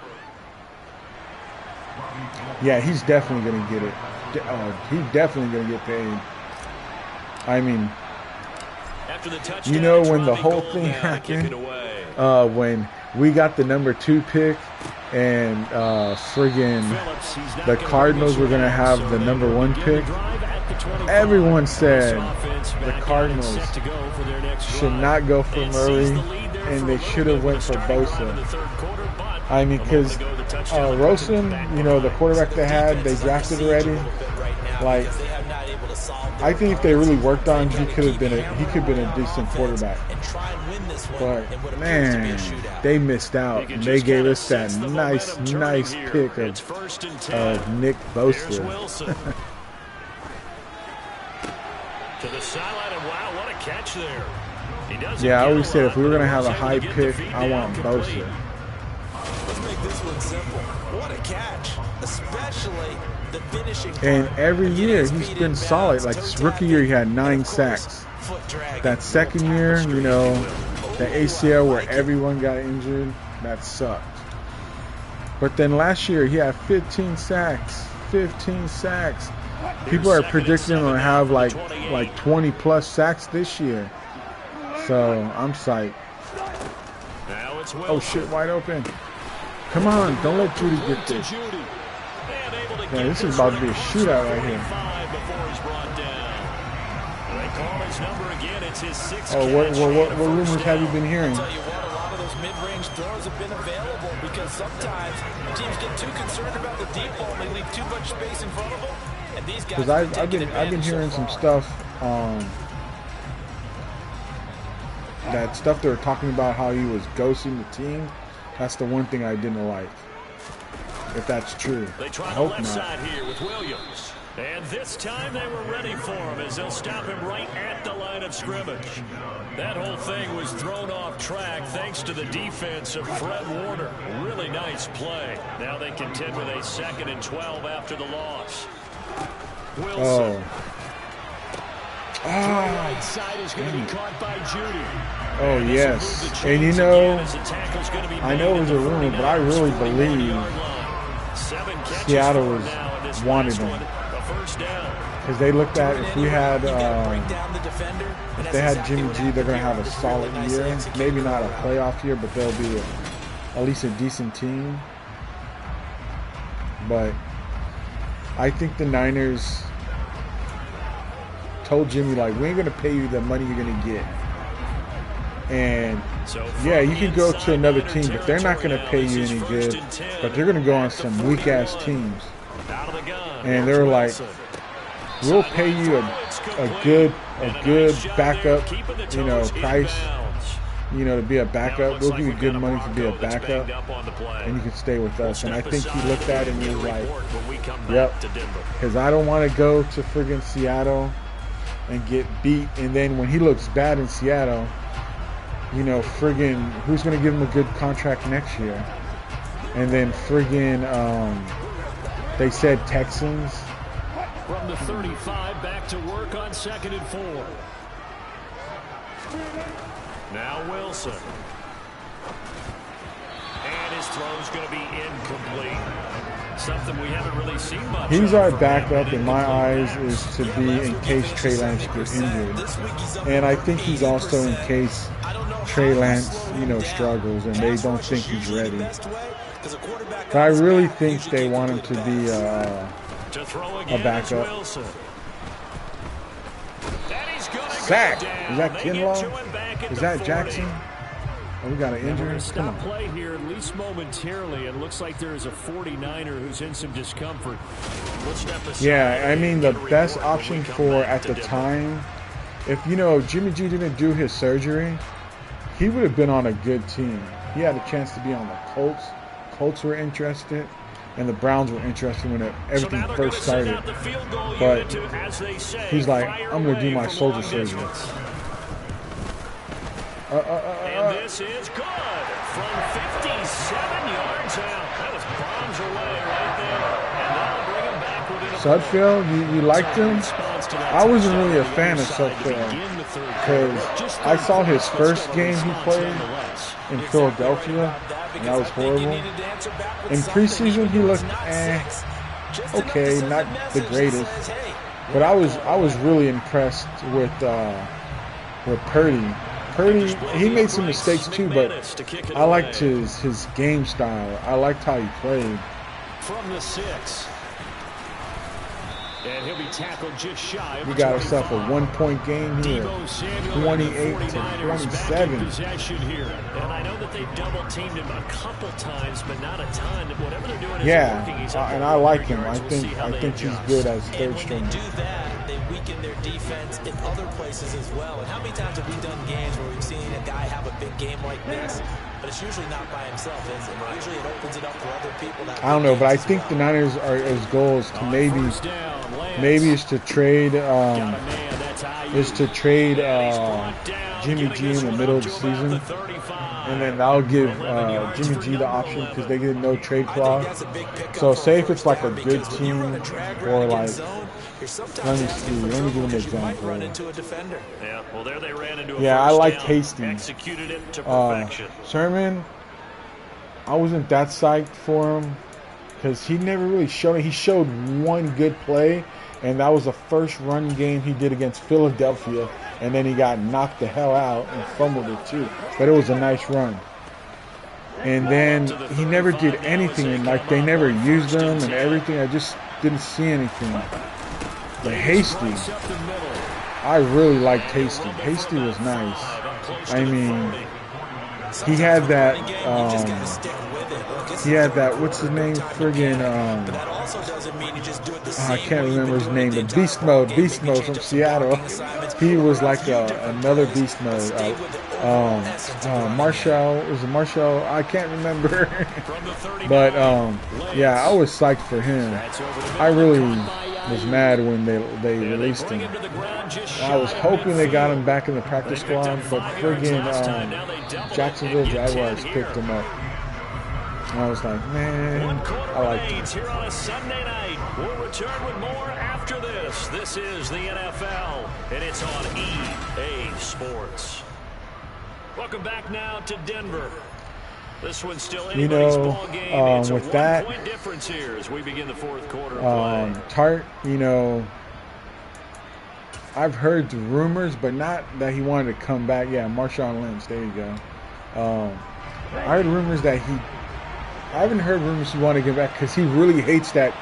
Yeah, he's definitely going to get it. He's definitely going to get paid. I mean, you know, when the whole thing happened, when we got the number 2 pick and friggin' the Cardinals were going to have the number 1 pick, everyone said the Cardinals should not go for Murray and they should have went for Bosa. I mean, because Rosen, you know, the quarterback they had, they drafted already. Like, I think if they really worked on him, he could have been a decent quarterback. But man, they missed out. And they gave us that nice pick of Nick Bosa. To the sideline, and wow, what a catch there. Yeah, I always said if we were going to have a high pick, I want Bosa. Let's make this one simple. What a catch, especially the finishing. And every year he's been solid. Like his rookie year, he had 9 sacks. That second year, you know, the ACL where everyone got injured, that sucked. But then last year he had 15 sacks. 15 sacks. People are predicting him to have like 20 plus sacks this year. So I'm psyched. Oh shit, wide open. Come on, don't let Judy get this. Man, this is about to be a shootout right here. Oh, what rumors have you been hearing? Mid-range throws have been available because sometimes teams get too concerned about the deep ball and they leave too much space in front of them. And these guys, because I've been hearing some stuff, that stuff they were talking about how he was ghosting the team. That's the one thing I didn't like. If that's true, they try I hope the left not. side here with Williams. And this time they were ready for him as they'll stop him right at the line of scrimmage. That whole thing was thrown off track thanks to the defense of Fred Warner. Really nice play. Now they contend with a 2nd and 12 after the loss. Wilson. Right side is going to be caught by Judy. Oh, yes. And you know, I know it was a rumor, but I really believe Seattle wanted him. Because they looked at, if we had, if they had Jimmy G, they're going to have a solid year. Maybe not a playoff year, but they'll be at least a decent team. But I think the Niners told Jimmy, like, we ain't going to pay you the money you're going to get. And, yeah, you can go to another team, but they're not going to pay you any good. But they're going to go on some weak-ass teams. And they were like, we'll pay you a good backup, you know, price. you know, to be a backup. We'll give you good money to be a backup, and you can stay with us. And I think he looked at it and he was like, yep, because I don't want to go to friggin' Seattle and get beat. And then when he looks bad in Seattle, you know, friggin' who's going to give him a good contract next year? And then friggin' they said Texans. From the 35, back to work on 2nd and 4. Now Wilson. And his throw's going to be incomplete. Something we haven't really seen much. He's our backup in my eyes, is to be in case Trey Lance gets injured. And I think he's also in case Trey Lance, you know, struggles and they don't think he's ready. But I really think they want him to be a backup. Sack. Is that Kinlaw? Is that Jackson? Oh, we got an injury. Stop play here, at least momentarily. It looks like there is a 49er who's in some discomfort. Yeah, I mean, the best option for at the time, if, you know, Jimmy G didn't do his surgery, he would have been on a good team. He had a chance to be on the Colts. Colts were interested, and the Browns were interested when everything first started. But he's like, I'm going to do my shoulder surgery. And this is good from 57 yards out. That was bombs away right there. And that'll bring him back within Sudfeld, you liked him? I wasn't really a fan of Sudfeld because I saw his first game he played in Philadelphia, and that was horrible. In preseason, he looked okay, not the greatest, but I was really impressed with Purdy. Purdy, he made some mistakes too, but I liked his game style. I liked how he played. From the 6. And he'll be tackled just shy of we got ourselves a 1-point game here, 28-27. Here. And I know that they double teamed him a couple times, but not a ton. Whatever they're doing is yeah, and I like him. I think he's good as third string. Do that, they weaken their defense in other places as well. And how many times have we done games where we've seen a guy have a big game like this, but it's usually not by himself, is it? Usually it opens it up for other people. I don't know, but I think the Niners are his goal is to maybe is to trade Jimmy G in the middle of the season, and then that'll give Jimmy G the option because they get no trade clause. So say if it's like a good team or like, let me give an example. Yeah, I liked Hastings. Sherman, I wasn't that psyched for him because he never really showed it. He showed one good play, and that was the first run game he did against Philadelphia, and then he got knocked the hell out and fumbled it too. But it was a nice run. And then he never did anything, and like they never used him and everything. I just didn't see anything. But Hasty, I really liked Hasty. Hasty was nice. I mean, he had that, what's his name? Friggin', I can't remember his name, but Beast Mode from Seattle. He was like another Beast Mode. Marshall, I can't remember. But, yeah, I was psyched for him. I really was mad when they released him. I was hoping they got him back in the practice squad, but friggin' Jacksonville Jaguars picked him up. And I was like, man, I like him. Here on a Sunday night. We'll return with more after this. This is the NFL, and it's on EA Sports. Welcome back now to Denver. This one's still anybody's ball game. It's with a that, 1-point difference here as we begin the fourth quarter of play. Tart, I've heard the rumors, but not that he wanted to come back. Yeah, Marshawn Lynch, there you go. I heard rumors that I haven't heard rumors he wanted to get back because he really hates that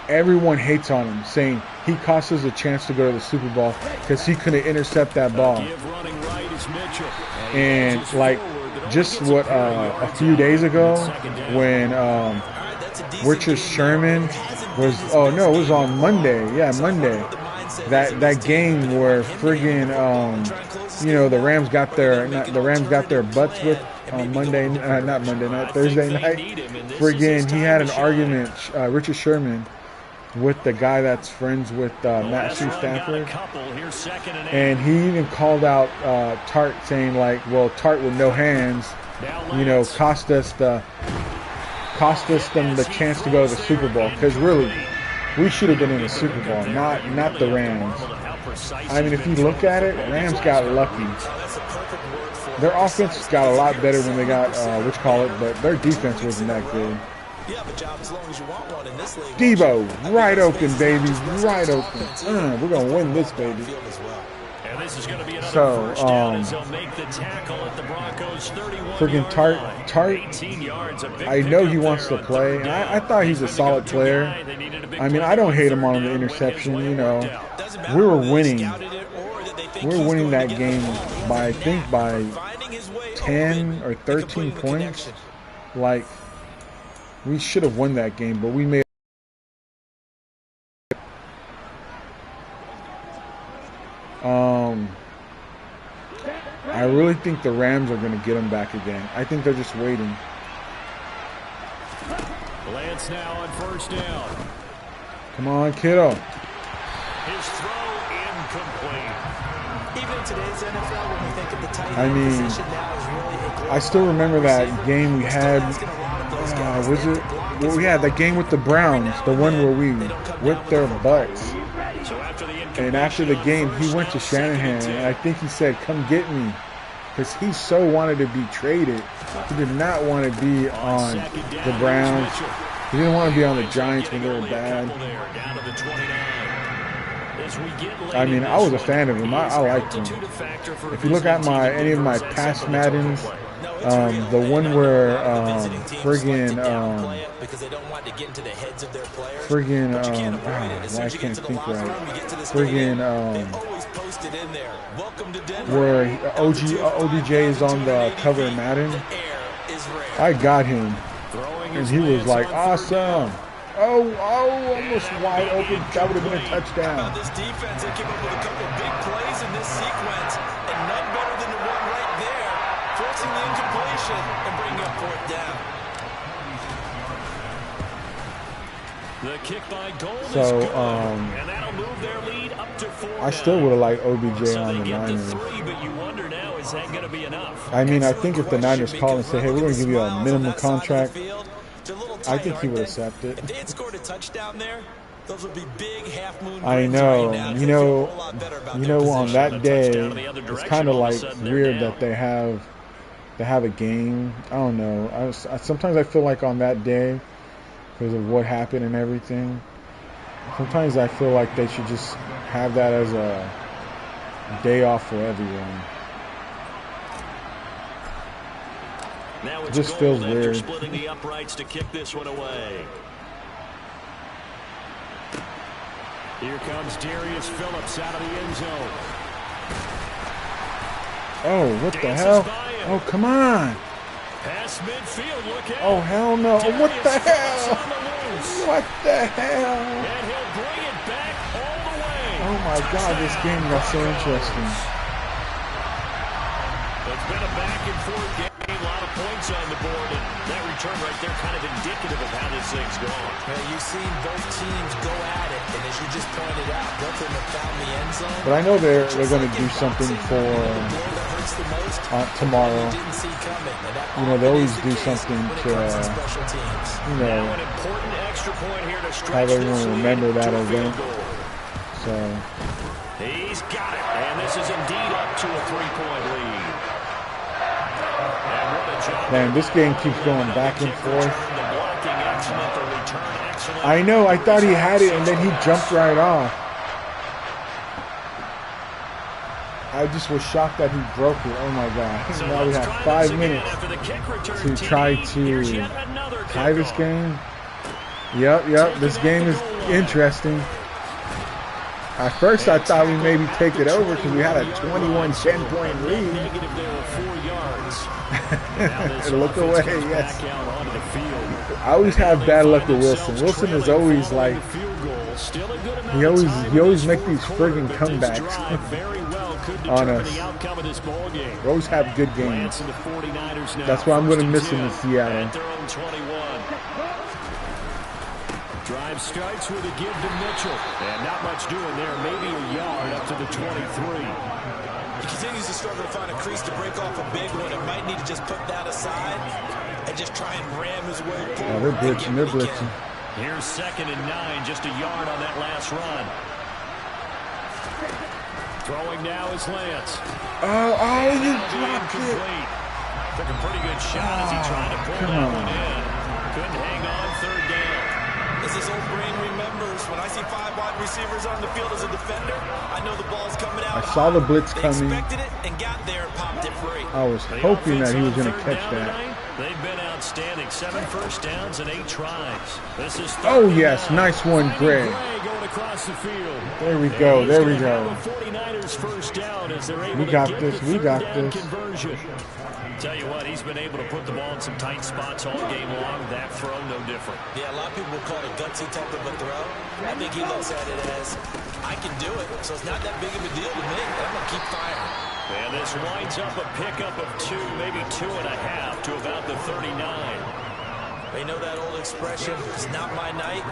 everyone hates on him, saying he cost us a chance to go to the Super Bowl because he couldn't intercept that ball. And like just a few days ago when Richard Sherman was, it was on Monday. Yeah, Monday. that game where friggin' you know, the Rams got their butts whipped on Thursday night. Friggin' he had an argument, Richard Sherman, with the guy that's friends with Matthew Stafford, and he even called out Tart, saying like, well, Tart with no hands, you know, cost us them the chance to go to the Super Bowl, because really we should have been in the Super Bowl, not the Rams. I mean, if you look at it, Rams got lucky. Their offense got a lot better when they got but their defense wasn't that good. Debo, right open, baby, right open. We're gonna win this, baby. So, freaking Tart, I know he wants to play, and I thought he's a solid player. I mean, I don't hate him on the interception, you know. We were winning. We're winning that game by, I think, by 10 or 13 points. Like, we should have won that game, but we made I really think the Rams are going to get him back again. I think they're just waiting. Lance now on first down. Come on, kiddo. His throw incomplete. Even in today's NFL, when we think of the tight end position now is really a I still remember that game we had. We had that game with the Browns, the one where we whipped their butts. And after the game, he went to Shanahan, and I think he said, "Come get me," because he so wanted to be traded. He did not want to be on the Browns. He didn't want to be on the Giants when they were bad. I mean, I was a fan of him. I liked him. If you look at any of my past Maddens, the one where friggin' I can't think right. Friggin' where OBJ is on the cover of Madden. I got him, and he was like, awesome. Oh, almost wide open. That would have been a touchdown. This defense, they came up with a couple of big plays in this sequence, and none better than the one right there, forcing the incompletion and bringing up fourth down. The kick by Gold so, is good, and that'll move their lead up to 4. I still would have liked OBJ on the Niners. But you wonder now, is that going to be enough? I mean, I think if the Niners call and say, hey, we're going to give you a minimum contract, I think he would accept it. If they had scored a touchdown there, those would be big half-moon. I know. You know, on that day, it's kind of like weird that they have a game. I don't know. Sometimes I feel like on that day, because of what happened and everything, sometimes I feel like they should just have that as a day off for everyone. Now it just feels weird. Splitting the uprights to kick this one away. Here comes Darius Phillips out of the end zone. Oh, what the hell? Oh, come on. Pass midfield, look out. Oh, hell no. What the hell? What the hell? And he'll bring it back all the way. Oh, my God, this game got so interesting. It's been a back-and-forth game. A lot of points on the board, and that return right there kind of indicative of how this thing's going. Well, you've seen both teams go at it, and as you just pointed out, both of them have found the end zone. But I know they're going to do something for tomorrow. You know, they always do something to, you know, have everyone remember that event. So he's got it, and this is indeed up to a 3-point lead. Man, this game keeps going back and forth. I know, I thought he had it, and then he jumped right off. I just was shocked that he broke it. Oh, my God. Now we have 5 minutes to try to tie this game. Yep, this game is interesting. At first, I thought we maybe take it over because we had a 21 10-point lead. Look away, yes. I always have bad luck with Wilson. Wilson is always like Still a good amount of time. You always make these friggin' comebacks on us. We always have good games. That's why I'm going to miss them in Seattle. Drive starts with a give to Mitchell. And not much doing there. Maybe a yard up to the 23. He continues to struggle to find a crease to break off a big one. It might need to just put that aside and just try and ram his way forward. Oh, they're blitzing. They're blitzing. Here's 2nd and 9. Just a yard on that last run. Throwing now is Lance. Oh, you dropped it. Took a pretty good shot as he tried to pull that one in. Couldn't hang on 3rd down. As his old brain remembers, when I see 5 wide receivers on the field as a defender, I know the ball's coming out. I saw the blitz coming. They expected it and got there and popped it free. I was hoping that he was going to catch that. They've been outstanding. 7 first downs and 8 tries. This is oh, yes. Nice one, Gray. Going across the field. There we go. There we go. 49ers first down as they're able we got this. We got this. Conversion. Tell you what, he's been able to put the ball in some tight spots all game long. That throw, no different. Yeah, a lot of people will call it a gutsy type of a throw. I think he looks at it as, I can do it, so it's not that big of a deal to me. I'm going to keep firing. And this winds up a pickup of 2, maybe 2.5 to about the 39. They know that old expression, it's not my night.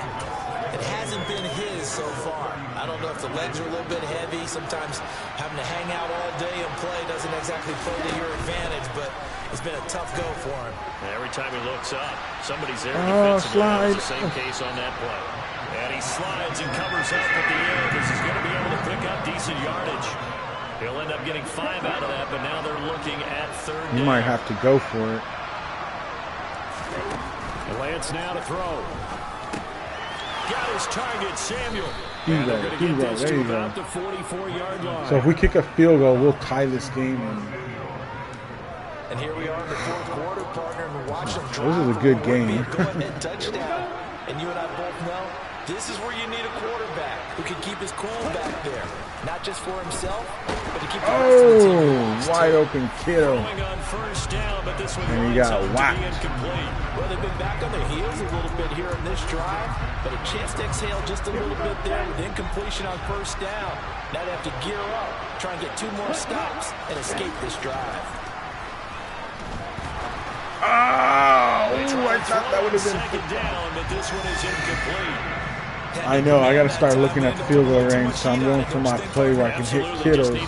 It hasn't been his so far. I don't know if the legs are a little bit heavy. Sometimes having to hang out all day and play doesn't exactly play to your advantage, but it's been a tough go for him. Every time he looks up, somebody's there. Slide. The same case on that play. And he slides and covers up at the end as he's going to be able to pick up decent yardage. He'll end up getting 5 out of that, but now they're looking at 3rd down. You might have to go for it. Lance now to throw. Got his target, Samuel. There you go. The 44-yard line. So if we kick a field goal, we'll tie this game. And here we are in the 4th quarter, partner, and we're watching them. This is a good game. Touchdown. And you and I both know this is where you need a quarterback who can keep his cool back there. Not just for himself, but to keep the rest of the team. Wide open kill. On first down, but this one and he got whacked. Well, they've been back on their heels a little bit here in this drive, but a chance to exhale just a little bit there with incompletion on first down. Now they have to gear up, try and get 2 more stops, and escape this drive. I thought that would have been second down, but this one is incomplete. I know, I got to start looking at the field goal range, so I'm going for my play where I can hit Kittles. If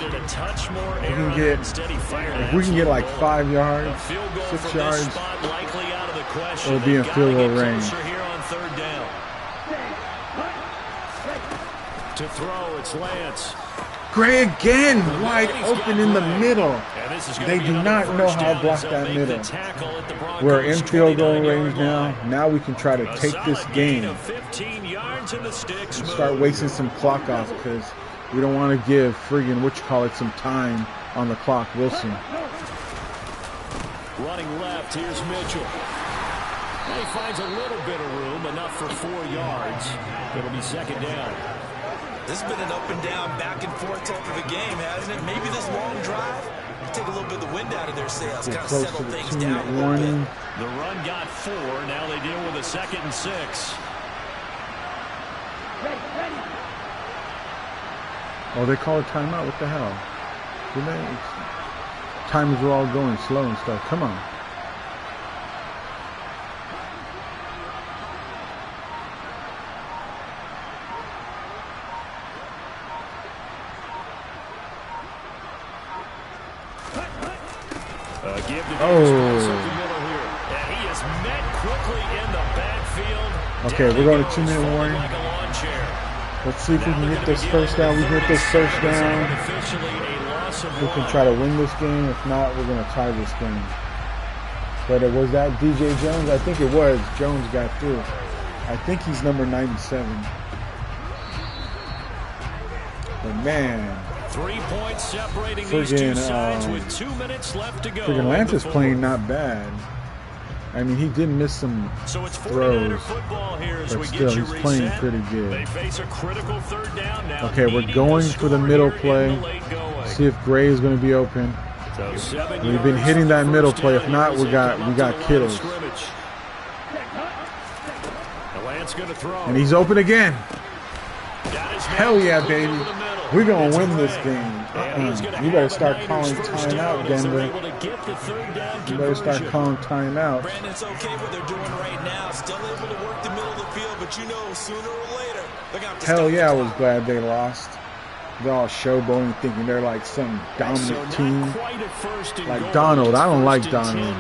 we can get like 5 yards, 6 yards, it'll be in field goal range. To throw, it's Lance. Gray again, wide open in the middle. They do not know how to block that middle. We're in field goal range now. Now we can try to take this game and start wasting some clock off because we don't want to give friggin' some time on the clock. Wilson. Running left, here's Mitchell. And he finds a little bit of room, enough for 4 yards. It'll be 2nd down. This has been an up and down, back and forth type of a game, hasn't it? Maybe this long drive take a little bit of the wind out of their sails, kind of settle things down a little bit. The run got 4. Now they deal with a 2nd and 6. Oh, they call a timeout. What the hell? Timers were all going slow and stuff. Come on. Okay, we're going to 2-minute warning. Let's see if we can get this first down. We can get this first down. We can try to win this game. If not, we're going to tie this game. But was that DJ Jones? I think it was. Jones got through. I think he's number 97. But man, 3 points separating these two sides with 2 minutes left to go. Friggin' Lance is playing not bad. I mean, he did miss some throws, but still, he's playing pretty good. They face a critical 3rd down now. Okay, we're going for the middle play. See if Gray is going to be open. We've been hitting that middle play. If not, we got Kittles. And he's open again. Hell yeah, baby. We're going to win this game. You better start calling timeout, Denver. You better start calling timeout. Brandon's okay what they're doing right now. Still able to work the middle of the field, but you know, sooner or later, they're going to have to Hell yeah, I was glad they lost. They're all showboating, thinking they're like some dominant team. Like Donald. I don't like Donald.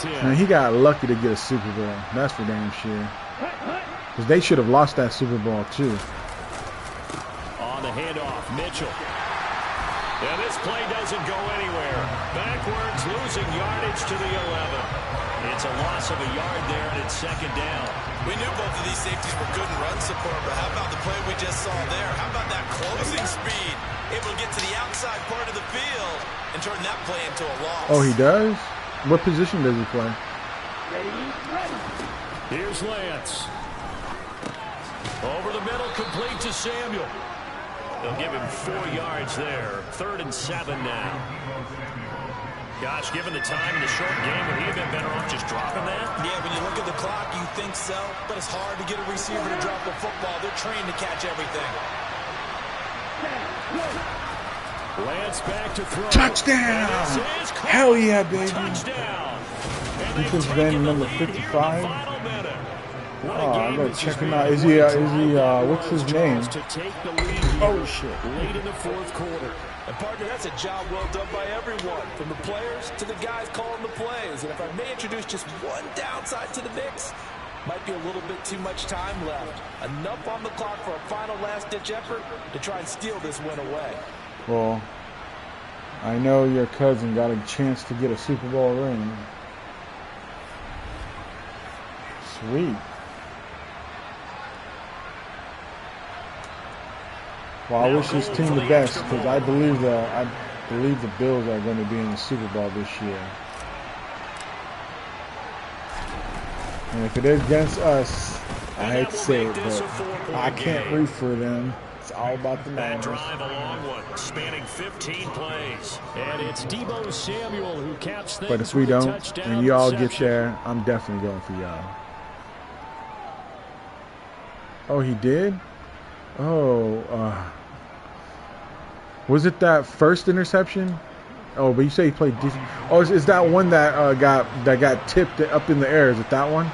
Man, he got lucky to get a Super Bowl. That's for damn sure. Because they should have lost that Super Bowl, too. On the handoff, Mitchell. And this play doesn't go anywhere. Backwards, losing yardage to the 11. It's a loss of a yard there, and it's second down. We knew both of these safeties were good in run support, but how about the play we just saw there? How about that closing speed? Able to get to the outside part of the field and turn that play into a loss. Oh, he does? What position does he play? Here's Lance. Over the middle, complete to Samuel. They'll give him 4 yards there. 3rd and 7 now. Gosh, given the time in the short game, would he have been better off just dropping that? Yeah, when you look at the clock, you think so. But it's hard to get a receiver to drop the football. They're trained to catch everything. Lance back to throw. Touchdown! Hell yeah, baby. Touchdown. Defensive end number 55. Oh, I gotta check him out. Is he, what's his name? Oh, shit. Late in the 4th quarter. And partner, that's a job well done by everyone, from the players to the guys calling the plays. And if I may introduce just one downside to the mix, might be a little bit too much time left. Enough on the clock for a final last-ditch effort to try and steal this win away. Well, I know your cousin got a chance to get a Super Bowl ring. Sweet. Well, I wish this team the best because I believe the Bills are going to be in the Super Bowl this year. And if it is against us, I hate to say it, but I can't root for them. It's all about the Niners. Drive, a long one, spanning 15 plays, and it's Deebo Samuel who caps things. But if we don't, and y'all get there, I'm definitely going for y'all. Oh, he did? Oh, was it that first interception? Oh, but you say he played decent. Oh, is that one that got tipped up in the air? Is it that one?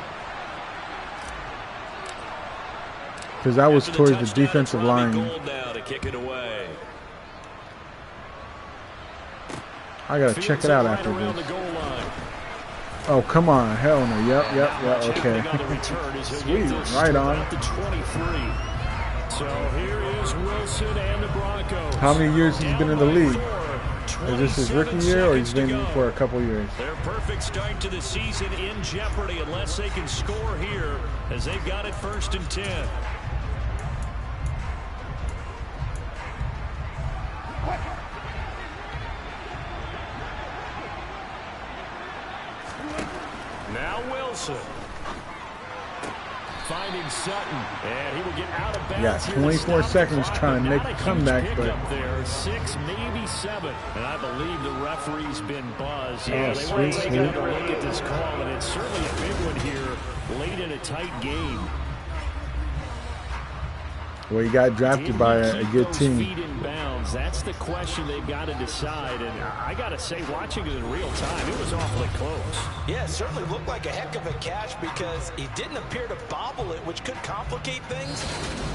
Because that was towards the defensive line. I gotta check it out after this. Oh, come on. Hell no. Yep. Okay. Sweet. Right on. So here is Wilson and the Broncos. How many years he's been in the league? Is this his rookie year or he's been for a couple years? Their perfect start to the season in jeopardy unless they can score here as they've got it 1st and 10. Now Wilson. Finding Sutton, and he will get out of bounds. Yeah, 24 seconds trying to make a comeback, but there 6, maybe 7, and I believe the referee's been buzzed. Yeah, they want to take another look at this call, and it's certainly a big one here, late in a tight game. Well, he got drafted by a good team. Feet in bounds. That's the question they've got to decide. And I got to say, watching it in real time, it was awfully close. Yeah, it certainly looked like a heck of a catch because he didn't appear to bobble it, which could complicate things.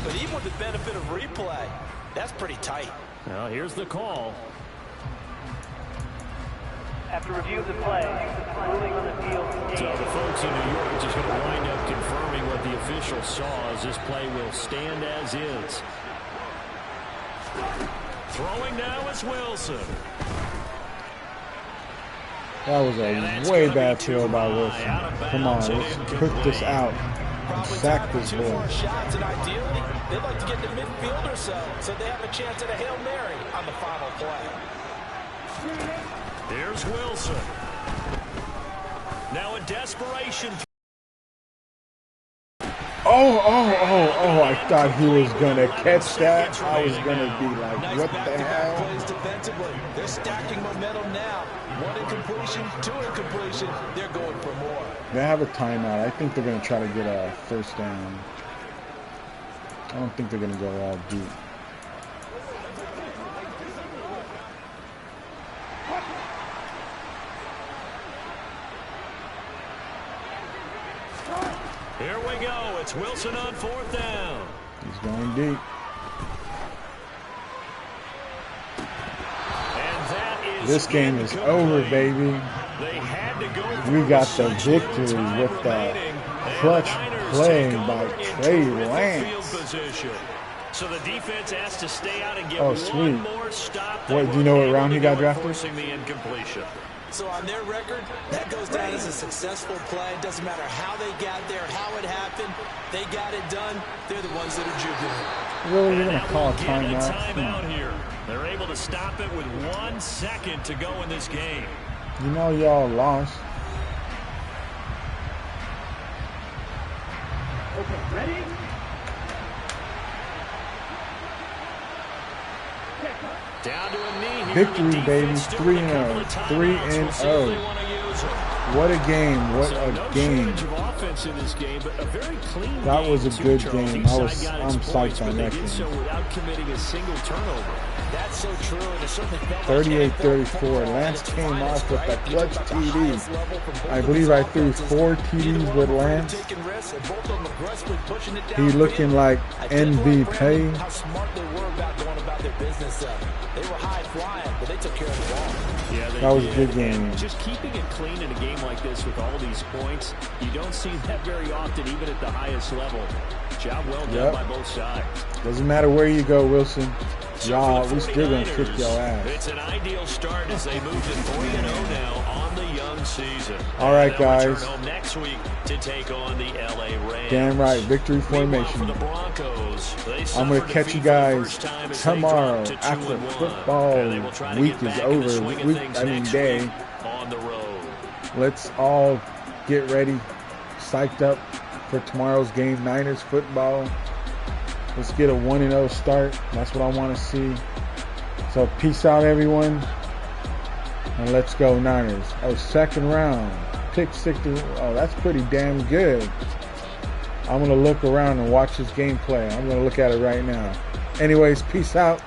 But even with the benefit of replay, that's pretty tight. Now, here's the call. After review of the play, ruling on the field. So the folks in New York are just going to wind up confirming what the official saw as this play will stand as is. Throwing now is Wilson. That was a way bad throw by Wilson. Come on, let's cook this out. Sack this boy. Shots, and ideally, they'd like to get to midfield or so they have a chance at a Hail Mary on the final play. There's Wilson. Now in desperation. Oh, I thought he was going to catch that. I was going to be like, nice what the hell? Plays defensively. They're stacking momentum now. 1 incompletion, 2 incompletion. They're going for more. They have a timeout. I think they're going to try to get a first down. I don't think they're going to go all deep. Here we go. It's Wilson on 4th down. He's going deep. And that is this game is over, baby. They had to go we got the victory with that clutch play by Trey Lance. So the defense has to stay out and get sweet. one more stop. What, do you know what round he got drafted? Forcing the incompletion. So on their record, that goes down as a successful play. It doesn't matter how they got there, how it happened. They got it done. They're the ones that are jubilant. Really, you're going to call a timeout? Timeout here. They're able to stop it with 1 second to go in this game. You know y'all lost. Okay, ready? Down to a knee here. Victory, baby. 3-0. 3-0. What a game. What a game. That was a good game. I'm psyched on that game. 38-34. Lance came off with a clutch TD. I believe I threw 4 TDs with Lance. He looking like MVP. They were high flying, but they took care of the ball. Yeah, that was a good game. Just keeping it clean in a game like this with all these points, you don't see that very often, even at the highest level. Job well done by both sides. Doesn't matter where you go, Wilson. Y'all, we still gonna kick your ass. It's an ideal start as they move to 3-0 now on the young season. All right, guys. Home next week to take on the LA Rams. Damn right, victory formation. For the Broncos, I'm gonna catch you guys tomorrow after football week is over. Day. On the road. Let's all get ready, psyched up for tomorrow's game. Niners football. Let's get a 1-0 start. That's what I want to see. So peace out, everyone. And let's go Niners. Oh, second round. Pick 6. Oh, that's pretty damn good. I'm going to look around and watch this gameplay. I'm going to look at it right now. Anyways, peace out.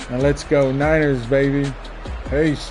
And let's go Niners, baby. Peace.